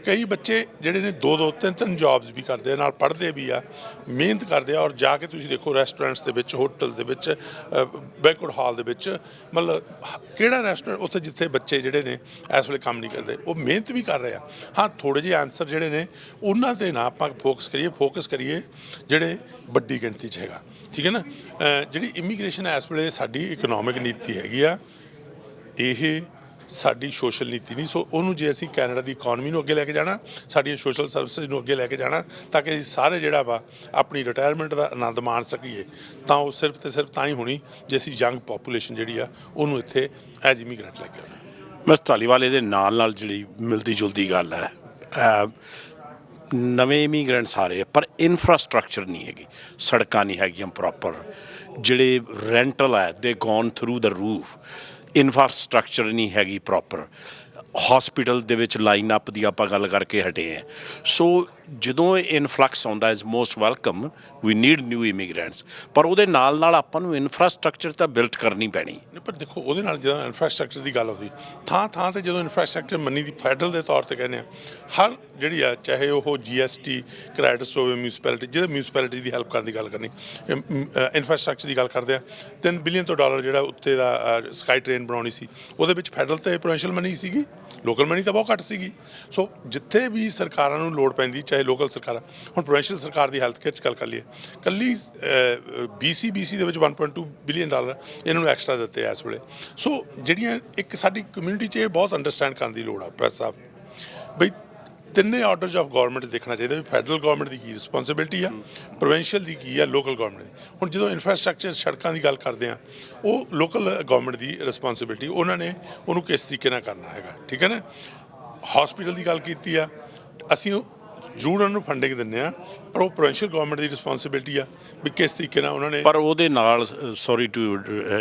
ਕਈ ਬੱਚੇ ਜਿਹੜੇ ਨੇ 2-2 3-3 ਜੌਬਸ ਵੀ ਕਰਦੇ ਆ, ਨਾਲ ਪੜ੍ਹਦੇ ਵੀ ਆ, ਮਿਹਨਤ ਕਰਦੇ ਆ। ਔਰ ਜਾ ਕੇ ਤੁਸੀਂ ਦੇਖੋ ਰੈਸਟੋਰੈਂਟਸ ਦੇ ਵਿੱਚ, ਹੋਟਲ ਦੇ ਵਿੱਚ, ਬੈਂਕੁਏਟ ਹਾਲ ਦੇ ਵਿੱਚ, ਮਤਲਬ ਕਿਹੜਾ ਰੈਸਟੋਰੈਂਟ ਉੱਥੇ ਜਿੱਥੇ ਬੱਚੇ ਜਿਹੜੇ ਨੇ ਇਸ ਵੇਲੇ ਕੰਮ ਨਹੀਂ ਕਰਦੇ, ਉਹ ਮਿਹਨਤ ਵੀ ਕਰ ਰਹੇ ਆ। ਹਾਂ, ਥੋੜ੍ਹੇ ਜਿਹੇ ਆਨਸਰ ਜਿਹੜੇ ਨੇ ਉਹਨਾਂ 'ਤੇ ਨਾ ਆਪਾਂ ਫੋਕਸ ਕਰੀਏ ਜਿਹੜੇ ਵੱਡੀ ਗਿਣਤੀ 'ਚ ਹੈਗਾ, ਠੀਕ ਹੈ ਨਾ। ਜਿਹੜੀ ਇਮੀਗ੍ਰੇਸ਼ਨ ਇਸ ਵੇਲੇ ਸਾਡੀ ਇਕਨੋਮਿਕ ਨੀਤੀ ਹੈਗੀ ਆ, ਇਹ ਸਾਡੀ ਸੋਸ਼ਲ ਨੀਤੀ ਨਹੀਂ। ਸੋ ਉਹਨੂੰ ਜੇ ਅਸੀਂ ਕੈਨੇਡਾ ਦੀ ਇਕੋਨਮੀ ਨੂੰ ਅੱਗੇ ਲੈ ਕੇ ਜਾਣਾ, ਸਾਡੀਆਂ ਸੋਸ਼ਲ ਸਰਵਿਸਿਜ਼ ਨੂੰ ਅੱਗੇ ਲੈ ਕੇ ਜਾਣਾ, ਤਾਂ ਕਿ ਅਸੀਂ ਸਾਰੇ ਜਿਹੜਾ ਵਾ ਆਪਣੀ ਰਿਟਾਇਰਮੈਂਟ ਦਾ ਆਨੰਦ ਮਾਣ ਸਕੀਏ, ਤਾਂ ਉਹ ਸਿਰਫ ਤੇ ਸਿਰਫ ਤਾਂ ਹੀ ਹੋਣੀ ਜੇ ਅਸੀਂ ਯੰਗ ਪੋਪੂਲੇਸ਼ਨ ਜਿਹੜੀ ਆ ਉਹਨੂੰ ਇੱਥੇ ਐਜ਼ ਇਮੀਗ੍ਰੈਂਟ ਲੈ ਕੇ ਆਉਣਾ। ਮੈਂ ਧਾਲੀਵਾਲ ਇਹਦੇ ਨਾਲ ਜਿਹੜੀ ਮਿਲਦੀ ਜੁਲਦੀ ਗੱਲ ਹੈ, ਨਵੇਂ ਇਮੀਗ੍ਰੈਂਟਸ ਆ ਰਹੇ ਪਰ ਇਨਫਰਾਸਟਰਕਚਰ ਨਹੀਂ ਹੈਗੀ, ਸੜਕਾਂ ਨਹੀਂ ਹੈਗੀਆਂ ਪ੍ਰੋਪਰ, ਜਿਹੜੇ ਰੈਂਟਲ ਹੈ ਦੇ ਗੋਨ ਥਰੂ ਦ ਰੂਫ, ਇਨਫਰਾਸਟਰਕਚਰ ਨਹੀਂ ਹੈਗੀ ਪ੍ਰੋਪਰ, ਹਸਪੀਟਲ ਦੇ ਵਿੱਚ ਲਾਈਨ ਅਪ ਦੀ ਆਪਾਂ ਗੱਲ ਕਰਕੇ ਹਟੇ ਹਾਂ। ਸੋ ਜਦੋਂ ਇਨਫਲਕਸ ਆਉਂਦਾ is most welcome, we need new immigrants, ਪਰ ਉਹਦੇ ਨਾਲ ਨਾਲ ਆਪਾਂ ਨੂੰ ਇਨਫਰਾਸਟਰਕਚਰ ਤਾਂ ਬਿਲਡ ਕਰਨੀ ਪੈਣੀ। ਪਰ ਦੇਖੋ ਉਹਦੇ ਨਾਲ ਜਦੋਂ ਇਨਫਰਾਸਟਰਕਚਰ ਦੀ ਗੱਲ ਆਉਂਦੀ, ਥਾਂ ਥਾਂ 'ਤੇ ਜਦੋਂ ਇਨਫਰਾਸਟਰਕਚਰ ਮੰਨੀ ਦੀ ਫੈਡਰਲ ਦੇ ਤੌਰ 'ਤੇ ਕਹਿੰਦੇ ਆ, ਹਰ ਜਿਹੜੀ ਆ ਚਾਹੇ ਉਹ GST ਕ੍ਰੈਡਿਟਸ ਹੋਵੇ, ਮਿਊਨਿਸਪੈਲਿਟੀ, ਜਿਹੜੇ ਮਿਊਨਿਸਪੈਲਿਟੀ ਦੀ ਹੈਲਪ ਕਰਨ ਦੀ ਗੱਲ ਕਰਨੀ, ਇਨਫਰਾਸਟਰਕਚਰ ਦੀ ਗੱਲ ਕਰਦੇ ਆ, $3 ਬਿਲੀਅਨ ਜਿਹੜਾ ਉੱਤੇ ਦਾ ਸਕਾਈ ਟ੍ਰੇਨ ਬਣਾਉਣੀ ਸੀ, ਉਹਦੇ ਵਿੱਚ ਫੈਡਰਲ ਤੇ ਪ੍ਰੋਵਿੰਸ਼ੀਅਲ ਮਨੀ ਸੀਗੀ, ਲੋਕਲ ਮਨੀ ਤਾਂ ਬਹੁਤ ਘੱਟ ਸੀਗੀ। ਸੋ ਜਿੱਥੇ ਵੀ ਸਰਕਾਰਾਂ ਨੂੰ ਲੋੜ ਪੈਂਦੀ, ਚਾਹੇ ਲੋਕਲ ਸਰਕਾਰਾਂ, ਹੁਣ ਪ੍ਰੋਵਿੰਸ਼ੀਅਲ ਸਰਕਾਰ ਦੀ ਹੈਲਥ ਕੇਅਰ 'ਚ ਗੱਲ ਕਰ ਲਈਏ, ਕੱਲੀ BC ਦੇ ਵਿੱਚ $1.2 ਬਿਲੀਅਨ ਇਹਨਾਂ ਨੂੰ ਐਕਸਟਰਾ ਦਿੱਤੇ ਆ ਇਸ ਵੇਲੇ। ਸੋ ਜਿਹੜੀਆਂ ਇੱਕ ਸਾਡੀ ਕਮਿਊਨਿਟੀ 'ਚ ਇਹ ਬਹੁਤ ਅੰਡਰਸਟੈਂਡ ਕਰਨ ਦੀ ਲੋੜ ਆ ਪ੍ਰੈਸ ਸਾਹਿਬ, ਬਈ ਤਿੰਨੇ ਆਰਡਰਸ ਆਫ ਗੌਰਮੈਂਟ ਦੇਖਣਾ ਚਾਹੀਦਾ ਵੀ ਫੈਡਰਲ ਗੌਰਮੈਂਟ ਦੀ ਕੀ ਰਿਸਪੌਂਸਿਬਿਲਿਟੀ ਆ, ਪ੍ਰੋਵਿੰਸ਼ੀਅਲ ਦੀ ਕੀ ਆ, ਲੋਕਲ ਗੌਰਮੈਂਟ ਦੀ। ਹੁਣ ਜਦੋਂ ਇਨਫਰਾਸਟਰਕਚਰ ਸੜਕਾਂ ਦੀ ਗੱਲ ਕਰਦੇ ਆ, ਉਹ ਲੋਕਲ ਗੌਰਮੈਂਟ ਦੀ ਰਿਸਪੌਂਸਿਬਿਲਿਟੀ, ਉਹਨਾਂ ਨੇ ਉਹਨੂੰ ਕਿਸ ਤਰੀਕੇ ਨਾਲ ਕਰਨਾ ਹੈਗਾ, ਠੀਕ ਹੈ ਨਾ। ਹਸਪੀਟਲ ਦੀ ਗੱਲ ਕੀਤੀ ਆ, ਅਸੀਂ ਜ਼ਰੂਰ ਉਹਨਾਂ ਨੂੰ ਫੰਡਿੰਗ ਦਿੰਦੇ ਆ, ਪਰ ਉਹ ਪ੍ਰੋਵਿੰਸ਼ੀਅਲ ਗੌਰਮੈਂਟ ਦੀ ਰਿਸਪੌਂਸਿਬਿਲਿਟੀ ਆ ਵੀ ਕਿਸ ਤਰੀਕੇ ਨਾਲ ਉਹਨਾਂ ਨੇ। ਪਰ ਉਹਦੇ ਨਾਲ ਸੌਰੀ ਟੂ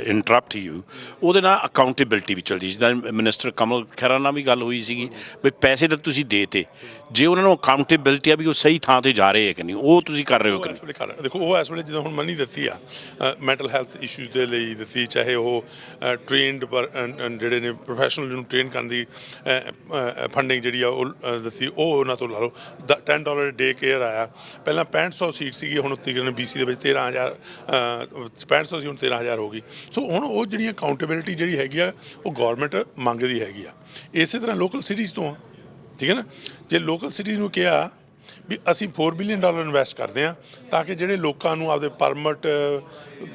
ਇੰਟਰਪਟ ਯੂ, ਉਹਦੇ ਨਾਲ ਅਕਾਊਂਟੇਬਿਲਿਟੀ ਵੀ ਚੱਲਦੀ। ਜਿੱਦਾਂ ਮਿਨਿਸਟਰ ਕਮਲ ਖੈਰਾ ਨਾਲ ਵੀ ਗੱਲ ਹੋਈ ਸੀਗੀ ਵੀ ਪੈਸੇ ਤਾਂ ਤੁਸੀਂ ਦੇ ਤੇ, ਜੇ ਉਹਨਾਂ ਨੂੰ ਅਕਾਊਂਟੇਬਿਲਿਟੀ ਆ ਵੀ ਉਹ ਸਹੀ ਥਾਂ 'ਤੇ ਜਾ ਰਹੇ ਹੈ ਕਿ ਨਹੀਂ, ਉਹ ਤੁਸੀਂ ਕਰ ਰਹੇ ਹੋ ਕਿ ਨਹੀਂ। ਦੇਖੋ ਉਹ ਇਸ ਵੇਲੇ ਜਦੋਂ ਹੁਣ ਮਨੀ ਦਿੱਤੀ ਆ ਮੈਂਟਲ ਹੈਲਥ ਇਸ਼ੂਜ਼ ਦੇ ਲਈ ਦਿੱਤੀ, ਚਾਹੇ ਉਹ ਟ੍ਰੇਨਡ ਜਿਹੜੇ ਨੇ ਪ੍ਰੋਫੈਸ਼ਨਲ ਨੂੰ ਟ੍ਰੇਨ ਕਰਨ ਦੀ ਫੰਡਿੰਗ ਜਿਹੜੀ ਆ ਉਹ ਦਿੱਤੀ, ਉਹ ਉਹਨਾਂ ਤੋਂ ਲਾ ਲਓ। $10 ਡੇ ਕੇਅਰ ਆਇਆ, ਪਹਿਲਾਂ 6500 ਸੀਟ ਸੀਗੀ, ਹੁਣ ਉੱਤੇ BC ਦੇ ਵਿੱਚ 13,000, 6500 ਸੀ, ਹੁਣ 13,000 ਹੋ ਗਈ। ਸੋ ਹੁਣ ਉਹ ਜਿਹੜੀ ਅਕਾਊਂਟੇਬਿਲਿਟੀ ਜਿਹੜੀ ਹੈਗੀ ਆ ਉਹ ਗੌਰਮੈਂਟ ਮੰਗਦੀ ਹੈਗੀ ਆ। ਇਸੇ ਤਰ੍ਹਾਂ ਲੋਕਲ ਸਿਟੀਜ਼ ਤੋਂ ਆ, ਠੀਕ ਹੈ ਨਾ। ਜੇ ਲੋਕਲ ਸਿਟੀਜ਼ ਨੂੰ ਕਿਹਾ ਵੀ ਅਸੀਂ $4 ਬਿਲੀਅਨ ਇਨਵੈਸਟ ਕਰਦੇ ਹਾਂ ਤਾਂ ਕਿ ਜਿਹੜੇ ਲੋਕਾਂ ਨੂੰ ਆਪਦੇ ਪਰਮਿਟ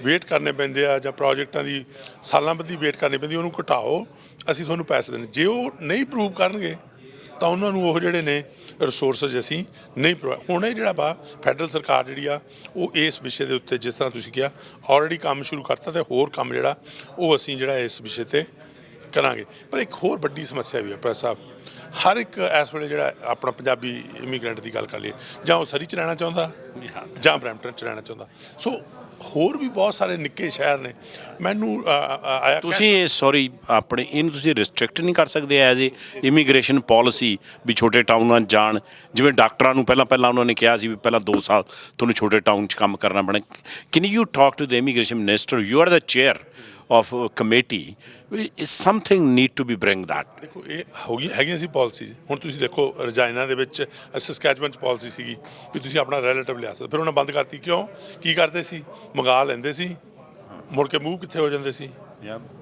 ਵੇਟ ਕਰਨੇ ਪੈਂਦੇ ਆ ਜਾਂ ਪ੍ਰੋਜੈਕਟਾਂ ਦੀ ਸਾਲਾਂ ਬੱਧੀ ਵੇਟ ਕਰਨੀ ਪੈਂਦੀ, ਉਹਨੂੰ ਘਟਾਓ, ਅਸੀਂ ਤੁਹਾਨੂੰ ਪੈਸੇ ਦੇਣੇ। ਜੇ ਉਹ ਨਹੀਂ ਪ੍ਰੂਵ ਕਰਨਗੇ ਤਾਂ ਉਹਨਾਂ ਨੂੰ ਉਹ ਜਿਹੜੇ ਨੇ ਰਿਸੋਰਸਿਸ ਅਸੀਂ ਨਹੀਂ ਪ੍ਰੋਵਾਈਡ। ਹੁਣ ਇਹ ਜਿਹੜਾ ਵਾ ਫੈਡਰਲ ਸਰਕਾਰ ਜਿਹੜੀ ਆ ਉਹ ਇਸ ਵਿਸ਼ੇ ਦੇ ਉੱਤੇ, ਜਿਸ ਤਰ੍ਹਾਂ ਤੁਸੀਂ ਕਿਹਾ, ਆਲਰੇਡੀ ਕੰਮ ਸ਼ੁਰੂ ਕਰਤਾ, ਅਤੇ ਹੋਰ ਕੰਮ ਜਿਹੜਾ ਉਹ ਅਸੀਂ ਜਿਹੜਾ ਇਸ ਵਿਸ਼ੇ 'ਤੇ ਕਰਾਂਗੇ। ਪਰ ਇੱਕ ਹੋਰ ਵੱਡੀ ਸਮੱਸਿਆ ਵੀ ਹੈ ਪ੍ਰੈਸ ਸਾਹਿਬ, ਹਰ ਇੱਕ ਇਸ ਵੇਲੇ ਜਿਹੜਾ ਆਪਣਾ ਪੰਜਾਬੀ ਇਮੀਗ੍ਰੈਂਟ ਦੀ ਗੱਲ ਕਰ ਲਈਏ, ਜਾਂ ਉਹ ਸਰੀ 'ਚ ਰਹਿਣਾ ਚਾਹੁੰਦਾ ਜਾਂ ਬਰੈਂਪਟਨ 'ਚ ਰਹਿਣਾ ਚਾਹੁੰਦਾ। ਸੋ ਹੋਰ ਵੀ ਬਹੁਤ ਸਾਰੇ ਨਿੱਕੇ ਸ਼ਹਿਰ ਨੇ। ਮੈਨੂੰ ਆਇਆ ਤੁਸੀਂ ਇਹ ਸੌਰੀ ਆਪਣੇ ਇਹਨੂੰ ਤੁਸੀਂ ਰਿਸਟ੍ਰਿਕਟ ਨਹੀਂ ਕਰ ਸਕਦੇ ਐਜ਼ ਏ ਇਮੀਗ੍ਰੇਸ਼ਨ ਪੋਲਿਸੀ ਵੀ ਛੋਟੇ ਟਾਊਨਾਂ 'ਚ ਜਾਣ, ਜਿਵੇਂ ਡਾਕਟਰਾਂ ਨੂੰ ਪਹਿਲਾਂ ਉਹਨਾਂ ਨੇ ਕਿਹਾ ਸੀ ਵੀ ਪਹਿਲਾਂ 2 ਸਾਲ ਤੁਹਾਨੂੰ ਛੋਟੇ ਟਾਊਨ 'ਚ ਕੰਮ ਕਰਨਾ ਪੈਣਾ। Can you talk to the immigration minister, you are the chair of committee, something need to be bring that। ਦੇਖੋ ਇਹ ਹੈਗੀਆਂ ਸੀ ਪਾਲਿਸੀਜ਼। ਹੁਣ ਤੁਸੀਂ ਦੇਖੋ ਰਜਾਇਨਾ ਦੇ ਵਿੱਚ ਸਸਕੈਚੁਅਨ 'ਚ ਪਾਲਿਸੀ ਸੀਗੀ ਵੀ ਤੁਸੀਂ ਆਪਣਾ ਰਿਲੇਟਿਵ ਲਿਆ ਸਕਦੇ, ਫਿਰ ਉਹਨਾਂ ਬੰਦ ਕਰਤੀ। ਕਿਉਂ? ਕੀ ਕਰਦੇ ਸੀ? ਮੰਗਾ ਲੈਂਦੇ ਸੀ, ਮੁੜ ਕੇ ਮੂਵ ਕਿੱਥੇ ਹੋ ਜਾਂਦੇ ਸੀ,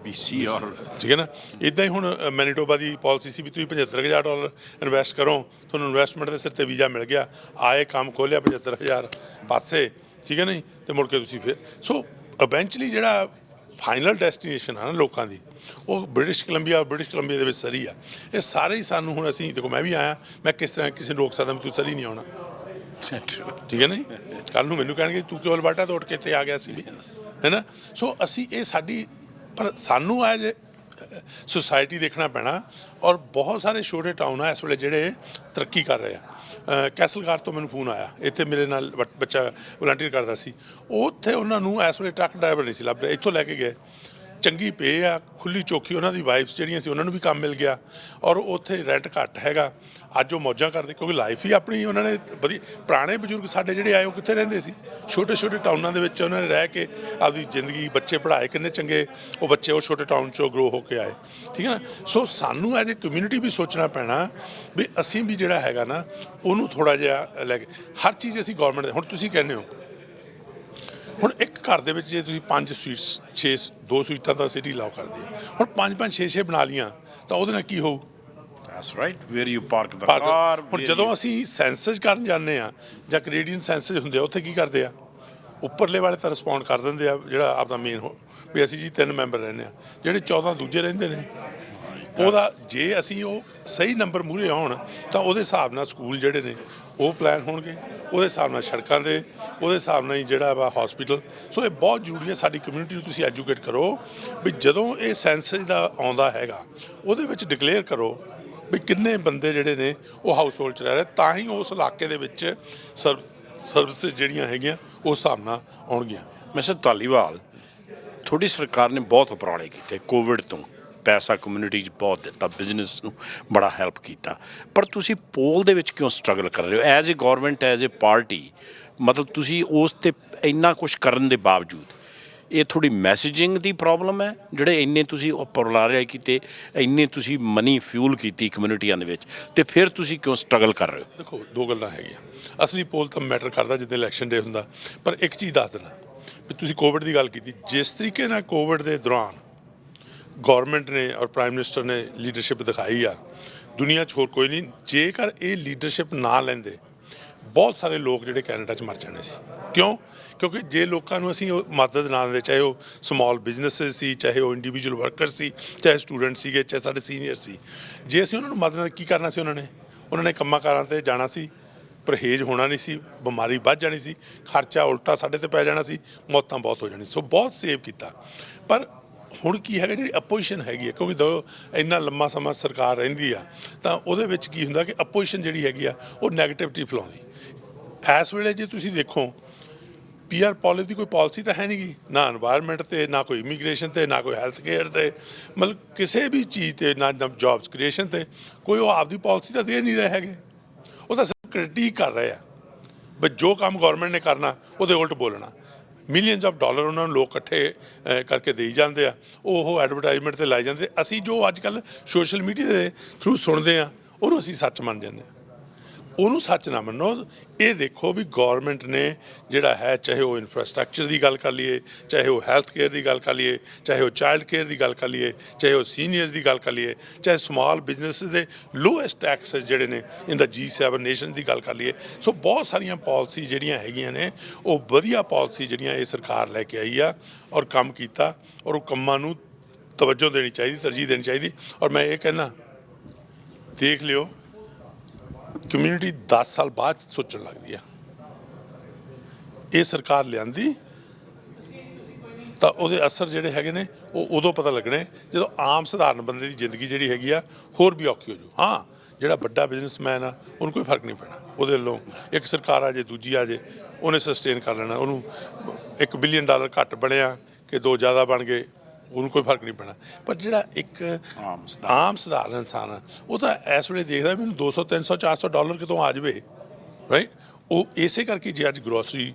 BC ਔਰ ਠੀਕ ਹੈ ਨਾ। ਇੱਦਾਂ ਹੀ ਹੁਣ ਮੈਨੀਟੋਬਾ ਦੀ ਪਾਲਿਸੀ ਸੀ ਵੀ ਤੁਸੀਂ $75,000 ਇਨਵੈਸਟ ਕਰੋ, ਤੁਹਾਨੂੰ ਇਨਵੈਸਟਮੈਂਟ ਦੇ ਸਿਰ 'ਤੇ ਵੀਜ਼ਾ ਮਿਲ ਗਿਆ, ਆਏ ਕੰਮ ਖੋਲ੍ਹਿਆ 75,000 ਪਾਸੇ, ਠੀਕ ਹੈ ਨਹੀਂ, ਅਤੇ ਮੁੜ ਕੇ ਤੁਸੀਂ ਫਿਰ। ਸੋ ਇਵੈਂਚੁਅਲੀ ਜਿਹੜਾ ਫਾਈਨਲ ਡੈਸਟੀਨੇਸ਼ਨ ਆ ਨਾ ਲੋਕਾਂ ਦੀ, ਉਹ ਬ੍ਰਿਟਿਸ਼ ਕੋਲੰਬੀਆ ਦੇ ਵਿੱਚ ਸਰੀ ਆ। ਇਹ ਸਾਰੇ ਹੀ ਸਾਨੂੰ ਹੁਣ ਅਸੀਂ ਦੇਖੋ, ਮੈਂ ਵੀ ਆਇਆ, ਮੈਂ ਕਿਸ ਤਰ੍ਹਾਂ ਕਿਸੇ ਨੂੰ ਰੋਕ ਸਕਦਾ ਵੀ ਤੂੰ ਸਰੀ ਨਹੀਂ ਆਉਣਾ, ਠੀਕ ਹੈ ਨਾ। ਕੱਲ੍ਹ ਨੂੰ ਮੈਨੂੰ ਕਹਿਣਗੇ ਤੂੰ ਕਿਉਂ ਅਲਬਰਟਾ ਤੋਂ ਉੱਠ ਕੇ ਇੱਥੇ ਆ ਗਿਆ ਸੀ ਵੀ, ਹੈ ਨਾ। ਸੋ ਅਸੀਂ ਇਹ ਸਾਡੀ, ਪਰ ਸਾਨੂੰ ਐਜ਼ ਸੁਸਾਇਟੀ ਦੇਖਣਾ ਪੈਣਾ। ਔਰ ਬਹੁਤ ਸਾਰੇ ਛੋਟੇ ਟਾਊਨ ਆ ਇਸ ਵੇਲੇ ਜਿਹੜੇ ਤਰੱਕੀ ਕਰ ਰਹੇ ਆ। ਕੈਸਲਗਾਰ ਤੋਂ ਮੈਨੂੰ ਫੋਨ ਆਇਆ, ਇੱਥੇ ਮੇਰੇ ਨਾਲ ਬੱਚਾ ਵਲੰਟੀਅਰ ਕਰਦਾ ਸੀ, ਉੱਥੇ ਉਹਨਾਂ ਨੂੰ ਇਸ ਵੇਲੇ ਟਰੱਕ ਡਰਾਈਵਰ ਨਹੀਂ ਸੀ ਲੱਭ ਰਿਹਾ, ਇੱਥੋਂ ਲੈ ਕੇ ਗਏ, ਚੰਗੀ ਪੇ ਆ, ਖੁੱਲ੍ਹੀ ਚੌਖੀ, ਉਹਨਾਂ ਦੀ ਵਾਈਫਸ ਜਿਹੜੀਆਂ ਸੀ ਉਹਨਾਂ ਨੂੰ ਵੀ ਕੰਮ ਮਿਲ ਗਿਆ, ਔਰ ਉੱਥੇ ਰੈਂਟ ਘੱਟ ਹੈਗਾ। ਅੱਜ ਉਹ ਮੌਜਾਂ ਕਰਦੇ ਕਿਉਂਕਿ ਲਾਈਫ ਹੀ ਆਪਣੀ ਉਹਨਾਂ ਨੇ ਵਧੀਆ। ਪੁਰਾਣੇ ਬਜ਼ੁਰਗ ਸਾਡੇ ਜਿਹੜੇ ਆਏ ਉਹ ਕਿੱਥੇ ਰਹਿੰਦੇ ਸੀ? ਛੋਟੇ ਛੋਟੇ ਟਾਊਨਾਂ ਦੇ ਵਿੱਚ ਉਹਨਾਂ ਨੇ ਰਹਿ ਕੇ ਆਪਦੀ ਜ਼ਿੰਦਗੀ, ਬੱਚੇ ਪੜ੍ਹਾਏ, ਕਿੰਨੇ ਚੰਗੇ ਉਹ ਬੱਚੇ ਉਹ ਛੋਟੇ ਟਾਊਨ 'ਚੋਂ ਗਰੋ ਹੋ ਕੇ ਆਏ, ਠੀਕ ਹੈ ਨਾ। ਸੋ ਸਾਨੂੰ ਐਜ਼ ਏ ਕਮਿਊਨਿਟੀ ਵੀ ਸੋਚਣਾ ਪੈਣਾ ਵੀ ਅਸੀਂ ਵੀ ਜਿਹੜਾ ਹੈਗਾ ਨਾ ਉਹਨੂੰ ਥੋੜ੍ਹਾ ਜਿਹਾ ਲੈ ਕੇ, ਹਰ ਚੀਜ਼ ਅਸੀਂ ਗੌਰਮੈਂਟ ਦੇ। ਹੁਣ ਤੁਸੀਂ ਕਹਿੰਦੇ ਹੋ, ਹੁਣ ਇੱਕ ਘਰ ਦੇ ਵਿੱਚ ਜੇ ਤੁਸੀਂ 5 ਸਵੀਟਸ 2 ਸਵੀਟਾਂ ਤਾਂ ਸਿਟੀ ਅਲਾਓ ਕਰਦੀ ਹੈ, ਹੁਣ 5 6 ਬਣਾ ਲਈਆਂ ਤਾਂ ਉਹਦੇ ਨਾਲ ਕੀ ਹੋਊ? That's right, where you park the car। ਹੁਣ ਜਦੋਂ ਅਸੀਂ ਸੈਂਸਸ ਕਰਨ ਜਾਂਦੇ ਆ ਜਾਂ ਕੈਨੇਡੀਅਨ ਸੈਂਸਸ ਹੁੰਦੇ ਆ, ਉੱਥੇ ਕੀ ਕਰਦੇ ਆ? ਉੱਪਰਲੇ ਵਾਲੇ ਤਾਂ ਰਿਸਪੌਂਡ ਕਰ ਦਿੰਦੇ ਆ, ਜਿਹੜਾ ਆਪਦਾ ਮੇਨ ਵੀ ਅਸੀਂ ਜੀ 3 ਮੈਂਬਰ ਰਹਿੰਦੇ ਆ, ਜਿਹੜੇ 14 ਦੂਜੇ ਰਹਿੰਦੇ ਨੇ, ਉਹਦਾ ਜੇ ਅਸੀਂ ਉਹ ਸਹੀ ਨੰਬਰ ਮੂਹਰੇ ਆਉਣ ਤਾਂ ਉਹਦੇ ਹਿਸਾਬ ਨਾਲ ਸਕੂਲ ਜਿਹੜੇ ਨੇ ਉਹ ਪਲਾਨ ਹੋਣਗੇ, ਉਹਦੇ ਹਿਸਾਬ ਨਾਲ ਸੜਕਾਂ ਦੇ, ਉਹਦੇ ਹਿਸਾਬ ਨਾਲ ਹੀ ਜਿਹੜਾ ਵਾ ਹਸਪੀਟਲ। ਸੋ ਇਹ ਬਹੁਤ ਜ਼ਰੂਰੀ ਹੈ ਸਾਡੀ ਕਮਿਊਨਿਟੀ ਨੂੰ ਤੁਸੀਂ ਐਜੂਕੇਟ ਕਰੋ ਵੀ ਜਦੋਂ ਇਹ ਸੈਂਸਸ ਦਾ ਆਉਂਦਾ ਹੈਗਾ ਉਹਦੇ ਵਿੱਚ ਡਿਕਲੇਅਰ ਕਰੋ ਵੀ ਕਿੰਨੇ ਬੰਦੇ ਜਿਹੜੇ ਨੇ ਉਹ ਹਾਊਸ ਹੋਲਡ 'ਚ ਰਹਿ ਰਹੇ, ਤਾਂ ਹੀ ਉਸ ਇਲਾਕੇ ਦੇ ਵਿੱਚ ਸਰਵਿਸਿਜ਼ ਜਿਹੜੀਆਂ ਹੈਗੀਆਂ ਉਸ ਹਿਸਾਬ ਨਾਲ ਆਉਣਗੀਆਂ। ਮਿਸਟਰ ਧਾਲੀਵਾਲ, ਤੁਹਾਡੀ ਸਰਕਾਰ ਨੇ ਬਹੁਤ ਉਪਰਾਲੇ ਕੀਤੇ ਕੋਵਿਡ ਤੋਂ, ਪੈਸਾ ਕਮਿਊਨਿਟੀ 'ਚ ਬਹੁਤ ਦਿੱਤਾ, ਬਿਜ਼ਨਸ ਨੂੰ ਬੜਾ ਹੈਲਪ ਕੀਤਾ, ਪਰ ਤੁਸੀਂ ਪੋਲ ਦੇ ਵਿੱਚ ਕਿਉਂ ਸਟਰਗਲ ਕਰ ਰਹੇ ਹੋ as a government, as a party? ਮਤਲਬ ਤੁਸੀਂ ਉਸ 'ਤੇ ਇੰਨਾ ਕੁਛ ਕਰਨ ਦੇ ਬਾਵਜੂਦ, ਇਹ ਥੋੜੀ ਮੈਸੇਜਿੰਗ ਦੀ ਪ੍ਰੋਬਲਮ ਹੈ ਜਿਹੜੇ ਇੰਨੇ ਤੁਸੀਂ ਉਪਰਾਲੇ ਕੀਤੇ, ਇੰਨੇ ਤੁਸੀਂ ਮਨੀ ਫਿਊਲ ਕੀਤੀ ਕਮਿਊਨਿਟੀਆਂ ਦੇ ਵਿੱਚ, ਤੇ ਫਿਰ ਤੁਸੀਂ ਕਿਉਂ ਸਟਰਗਲ ਕਰ ਰਹੇ ਹੋ? ਦੇਖੋ, ਦੋ ਗੱਲਾਂ ਹੈਗੀਆਂ। ਅਸਲੀ ਪੋਲ ਤਾਂ ਮੈਟਰ ਕਰਦਾ ਜਿੱਦਾਂ ਇਲੈਕਸ਼ਨ ਡੇ ਹੁੰਦਾ, ਪਰ ਇੱਕ ਚੀਜ਼ ਦੱਸ ਦੇਣਾ ਵੀ ਤੁਸੀਂ ਕੋਵਿਡ ਦੀ ਗੱਲ ਕੀਤੀ, ਜਿਸ ਤਰੀਕੇ ਨਾਲ ਕੋਵਿਡ ਦੇ ਦੌਰਾਨ ਗੌਰਮੈਂਟ ਨੇ ਔਰ ਪ੍ਰਾਈਮ ਮਿਨਿਸਟਰ ਨੇ ਲੀਡਰਸ਼ਿਪ ਦਿਖਾਈ ਆ, ਦੁਨੀਆ 'ਚ ਹੋਰ ਕੋਈ ਨਹੀਂ। ਜੇਕਰ ਇਹ ਲੀਡਰਸ਼ਿਪ ਨਾ ਲੈਂਦੇ ਬਹੁਤ ਸਾਰੇ ਲੋਕ ਜਿਹੜੇ ਕੈਨੇਡਾ 'ਚ ਮਰ ਜਾਣੇ ਸੀ। ਕਿਉਂ? ਕਿਉਂਕਿ ਜੇ ਲੋਕਾਂ ਨੂੰ ਅਸੀਂ ਮਦਦ ਨਾ ਦਿੰਦੇ, ਚਾਹੇ ਉਹ ਸਮਾਲ ਬਿਜ਼ਨਸਿਸ ਸੀ, ਚਾਹੇ ਉਹ ਇੰਡੀਵਿਜੂਅਲ ਵਰਕਰ ਸੀ, ਚਾਹੇ ਸਟੂਡੈਂਟ ਸੀਗੇ, ਚਾਹੇ ਸਾਡੇ ਸੀਨੀਅਰ ਸੀ, ਜੇ ਅਸੀਂ ਉਹਨਾਂ ਨੂੰ ਮਦਦ ਕੀ ਕਰਨਾ ਸੀ? ਉਹਨਾਂ ਨੇ ਕੰਮਾਂ ਕਾਰਾਂ 'ਤੇ ਜਾਣਾ ਸੀ, ਪਰਹੇਜ਼ ਹੋਣਾ ਨਹੀਂ ਸੀ, ਬਿਮਾਰੀ ਵੱਧ ਜਾਣੀ ਸੀ, ਖਰਚਾ ਉਲਟਾ ਸਾਡੇ 'ਤੇ ਪੈ ਜਾਣਾ ਸੀ, ਮੌਤਾਂ ਬਹੁਤ ਹੋ ਜਾਣੀ। ਸੋ ਬਹੁਤ ਸੇਵ ਕੀਤਾ। ਪਰ ਹੁਣ ਕੀ ਹੈਗਾ, ਜਿਹੜੀ ਅਪੋਜੀਸ਼ਨ ਹੈਗੀ ਹੈ, ਕਿਉਂਕਿ ਇੰਨਾ ਲੰਮਾ ਸਮਾਂ ਸਰਕਾਰ ਰਹਿੰਦੀ ਆ ਤਾਂ ਉਹਦੇ ਵਿੱਚ ਕੀ ਹੁੰਦਾ ਕਿ ਅਪੋਜੀਸ਼ਨ ਜਿਹੜੀ ਹੈਗੀ ਆ ਉਹ ਨੈਗੇਟਿਵਿਟੀ ਫੈਲਾਉਂਦੀ। ਇਸ ਵੇਲੇ ਜੇ ਤੁਸੀਂ ਦੇਖੋ PR ਪੋਲਿਸੀ ਦੀ ਕੋਈ ਪਾਲਿਸੀ ਤਾਂ ਹੈ ਨਹੀਂ ਗੀ, ਨਾ ਇਨਵਾਇਰਨਮੈਂਟ 'ਤੇ, ਨਾ ਕੋਈ ਇਮੀਗ੍ਰੇਸ਼ਨ 'ਤੇ, ਨਾ ਕੋਈ ਹੈਲਥ ਕੇਅਰ 'ਤੇ, ਮਤਲਬ ਕਿਸੇ ਵੀ ਚੀਜ਼ 'ਤੇ, ਨਾ ਜੌਬਸ ਕ੍ਰੀਏਸ਼ਨ 'ਤੇ ਕੋਈ ਉਹ ਆਪਦੀ ਪਾਲਿਸੀ ਤਾਂ ਦੇ ਨਹੀਂ ਰਹੇ ਹੈਗੇ। ਉਹ ਤਾਂ ਸਿਰਫ ਕ੍ਰਿਟਿਕ ਕਰ ਰਹੇ ਆ, ਬਸ ਜੋ ਕੰਮ ਗੌਰਮੈਂਟ ਨੇ ਕਰਨਾ ਉਹਦੇ ਉਲਟ ਬੋਲਣਾ। ਮਿਲੀਅਨਸ ਆਫ ਡਾਲਰ ਉਹਨਾਂ ਨੂੰ ਲੋਕ ਇਕੱਠੇ ਕਰਕੇ ਦੇਈ ਜਾਂਦੇ ਆ, ਉਹ ਐਡਵਰਟਾਈਜ਼ਮੈਂਟ 'ਤੇ ਲਾਈ ਜਾਂਦੇ। ਅਸੀਂ ਜੋ ਅੱਜ ਕੱਲ੍ਹ ਸੋਸ਼ਲ ਮੀਡੀਆ ਦੇ ਥਰੂ ਸੁਣਦੇ ਹਾਂ ਉਹਨੂੰ ਅਸੀਂ ਸੱਚ ਮੰਨ ਜਾਂਦੇ ਹਾਂ। ਉਹਨੂੰ ਸੱਚ ਨਾ ਮੰਨੋ। ਇਹ ਦੇਖੋ ਵੀ ਗੌਰਮੈਂਟ ਨੇ ਜਿਹੜਾ ਹੈ, ਚਾਹੇ ਉਹ ਇਨਫਰਾਸਟਰਕਚਰ ਦੀ ਗੱਲ ਕਰ ਲਈਏ, ਚਾਹੇ ਉਹ ਹੈਲਥ ਕੇਅਰ ਦੀ ਗੱਲ ਕਰ ਲਈਏ, ਚਾਹੇ ਉਹ ਚਾਈਲਡ ਕੇਅਰ ਦੀ ਗੱਲ ਕਰ ਲਈਏ, ਚਾਹੇ ਉਹ ਸੀਨੀਅਰਸ ਦੀ ਗੱਲ ਕਰ ਲਈਏ, ਚਾਹੇ ਸਮਾਲ ਬਿਜ਼ਨਸ ਦੇ ਲੋਐਸਟ ਟੈਕਸ ਜਿਹੜੇ ਨੇ ਇਨ ਦਾ G7 ਨੇਸ਼ਨ ਦੀ ਗੱਲ ਕਰ ਲਈਏ। ਸੋ ਬਹੁਤ ਸਾਰੀਆਂ ਪਾਲਿਸੀ ਜਿਹੜੀਆਂ ਹੈਗੀਆਂ ਨੇ ਉਹ ਵਧੀਆ ਪਾਲਿਸੀ ਜਿਹੜੀਆਂ ਇਹ ਸਰਕਾਰ ਲੈ ਕੇ ਆਈ ਆ ਔਰ ਕੰਮ ਕੀਤਾ, ਔਰ ਉਹ ਕੰਮਾਂ ਨੂੰ ਤਵੱਜੋ ਦੇਣੀ ਚਾਹੀਦੀ, ਤਰਜੀਹ ਦੇਣੀ ਚਾਹੀਦੀ। ਔਰ ਮੈਂ ਇਹ ਕਹਿਣਾ, ਦੇਖ ਲਿਓ ਕਮਿਊਨਿਟੀ 10 ਸਾਲ ਬਾਅਦ ਸੋਚਣ ਲੱਗਦੀ ਆ। ਇਹ ਸਰਕਾਰ ਲਿਆਂਦੀ ਤਾਂ ਉਹਦੇ ਅਸਰ ਜਿਹੜੇ ਹੈਗੇ ਨੇ ਉਹ ਉਦੋਂ ਪਤਾ ਲੱਗਣੇ ਜਦੋਂ ਆਮ ਸਧਾਰਨ ਬੰਦੇ ਦੀ ਜ਼ਿੰਦਗੀ ਜਿਹੜੀ ਹੈਗੀ ਆ ਹੋਰ ਵੀ ਔਖੀ ਹੋ ਜੂ। ਹਾਂ, ਜਿਹੜਾ ਵੱਡਾ ਬਿਜ਼ਨਸਮੈਨ ਆ ਉਹਨੂੰ ਕੋਈ ਫਰਕ ਨਹੀਂ ਪੈਣਾ, ਉਹਦੇ ਵੱਲੋਂ ਇੱਕ ਸਰਕਾਰ ਆ ਜੇ ਦੂਜੀ ਆ ਜੇ ਉਹਨੇ ਸਸਟੇਨ ਕਰ ਲੈਣਾ। ਉਹਨੂੰ $1 ਬਿਲੀਅਨ ਘੱਟ ਬਣਿਆ ਕਿ 2 ਜ਼ਿਆਦਾ ਬਣ ਗਏ, ਉਹਨੂੰ ਕੋਈ ਫਰਕ ਨਹੀਂ ਪੈਣਾ। ਪਰ ਜਿਹੜਾ ਇੱਕ ਆਮ ਸਧਾਰਨ ਇਨਸਾਨ ਆ ਉਹ ਤਾਂ ਇਸ ਵੇਲੇ ਦੇਖਦਾ ਮੈਨੂੰ $200, $300, $400 ਕਿਤੋਂ ਆ ਜਾਵੇ, ਰਾਈਟ। ਉਹ ਇਸੇ ਕਰਕੇ ਜੇ ਅੱਜ ਗਰੋਸਰੀ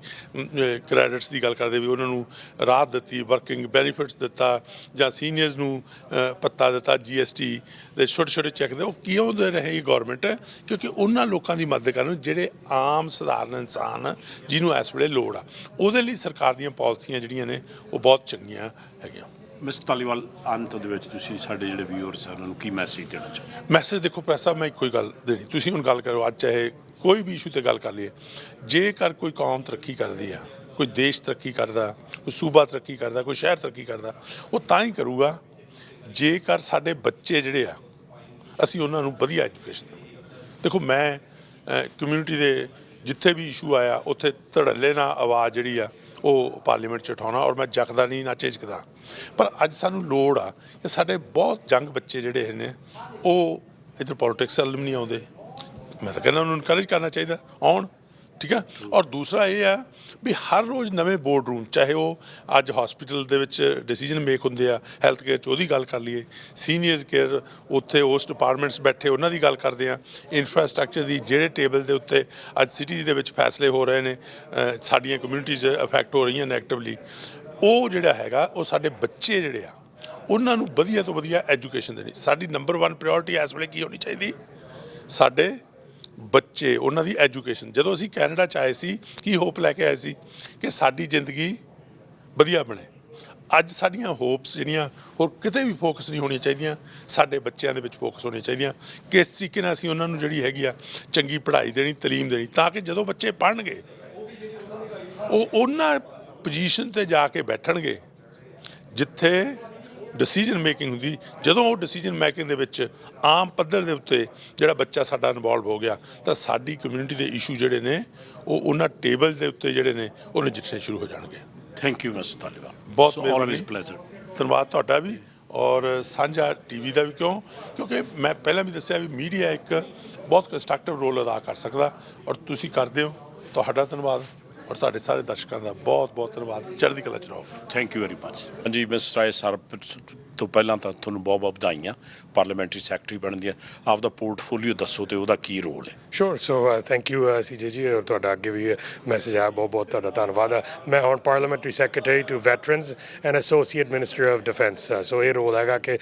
ਕ੍ਰੈਡਿਟਸ ਦੀ ਗੱਲ ਕਰਦੇ ਵੀ ਉਹਨਾਂ ਨੂੰ ਰਾਹਤ ਦਿੱਤੀ, ਵਰਕਿੰਗ ਬੈਨੀਫਿਟਸ ਦਿੱਤਾ, ਜਾਂ ਸੀਨੀਅਰਸ ਨੂੰ ਭੱਤਾ ਦਿੱਤਾ, GST ਦੇ ਛੋਟੇ ਚੈੱਕ ਦੇ, ਉਹ ਕਿਉਂ ਦੇ ਰਹੇ ਗੌਰਮੈਂਟ? ਕਿਉਂਕਿ ਉਹਨਾਂ ਲੋਕਾਂ ਦੀ ਮਦਦ ਕਰਨ ਜਿਹੜੇ ਆਮ ਸਧਾਰਨ ਇਨਸਾਨ ਜਿਹਨੂੰ ਇਸ ਵੇਲੇ ਲੋੜ ਆ। ਉਹਦੇ ਲਈ ਸਰਕਾਰ ਦੀਆਂ ਪਾਲਿਸੀਆਂ ਜਿਹੜੀਆਂ ਨੇ ਉਹ ਬਹੁਤ ਚੰਗੀਆਂ ਹੈਗੀਆਂ। ਮਿਸਟਰ ਧਾਲੀਵਾਲ, ਅੰਤ ਦੇ ਵਿੱਚ ਤੁਸੀਂ ਸਾਡੇ ਜਿਹੜੇ ਵਿਊਅਰਸ ਆ ਉਹਨਾਂ ਨੂੰ ਕੀ ਮੈਸੇਜ ਦੇਣਾ ਚਾਹੁੰਦੇ? ਮੈਸੇਜ ਦੇਖੋ, ਪ੍ਰੈਸ ਸਾਹਿਬ, ਮੈਂ ਇੱਕੋ ਹੀ ਗੱਲ ਦੇਣੀ। ਤੁਸੀਂ ਹੁਣ ਗੱਲ ਕਰੋ, ਅੱਜ ਚਾਹੇ ਕੋਈ ਵੀ ਇਸ਼ੂ 'ਤੇ ਗੱਲ ਕਰ ਲਈਏ, ਜੇਕਰ ਕੋਈ ਕੌਮ ਤਰੱਕੀ ਕਰਦੀ ਆ, ਕੋਈ ਦੇਸ਼ ਤਰੱਕੀ ਕਰਦਾ, ਕੋਈ ਸੂਬਾ ਤਰੱਕੀ ਕਰਦਾ, ਕੋਈ ਸ਼ਹਿਰ ਤਰੱਕੀ ਕਰਦਾ, ਉਹ ਤਾਂ ਹੀ ਕਰੂਗਾ ਜੇਕਰ ਸਾਡੇ ਬੱਚੇ ਜਿਹੜੇ ਆ ਅਸੀਂ ਉਹਨਾਂ ਨੂੰ ਵਧੀਆ ਐਜੂਕੇਸ਼ਨ ਦੇਵਾਂਗੇ। ਦੇਖੋ, ਮੈਂ ਕਮਿਊਨਿਟੀ ਦੇ ਜਿੱਥੇ ਵੀ ਇਸ਼ੂ ਆਇਆ ਉੱਥੇ ਧੜੱਲੇ ਨਾਲ ਆਵਾਜ਼ ਜਿਹੜੀ ਆ ਉਹ ਪਾਰਲੀਮੈਂਟ 'ਚ ਉਠਾਉਣਾ, ਔਰ ਮੈਂ ਜੱਕਦਾ ਨਹੀਂ, ਨਾ ਝਿਜਕਦਾ। ਪਰ ਅੱਜ ਸਾਨੂੰ ਲੋੜ ਆ ਕਿ ਸਾਡੇ ਬਹੁਤ ਯੰਗ ਬੱਚੇ ਜਿਹੜੇ ਨੇ ਉਹ ਇੱਧਰ ਪੋਲੀਟਿਕਸ ਵੱਲ ਵੀ ਨਹੀਂ ਆਉਂਦੇ। ਮੈਂ ਤਾਂ ਕਹਿੰਦਾ ਉਹਨੂੰ ਇਨਕਰੇਜ ਕਰਨਾ ਚਾਹੀਦਾ, ਆਉਣ, ਠੀਕ ਆ। ਔਰ ਦੂਸਰਾ ਇਹ ਆ ਵੀ ਹਰ ਰੋਜ਼ ਨਵੇਂ ਬੋਰਡ ਰੂਮ, ਚਾਹੇ ਉਹ ਅੱਜ ਹਸਪੀਟਲ ਦੇ ਵਿੱਚ ਡਿਸੀਜਨ ਮੇਕ ਹੁੰਦੇ ਆ, ਹੈਲਥ ਕੇਅਰ 'ਚ ਉਹਦੀ ਗੱਲ ਕਰ ਲਈਏ, ਸੀਨੀਅਰ ਕੇਅਰ ਉੱਥੇ ਉਸ ਡਿਪਾਰਟਮੈਂਟਸ ਬੈਠੇ ਉਹਨਾਂ ਦੀ ਗੱਲ ਕਰਦੇ ਆ, ਇਨਫਰਾਸਟਰਕਚਰ ਦੀ ਜਿਹੜੇ ਟੇਬਲ ਦੇ ਉੱਤੇ ਅੱਜ ਸਿਟੀਜ਼ ਦੇ ਵਿੱਚ ਫੈਸਲੇ ਹੋ ਰਹੇ ਨੇ, ਸਾਡੀਆਂ ਕਮਿਊਨਿਟੀਜ਼ ਅਫੈਕਟ ਹੋ ਰਹੀਆਂ ਨੈਗੇਟਿਵਲੀ, ਉਹ ਜਿਹੜਾ ਹੈਗਾ ਉਹ ਸਾਡੇ ਬੱਚੇ ਜਿਹੜੇ ਆ ਉਹਨਾਂ ਨੂੰ ਵਧੀਆ ਤੋਂ ਵਧੀਆ ਐਜੂਕੇਸ਼ਨ ਦੇਣੀ। ਸਾਡੀ ਨੰਬਰ 1 ਪ੍ਰਾਇਓਰਟੀ ਇਸ ਵੇਲੇ ਕੀ ਹੋਣੀ ਚਾਹੀਦੀ? ਸਾਡੇ ਬੱਚੇ, ਉਹਨਾਂ ਦੀ ਐਜੂਕੇਸ਼ਨ। ਜਦੋਂ ਅਸੀਂ ਕੈਨੇਡਾ 'ਚ ਆਏ ਸੀ ਕੀ ਹੋਪ ਲੈ ਕੇ ਆਏ ਸੀ ਕਿ ਸਾਡੀ ਜ਼ਿੰਦਗੀ ਵਧੀਆ ਬਣੇ। ਅੱਜ ਸਾਡੀਆਂ ਹੋਪਸ ਜਿਹੜੀਆਂ ਹੋਰ ਕਿਤੇ ਵੀ ਫੋਕਸ ਨਹੀਂ ਹੋਣੀਆਂ ਚਾਹੀਦੀਆਂ, ਸਾਡੇ ਬੱਚਿਆਂ ਦੇ ਵਿੱਚ ਫੋਕਸ ਹੋਣੀਆਂ ਚਾਹੀਦੀਆਂ। ਕਿਸ ਤਰੀਕੇ ਨਾਲ ਅਸੀਂ ਉਹਨਾਂ ਨੂੰ ਜਿਹੜੀ ਹੈਗੀ ਆ ਚੰਗੀ ਪੜ੍ਹਾਈ ਦੇਣੀ, ਤਾਲੀਮ ਦੇਣੀ, ਤਾਂ ਕਿ ਜਦੋਂ ਬੱਚੇ ਪੜ੍ਹਨਗੇ ਉਹ ਉਹਨਾਂ ਪੋਜੀਸ਼ਨ 'ਤੇ ਜਾ ਕੇ ਬੈਠਣਗੇ ਜਿੱਥੇ ਡਿਸੀਜਨ ਮੇਕਿੰਗ ਹੁੰਦੀ। ਜਦੋਂ ਉਹ ਡਿਸੀਜਨ ਮੇਕਿੰਗ ਦੇ ਵਿੱਚ ਆਮ ਪੱਧਰ ਦੇ ਉੱਤੇ ਜਿਹੜਾ ਬੱਚਾ ਸਾਡਾ ਇਨਵੋਲਵ ਹੋ ਗਿਆ ਤਾਂ ਸਾਡੀ ਕਮਿਊਨਿਟੀ ਦੇ ਇਸ਼ੂ ਜਿਹੜੇ ਨੇ ਉਹ ਉਹਨਾਂ ਟੇਬਲ ਦੇ ਉੱਤੇ ਜਿਹੜੇ ਨੇ ਉਹ ਨਜਿੱਠਣੇ ਸ਼ੁਰੂ ਹੋ ਜਾਣਗੇ। ਥੈਂਕ ਯੂ ਮਿਸਟਰ ਧਾਲੀਵਾਲ, ਬਹੁਤ ਆਲਵੇਜ਼ ਪਲੇਜ਼ਰ। ਧੰਨਵਾਦ ਤੁਹਾਡਾ ਵੀ ਔਰ ਸਾਂਝਾ ਟੀਵੀ ਦਾ ਵੀ। ਕਿਉਂਕਿ ਮੈਂ ਪਹਿਲਾਂ ਵੀ ਦੱਸਿਆ ਵੀ ਮੀਡੀਆ ਇੱਕ ਬਹੁਤ ਕੰਸਟਰਕਟਿਵ ਰੋਲ ਅਦਾ ਕਰ ਸਕਦਾ ਔਰ ਤੁਸੀਂ ਕਰਦੇ ਹੋ। ਤੁਹਾਡਾ ਧੰਨਵਾਦ ਔਰ ਤੁਹਾਡੇ ਸਾਰੇ ਦਰਸ਼ਕਾਂ ਦਾ ਬਹੁਤ ਬਹੁਤ ਧੰਨਵਾਦ। ਚੜ੍ਹਦੀ ਕਲਾ 'ਚ ਰਹੋ। Thank you very much. ਹਾਂਜੀ ਮਿਸਟਰ ਰਾਏ ਸਰ, ਤੋਂ ਪਹਿਲਾਂ ਤਾਂ ਤੁਹਾਨੂੰ ਬਹੁਤ ਬਹੁਤ ਵਧਾਈਆਂ, ਪਾਰਲੀਮੈਂਟਰੀ ਸੈਕਟਰੀ ਬਣਦੀਆਂ। ਆਪਦਾ ਪੋਰਟਫੋਲੀਓ ਦੱਸੋ ਤੇ ਉਹਦਾ ਕੀ ਰੋਲ ਹੈ? ਸ਼ੋਰ। ਸੋ ਥੈਂਕ ਯੂ ਸੀਜੇ ਜੀ, ਔਰ ਤੁਹਾਡਾ ਅੱਗੇ ਵੀ ਮੈਸੇਜ ਆਇਆ, ਬਹੁਤ ਬਹੁਤ ਤੁਹਾਡਾ ਧੰਨਵਾਦ। ਮੈਂ ਹੁਣ parliamentary secretary to veterans and associate minister of defence. So ਇਹ ਰੋਲ ਹੈਗਾ ਕਿ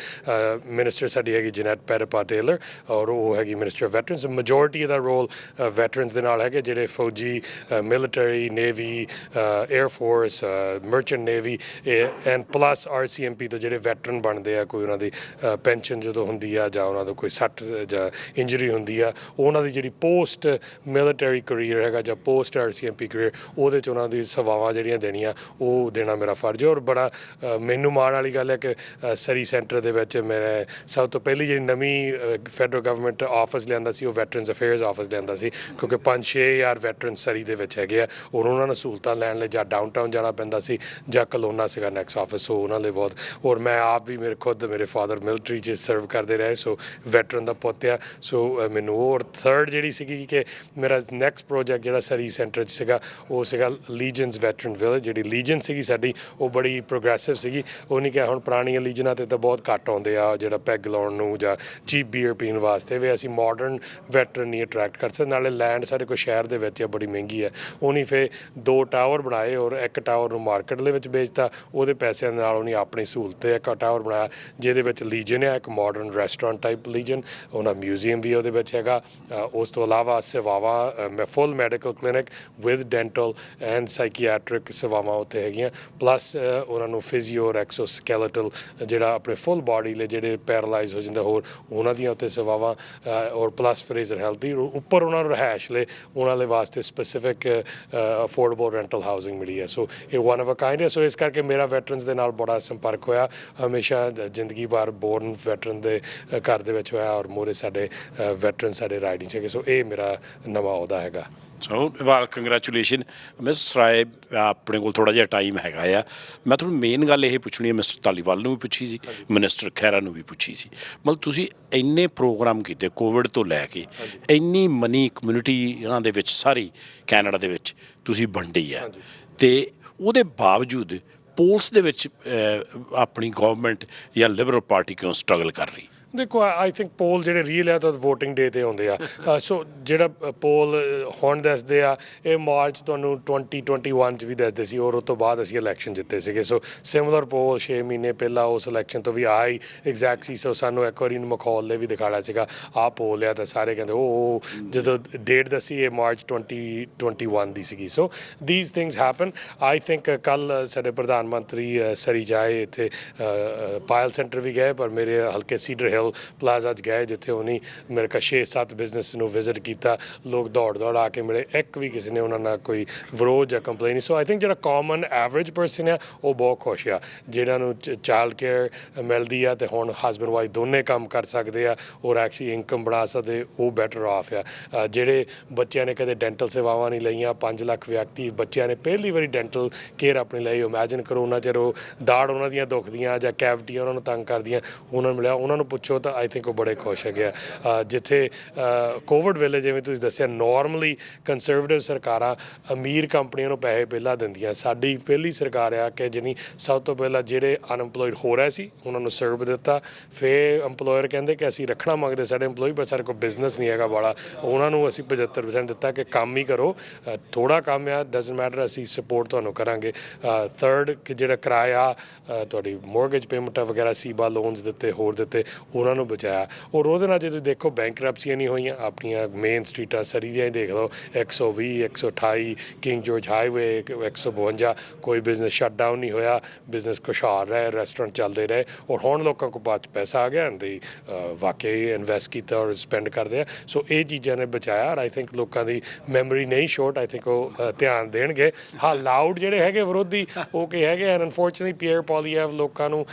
ਮਿਨਿਸਟਰ ਸਾਡੀ ਹੈਗੀ ਜਨੈਟ ਪੈਰਪਾ ਟੇਲਰ ਔਰ ਉਹ ਹੈਗੀ ਮਿਨਿਸਟਰ ਆਫ ਵੈਟਰਨਸ। ਮੈਜੋਰਟੀ ਦਾ ਰੋਲ ਵੈਟਰਨਸ ਦੇ ਨਾਲ ਹੈਗੇ, ਜਿਹੜੇ ਫੌਜੀ, military, navy, air force, merchant navy and plus RCMP ਤੋਂ ਜਿਹੜੇ ਵੈਟਰਨ ਬਣਦੇ ਆ, ਕੋਈ ਉਹਨਾਂ ਦੀ ਪੈਨਸ਼ਨ ਜਦੋਂ ਹੁੰਦੀ ਆ ਜਾਂ ਉਹਨਾਂ ਦਾ ਕੋਈ ਸੱਟ ਜਾਂ ਇੰਜਰੀ ਹੁੰਦੀ ਆ, ਉਹਨਾਂ ਦੀ ਜਿਹੜੀ ਪੋਸਟ ਮਿਲਟਰੀ ਕਰੀਅਰ ਹੈਗਾ ਜਾਂ ਪੋਸਟ RCMP ਕਰੀਅਰ, ਉਹਦੇ 'ਚ ਉਹਨਾਂ ਦੀ ਸੇਵਾਵਾਂ ਜਿਹੜੀਆਂ ਦੇਣੀਆਂ ਉਹ ਦੇਣਾ ਮੇਰਾ ਫਰਜ਼ ਹੈ। ਔਰ ਬੜਾ ਮੈਨੂੰ ਮਾਣ ਵਾਲੀ ਗੱਲ ਹੈ ਕਿ ਸਰੀ ਸੈਂਟਰ ਦੇ ਵਿੱਚ ਮੇਰੇ ਸਭ ਤੋਂ ਪਹਿਲੀ ਜਿਹੜੀ ਨਵੀਂ ਫੈਡਰਲ ਗਵਰਨਮੈਂਟ ਆਫਿਸ ਲਿਆਂਦਾ ਸੀ ਉਹ ਵੈਟਰਨਸ ਅਫੇਅਰਸ ਆਫਿਸ ਲਿਆਂਦਾ ਸੀ, ਕਿਉਂਕਿ 5-6 ਵੈਟਰਨ ਸਰੀ ਦੇ ਵਿੱਚ ਹੈਗੇ ਆ ਔਰ ਉਹਨਾਂ ਨੂੰ ਸਹੂਲਤਾਂ ਲੈਣ ਲਈ ਜਾਂ ਡਾਊਨਟਾਊਨ ਜਾਣਾ ਪੈਂਦਾ ਸੀ ਜਾਂ ਕਲੋਨਾ ਸੀਗਾ ਨੈਕਸਟ ਆਫਿਸ। ਸੋ ਉਹਨਾਂ ਲਈ ਬਹੁਤ, ਔਰ ਮੈਂ ਆਪ ਵੀ ਮੇਰੇ ਫਾਦਰ ਮਿਲਟਰੀ 'ਚ ਸਰਵ ਕਰਦੇ ਰਹੇ, ਸੋ ਵੈਟਰਨ ਦਾ ਪੁੱਤ ਆ। ਸੋ ਮੈਨੂੰ ਔਰ ਥਰਡ ਜਿਹੜੀ ਸੀਗੀ ਕਿ ਮੇਰਾ ਨੈਕਸਟ ਪ੍ਰੋਜੈਕਟ ਜਿਹੜਾ ਸਰੀ ਸੈਂਟਰ 'ਚ ਸੀਗਾ ਉਹ ਸੀਗਾ ਲੀਜਨਸ ਵੈਟਰਨ ਵਿਲੇਜ। ਜਿਹੜੀ ਲੀਜਨ ਸੀਗੀ ਸਾਡੀ ਉਹ ਬੜੀ ਪ੍ਰੋਗਰੈਸਿਵ ਸੀਗੀ। ਉਹ ਨਹੀਂ ਕਿ ਹੁਣ ਪੁਰਾਣੀਆਂ ਲੀਜਨਾਂ 'ਤੇ ਤਾਂ ਬਹੁਤ ਘੱਟ ਆਉਂਦੇ ਆ ਜਿਹੜਾ ਪੈਗ ਲਾਉਣ ਨੂੰ ਜਾਂ ਚੀਪ ਬੀਅਰ ਪੀਣ ਵਾਸਤੇ, ਵੀ ਅਸੀਂ ਮਾਡਰਨ ਵੈਟਰਨ ਨਹੀਂ ਅਟਰੈਕਟ ਕਰ ਸਕਦੇ। ਨਾਲੇ ਲੈਂਡ ਸਾਡੇ ਕੋਲ ਸ਼ਹਿਰ ਦੇ ਵਿੱਚ ਆ, ਬੜੀ ਮਹਿੰਗੀ ਹੈ। ਉਹਨੇ ਫਿਰ 2 ਟਾਵਰ ਬਣਾਏ ਔਰ ਇੱਕ ਟਾਵਰ ਨੂੰ ਮਾਰਕੀਟ ਦੇ ਵਿੱਚ ਵੇਚਤਾ, ਉਹਦੇ ਪੈਸਿਆਂ ਨਾਲ ਉਹਨੇ ਆਪਣੀ ਸਹੂਲਤ 'ਤੇ ਇੱਕ ਟਾਵਰ ਬਣਾਇਆ ਜਿਹਦੇ ਵਿੱਚ ਲੀਜਨ ਹੈ, ਇੱਕ ਮਾਡਰਨ ਰੈਸਟੋਰੈਂਟ ਟਾਈਪ ਲੀਜਨ, ਉਹਨਾਂ ਮਿਊਜ਼ੀਅਮ ਵੀ ਉਹਦੇ ਵਿੱਚ ਹੈਗਾ। ਉਸ ਤੋਂ ਇਲਾਵਾ ਸੇਵਾਵਾਂ full medical clinic with dental and psychiatric ਸੇਵਾਵਾਂ ਉੱਥੇ ਹੈਗੀਆਂ, ਪਲੱਸ ਉਹਨਾਂ ਨੂੰ ਫਿਜ਼ੀਓ ਐਕਸੋਸਕੈਲੇਟਲ ਜਿਹੜਾ ਆਪਣੇ ਫੁੱਲ ਬਾਡੀ ਲਈ ਜਿਹੜੇ ਪੈਰਾਲਾਈਜ਼ ਹੋ ਜਾਂਦੇ ਹੋਰ ਉਹਨਾਂ ਦੀਆਂ ਉੱਥੇ ਸੇਵਾਵਾਂ, ਔਰ ਪਲੱਸ ਫਰੇਜ਼ਰ ਹੈਲਥ ਦੀ ਉੱਪਰ ਉਹਨਾਂ ਨੂੰ ਰਿਹਾਇਸ਼ ਲਈ ਉਹਨਾਂ ਦੇ ਵਾਸਤੇ ਸਪੈਸੀਫਿਕ ਅਫੋਰਡੇਬਲ ਰੈਂਟਲ ਹਾਊਸਿੰਗ ਮਿਲੀ ਹੈ। ਸੋ ਇਹ ਵਨ ਆਫ ਅ ਕਾਈਂਡ ਹੈ। ਸੋ ਇਸ ਕਰਕੇ ਮੇਰਾ ਵੈਟਰਨਸ ਦੇ ਨਾਲ ਬੜਾ ਸੰਪਰਕ ਹੋਇਆ ਹਮੇਸ਼ਾ, ਜ਼ਿੰਦਗੀ ਭਰ ਬੋਰਨ ਵੈਟਰਨ ਦੇ ਘਰ ਦੇ ਵਿੱਚ ਹੋਇਆ ਔਰ ਮੋਰੇ ਸਾਡੇ ਵੈਟਰਨ ਸਾਡੇ ਰਾਈਡਿੰਗ ਸੀਗੇ। ਸੋ ਇਹ ਮੇਰਾ ਨਵਾਂ ਅਹੁਦਾ ਹੈਗਾ। ਸੋ ਵਾਲ ਕੰਗਰੈਚੁਲੇਸ਼ਨ ਮਿਸ ਸਰਾਏ, ਆਪਣੇ ਕੋਲ ਥੋੜ੍ਹਾ ਜਿਹਾ ਟਾਈਮ ਹੈਗਾ ਆ। ਮੈਂ ਤੁਹਾਨੂੰ ਮੇਨ ਗੱਲ ਇਹ ਪੁੱਛਣੀ ਹੈ, ਮਿਸਟਰ ਧਾਲੀਵਾਲ ਨੂੰ ਵੀ ਪੁੱਛੀ ਸੀ, ਮਿਨਿਸਟਰ ਖਹਿਰਾ ਨੂੰ ਵੀ ਪੁੱਛੀ ਸੀ। ਮਤਲਬ ਤੁਸੀਂ ਇੰਨੇ ਪ੍ਰੋਗਰਾਮ ਕੀਤੇ ਕੋਵਿਡ ਤੋਂ ਲੈ ਕੇ, ਇੰਨੀ ਮਨੀ ਕਮਿਊਨਿਟੀਆਂ ਦੇ ਵਿੱਚ ਸਾਰੀ ਕੈਨੇਡਾ ਦੇ ਵਿੱਚ ਤੁਸੀਂ ਵੰਡੀ ਆ, ਅਤੇ ਉਹਦੇ ਬਾਵਜੂਦ ਪੋਲਸ ਦੇ ਵਿੱਚ ਆਪਣੀ ਗੌਰਮੈਂਟ ਜਾਂ ਲਿਬਰਲ ਪਾਰਟੀ ਕਿਉਂ ਸਟਰਗਲ ਕਰ ਰਹੀ? ਦੇਖੋ ਆਈ ਥਿੰਕ ਪੋਲ ਜਿਹੜੇ ਰੀਅਲ ਹੈ ਤਾਂ ਵੋਟਿੰਗ ਡੇ 'ਤੇ ਆਉਂਦੇ ਆ। ਸੋ ਜਿਹੜਾ ਪੋਲ ਹੁਣ ਦੱਸਦੇ ਆ ਇਹ ਮਾਰਚ ਤੁਹਾਨੂੰ 2021 'ਚ ਵੀ ਦੱਸਦੇ ਸੀ ਔਰ ਉਸ ਤੋਂ ਬਾਅਦ ਅਸੀਂ ਇਲੈਕਸ਼ਨ ਜਿੱਤੇ ਸੀਗੇ। ਸੋ ਸਿਮਿਲਰ ਪੋਲ 6 ਮਹੀਨੇ ਪਹਿਲਾਂ ਉਸ ਇਲੈਕਸ਼ਨ ਤੋਂ ਵੀ ਆ ਹੀ ਐਗਜ਼ੈਕਟ ਸੀ। ਸੋ ਸਾਨੂੰ ਇੱਕ ਵਾਰੀ ਮਖੌਲ ਨੇ ਵੀ ਦਿਖਾਇਆ ਸੀਗਾ ਆਹ ਪੋਲ ਆ, ਤਾਂ ਸਾਰੇ ਕਹਿੰਦੇ ਉਹ ਜਦੋਂ ਡੇਟ ਦੱਸੀ ਇਹ ਮਾਰਚ 2021 ਦੀ ਸੀਗੀ। So these things happen. I think ਕੱਲ੍ਹ ਸਾਡੇ ਪ੍ਰਧਾਨ ਮੰਤਰੀ ਸਰੀ ਜਾਏ, ਇੱਥੇ ਪਾਇਲ ਸੈਂਟਰ ਵੀ ਗਏ, ਪਰ ਮੇਰੇ ਹਲਕੇ ਸੀਡਰ ਪਲਾਜ਼ਾ 'ਚ ਗਏ ਜਿੱਥੇ ਉਹਨੇ ਮੇਰੇ ਕੋਲ 6-7 ਬਿਜ਼ਨਸ ਨੂੰ ਵਿਜ਼ਿਟ ਕੀਤਾ। ਲੋਕ ਦੌੜ ਆ ਕੇ ਮਿਲੇ, ਇੱਕ ਵੀ ਕਿਸੇ ਨੇ ਉਹਨਾਂ ਨਾਲ ਕੋਈ ਵਿਰੋਧ ਜਾਂ ਕੰਪਲੇਨ ਨਹੀਂ। ਸੋ ਆਈ ਥਿੰਕ ਜਿਹੜਾ ਕਾਮਨ ਐਵਰੇਜ ਪਰਸਨ ਆ ਉਹ ਬਹੁਤ ਖੁਸ਼ ਆ, ਜਿਹਨਾਂ ਨੂੰ ਚਾਈਲਡ ਕੇਅਰ ਮਿਲਦੀ ਆ ਅਤੇ ਹੁਣ ਹਸਬੈਂਡ ਵਾਈਫ ਦੋਨੇ ਕੰਮ ਕਰ ਸਕਦੇ ਆ ਔਰ ਐਕਚੁਅਲੀ ਇਨਕਮ ਬਣਾ ਸਕਦੇ, ਉਹ ਬੈਟਰ ਆਫ ਆ। ਜਿਹੜੇ ਬੱਚਿਆਂ ਨੇ ਕਦੇ ਡੈਂਟਲ ਸੇਵਾਵਾਂ ਨਹੀਂ ਲਈਆਂ, 5 ਲੱਖ ਵਿਅਕਤੀ ਬੱਚਿਆਂ ਨੇ ਪਹਿਲੀ ਵਾਰੀ ਡੈਂਟਲ ਕੇਅਰ ਆਪਣੀ ਲਈ। ਇਮੈਜਿਨ ਕਰੋ ਉਹਨਾਂ ਚਿਰ ਉਹ ਦਾੜ ਉਹਨਾਂ ਦੀਆਂ ਦੁਖਦੀਆਂ ਜਾਂ ਕੈਵਟੀਆਂ ਉਹਨਾਂ ਨੂੰ ਤੰਗ ਕਰਦੀਆਂ, ਉਹਨਾਂ ਨੂੰ ਮਿਲਿਆ, ਉਹਨਾਂ ਨੂੰ ਪੁੱਛੋ ਤਾਂ ਆਈ ਥਿੰਕ ਉਹ ਬੜੇ ਖੁਸ਼ ਹੈਗੇ ਆ। ਜਿੱਥੇ ਕੋਵਿਡ ਵੇਲੇ ਜਿਵੇਂ ਤੁਸੀਂ ਦੱਸਿਆ ਨੋਰਮਲੀ ਕੰਜ਼ਰਵੇਟਿਵ ਸਰਕਾਰਾਂ ਅਮੀਰ ਕੰਪਨੀਆਂ ਨੂੰ ਪੈਸੇ ਪਹਿਲਾਂ ਦਿੰਦੀਆਂ, ਸਾਡੀ ਪਹਿਲੀ ਸਰਕਾਰ ਆ ਕਿ ਜਿਹਨੀ ਸਭ ਤੋਂ ਪਹਿਲਾਂ ਜਿਹੜੇ ਅਨਐਮਪਲੋਇਡ ਹੋ ਰਹੇ ਸੀ ਉਹਨਾਂ ਨੂੰ ਸਰਵ ਦਿੱਤਾ। ਫਿਰ ਇੰਪਲੋਇਰ ਕਹਿੰਦੇ ਕਿ ਅਸੀਂ ਰੱਖਣਾ ਮੰਗਦੇ ਸਾਡੇ ਇੰਪਲੋਈ, ਪਰ ਸਾਡੇ ਕੋਲ ਬਿਜ਼ਨਸ ਨਹੀਂ ਹੈਗਾ ਵਾਲਾ, ਉਹਨਾਂ ਨੂੰ ਅਸੀਂ 75% ਦਿੱਤਾ ਕਿ ਕੰਮ ਹੀ ਕਰੋ, ਥੋੜ੍ਹਾ ਕੰਮ ਆ ਡਜ਼ਨਟ ਮੈਟਰ, ਅਸੀਂ ਸਪੋਰਟ ਤੁਹਾਨੂੰ ਕਰਾਂਗੇ। ਥਰਡ ਕਿ ਜਿਹੜਾ ਕਿਰਾਇਆ ਤੁਹਾਡੀ ਮੋਰਗੇਜ ਪੇਮੈਂਟਾਂ ਵਗੈਰਾ ਸੀਬਾ ਲੋਨਸ ਦਿੱਤੇ, ਹੋਰ ਦਿੱਤੇ, ਉਹਨਾਂ ਨੂੰ ਬਚਾਇਆ। ਔਰ ਉਹਦੇ ਨਾਲ ਜੇ ਤੁਸੀਂ ਦੇਖੋ ਬੈਂਕਰਪਸੀਆਂ ਨਹੀਂ ਹੋਈਆਂ ਆਪਣੀਆਂ ਮੇਨ ਸਟਰੀਟਾਂ ਸਰੀ ਦੀਆਂ ਹੀ ਦੇਖ ਲਓ 120 128 ਕਿੰਗ ਜੋਰਜ ਹਾਈਵੇ 152 ਕੋਈ ਬਿਜ਼ਨਸ ਸ਼ਟ ਡਾਊਨ ਨਹੀਂ ਹੋਇਆ, ਬਿਜ਼ਨਸ ਖੁਸ਼ਹਾਲ ਰਹੇ, ਰੈਸਟੋਰੈਂਟ ਚੱਲਦੇ ਰਹੇ। ਔਰ ਹੁਣ ਲੋਕਾਂ ਕੋਲ ਬਾਅਦ 'ਚ ਪੈਸਾ ਆ ਗਿਆ ਅਤੇ ਵਾਕਈ ਇਨਵੈਸਟ ਕੀਤਾ ਔਰ ਸਪੈਂਡ ਕਰਦੇ ਆ। ਸੋ ਇਹ ਚੀਜ਼ਾਂ ਨੇ ਬਚਾਇਆ। ਔਰ ਆਈ ਥਿੰਕ ਲੋਕਾਂ ਦੀ ਮੈਮਰੀ ਨਹੀਂ ਸ਼ੋਰਟ, ਆਈ ਥਿੰਕ ਉਹ ਧਿਆਨ ਦੇਣਗੇ। ਹਾਂ ਲਾਊਡ ਜਿਹੜੇ ਹੈਗੇ ਵਿਰੋਧੀ ਉਹ ਕੀ ਹੈਗੇ ਐਂਡ ਅਨਫੋਰਚੂਨੇਟਲੀ ਪੀਅਰ ਪੋਲੀਐਵ ਲੋਕਾਂ ਨੂੰ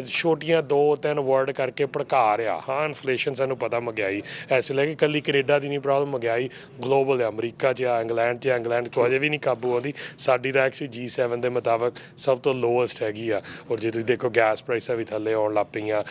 ਛੋਟੀਆਂ 2-3 ਵਰਡ ਕਰਕੇ ਭੜਕਾ ਰਿਹਾ। ਹਾਂ ਇਨਫਲੇਸ਼ਨ ਸਾਨੂੰ ਪਤਾ ਮਹਿੰਗਾਈ ਇਸ ਵੇਲੇ ਕਿ ਇਕੱਲੀ ਕੈਨੇਡਾ ਦੀ ਨਹੀਂ ਪ੍ਰੋਬਲਮ, ਮਹਿੰਗਾਈ ਗਲੋਬਲ ਹੈ, ਅਮਰੀਕਾ 'ਚ ਆ, ਇੰਗਲੈਂਡ 'ਚ ਆ, ਇੰਗਲੈਂਡ ਕੋ ਅਜੇ ਵੀ ਨਹੀਂ ਕਾਬੂ ਆਉਂਦੀ। ਸਾਡੀ ਤਾਂ ਐਕਚੁਅਲੀ G7 ਦੇ ਮੁਤਾਬਕ ਸਭ ਤੋਂ ਲੋਐਸਟ ਹੈਗੀ ਆ। ਔਰ ਜੇ ਤੁਸੀਂ ਦੇਖੋ ਗੈਸ ਪ੍ਰਾਈਸਾਂ ਵੀ ਥੱਲੇ ਆਉਣ ਲੱਗ ਪਈਆਂ,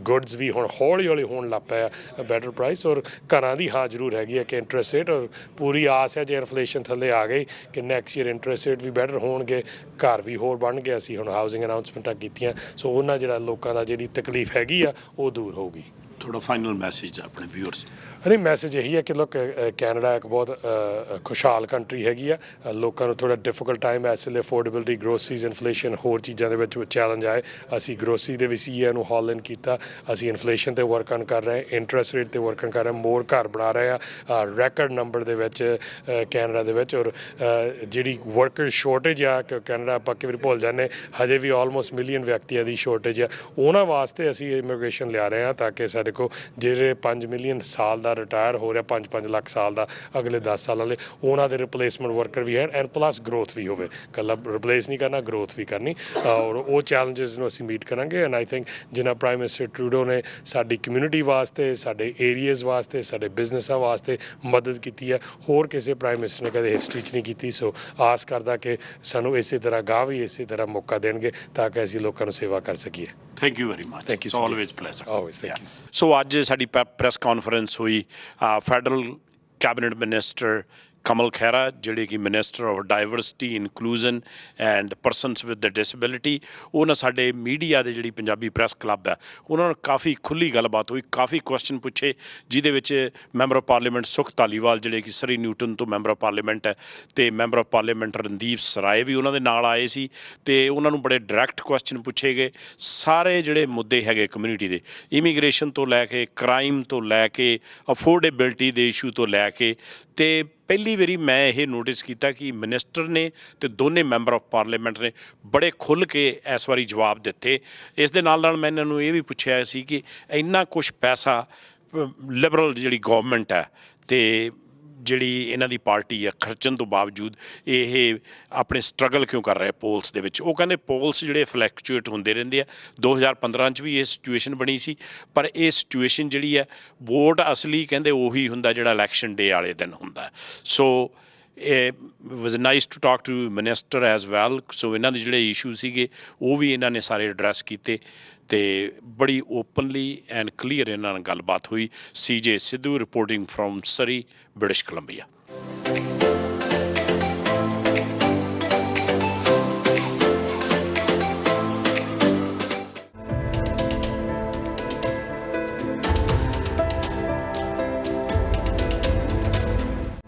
ਗੁੱਡਸ ਵੀ ਹੁਣ ਹੌਲੀ ਹੌਲੀ ਹੋਣ ਲੱਗ ਪਿਆ ਬੈਟਰ ਪ੍ਰਾਈਸ। ਔਰ ਘਰਾਂ ਦੀ ਹਾਂ ਜ਼ਰੂਰ ਹੈਗੀ ਹੈ ਕਿ ਇੰਟਰਸਟ ਰੇਟ, ਔਰ ਪੂਰੀ ਆਸ ਹੈ ਜੇ ਇਨਫਲੇਸ਼ਨ ਥੱਲੇ ਆ ਗਈ ਕਿ ਨੈਕਸਟ ਈਅਰ ਇੰਟਰਸਟ ਰੇਟ ਵੀ ਬੈਟਰ ਹੋਣਗੇ, ਘਰ ਵੀ ਹੋਰ ਬਣਨਗੇ। ਅਸੀਂ ਹੁਣ ਹਾਊਸਿੰਗ ਅਨਾਊਂਸਮੈਂਟਾਂ ਕੀਤੀਆਂ, ਸੋ ਉਹਨਾਂ ਜਿਹੜਾ ਲੋਕਾਂ ਦਾ ਜਿਹੜੀ ਤਕਲੀਫ ਹੈਗੀ ਆ ਉਹ ਦੂਰ ਹੋਊਗੀ। ਥੋੜਾ ਫਾਈਨਲ ਮੈਸੇਜ ਆਪਣੇ ਵਿਊਅਰਸ। ਨਹੀਂ ਮੈਸੇਜ ਇਹੀ ਹੈ ਕਿ ਲੋਕ ਕੈਨੇਡਾ ਇੱਕ ਬਹੁਤ ਖੁਸ਼ਹਾਲ ਕੰਟਰੀ ਹੈਗੀ ਆ। ਲੋਕਾਂ ਨੂੰ ਥੋੜ੍ਹਾ ਡਿਫੀਕਲਟ ਟਾਈਮ ਇਸ ਵੇਲੇ ਅਫੋਰਡੇਬਿਲਿਟੀ, ਗਰੋਸਰੀਜ਼, ਇਨਫਲੇਸ਼ਨ, ਹੋਰ ਚੀਜ਼ਾਂ ਦੇ ਵਿੱਚ ਚੈਲੰਜ ਆਏ। ਅਸੀਂ ਗਰੋਸਰੀ ਦੇ ਵੀ ਸੀਏ ਨੂੰ ਹਾਲ ਇਨ ਕੀਤਾ। ਅਸੀਂ ਇਨਫਲੇਸ਼ਨ 'ਤੇ ਵਰਕ ਔਨ ਕਰ ਰਹੇ, ਇੰਟਰਸਟ ਰੇਟ 'ਤੇ ਵਰਕ ਔਨ ਕਰ ਰਹੇ, ਮੋਰ ਘਰ ਬਣਾ ਰਹੇ ਆ ਰੈਕਡ ਨੰਬਰ ਦੇ ਵਿੱਚ ਕੈਨੇਡਾ ਦੇ ਵਿੱਚ। ਔਰ ਜਿਹੜੀ ਵਰਕਰ ਸ਼ੋਰਟੇਜ ਆ ਕੈਨੇਡਾ ਆਪਾਂ ਕਈ ਵਾਰੀ ਭੁੱਲ ਜਾਂਦੇ, ਹਜੇ ਵੀ ਆਲਮੋਸਟ ਮਿਲੀਅਨ ਵਿਅਕਤੀਆਂ ਦੀ ਸ਼ੋਰਟੇਜ ਆ। ਉਹਨਾਂ ਵਾਸਤੇ ਅਸੀਂ ਇਮੀਗ੍ਰੇਸ਼ਨ ਲਿਆ ਰਹੇ ਹਾਂ ਤਾਂ ਕਿ ਸਾਡੇ ਕੋਲ ਜਿਹੜੇ 5 ਮਿਲੀਅਨ ਸਾਲ ਦਾ ਰਿਟਾਇਰ ਹੋ ਰਿਹਾ, 5-5 ਲੱਖ ਸਾਲ ਦਾ ਅਗਲੇ 10 ਸਾਲਾਂ ਲਈ, ਉਹਨਾਂ ਦੇ ਰਿਪਲੇਸਮੈਂਟ ਵਰਕਰ ਵੀ ਹੈ ਐਂਡ ਪਲੱਸ ਗਰੋਥ ਵੀ ਹੋਵੇ। ਇਕੱਲਾ ਰਿਪਲੇਸ ਨਹੀਂ ਕਰਨਾ, ਗਰੋਥ ਵੀ ਕਰਨੀ। ਔਰ ਉਹ ਚੈਲੰਜਸ ਨੂੰ ਅਸੀਂ ਮੀਟ ਕਰਾਂਗੇ। ਐਂਡ ਆਈ ਥਿੰਕ ਜਿੰਨਾ ਪ੍ਰਾਈਮ ਮਿਨਿਸਟਰ ਟਰੂਡੋ ਨੇ ਸਾਡੀ ਕਮਿਊਨਿਟੀ ਵਾਸਤੇ, ਸਾਡੇ ਏਰੀਆਜ਼ ਵਾਸਤੇ, ਸਾਡੇ ਬਿਜ਼ਨਸਾਂ ਵਾਸਤੇ ਮਦਦ ਕੀਤੀ ਹੈ, ਹੋਰ ਕਿਸੇ ਪ੍ਰਾਈਮ ਮਿਨਿਸਟਰ ਨੇ ਕਦੇ ਹਿਸਟਰੀ 'ਚ ਨਹੀਂ ਕੀਤੀ। ਸੋ ਆਸ ਕਰਦਾ ਕਿ ਸਾਨੂੰ ਇਸੇ ਤਰ੍ਹਾਂ ਗਾਹ ਵੀ ਇਸੇ ਤਰ੍ਹਾਂ ਮੌਕਾ ਦੇਣਗੇ ਤਾਂ ਕਿ ਅਸੀਂ ਲੋਕਾਂ ਨੂੰ ਸੇਵਾ ਕਰ ਸਕੀਏ। Thank you very much. Thank you, Sanjay. Always pleasure. Always, thank you. ਸੋ ਅੱਜ ਸਾਡੀ ਪ੍ਰੈਸ ਕਾਨਫਰੰਸ ਹੋਈ federal cabinet minister Kamal Khaira, ਜਿਹੜੇ ਕਿ minister of diversity, inclusion and persons with disability. ਉਹਨਾਂ ਸਾਡੇ ਮੀਡੀਆ ਦੇ ਜਿਹੜੀ ਪੰਜਾਬੀ ਪ੍ਰੈਸ ਕਲੱਬ ਹੈ ਉਹਨਾਂ ਨਾਲ ਕਾਫੀ ਖੁੱਲ੍ਹੀ ਗੱਲਬਾਤ ਹੋਈ, ਕਾਫੀ ਕੁਐਸਚਨ ਪੁੱਛੇ, ਜਿਹਦੇ ਵਿੱਚ ਮੈਂਬਰ ਆਫ ਪਾਰਲੀਮੈਂਟ ਸੁਖ ਧਾਲੀਵਾਲ ਜਿਹੜੇ ਕਿ ਸਰੀ ਨਿਊਟਨ ਤੋਂ ਮੈਂਬਰ ਆਫ ਪਾਰਲੀਮੈਂਟ ਹੈ, ਅਤੇ ਮੈਂਬਰ ਆਫ ਪਾਰਲੀਮੈਂਟ ਰਣਦੀਪ ਸਰਾਏ ਵੀ ਉਹਨਾਂ ਦੇ ਨਾਲ ਆਏ ਸੀ, ਅਤੇ ਉਹਨਾਂ ਨੂੰ ਬੜੇ ਡਾਇਰੈਕਟ ਕੁਐਸਚਨ ਪੁੱਛੇ ਗਏ। ਸਾਰੇ ਜਿਹੜੇ ਮੁੱਦੇ ਹੈਗੇ ਕਮਿਊਨਿਟੀ ਦੇ, ਇਮੀਗ੍ਰੇਸ਼ਨ ਤੋਂ ਲੈ ਕੇ, ਕ੍ਰਾਈਮ ਤੋਂ ਲੈ ਕੇ, ਅਫੋਰਡੇਬਿਲਟੀ ਦੇ ਇਸ਼ੂ ਤੋਂ ਲੈ ਕੇ, ਅਤੇ ਪਹਿਲੀ ਵਾਰੀ ਮੈਂ ਇਹ ਨੋਟਿਸ ਕੀਤਾ ਕਿ ਮਿਨਿਸਟਰ ਨੇ ਅਤੇ ਦੋਨੇ ਮੈਂਬਰ ਆਫ ਪਾਰਲੀਮੈਂਟ ਨੇ ਬੜੇ ਖੁੱਲ੍ਹ ਕੇ ਇਸ ਵਾਰੀ ਜਵਾਬ ਦਿੱਤੇ। ਇਸ ਦੇ ਨਾਲ ਨਾਲ ਮੈਂ ਇਹਨਾਂ ਨੂੰ ਇਹ ਵੀ ਪੁੱਛਿਆ ਸੀ ਕਿ ਇੰਨਾ ਕੁਛ ਪੈਸਾ ਲਿਬਰਲ ਜਿਹੜੀ ਗੌਰਮੈਂਟ ਹੈ ਅਤੇ ਜਿਹੜੀ ਇਹਨਾਂ ਦੀ ਪਾਰਟੀ ਹੈ ਖਰਚਣ ਤੋਂ ਬਾਵਜੂਦ ਇਹ ਆਪਣੇ ਸਟਰਗਲ ਕਿਉਂ ਕਰ ਰਹੇ ਪੋਲਸ ਦੇ ਵਿੱਚ। ਉਹ ਕਹਿੰਦੇ ਪੋਲਸ ਜਿਹੜੇ ਫਲੈਕਚੁਏਟ ਹੁੰਦੇ ਰਹਿੰਦੇ ਆ। 2015 'ਚ ਵੀ ਇਹ ਸਿਚੁਏਸ਼ਨ ਬਣੀ ਸੀ, ਪਰ ਇਹ ਸਿਚੁਏਸ਼ਨ ਜਿਹੜੀ ਹੈ ਵੋਟ ਅਸਲੀ ਕਹਿੰਦੇ ਉਹੀ ਹੁੰਦਾ ਜਿਹੜਾ ਇਲੈਕਸ਼ਨ ਡੇ ਵਾਲੇ ਦਿਨ ਹੁੰਦਾ। So was nice to talk to minister as well. So ਇਹਨਾਂ ਦੇ ਜਿਹੜੇ ਇਸ਼ੂ ਸੀਗੇ ਉਹ ਵੀ ਇਹਨਾਂ ਨੇ ਸਾਰੇ ਐਡਰੈਸ ਕੀਤੇ ਅਤੇ ਬੜੀ ਓਪਨਲੀ ਐਂਡ ਕਲੀਅਰ ਇਹਨਾਂ ਨਾਲ ਗੱਲਬਾਤ ਹੋਈ। CJ Sidhu reporting from Surrey, British Columbia.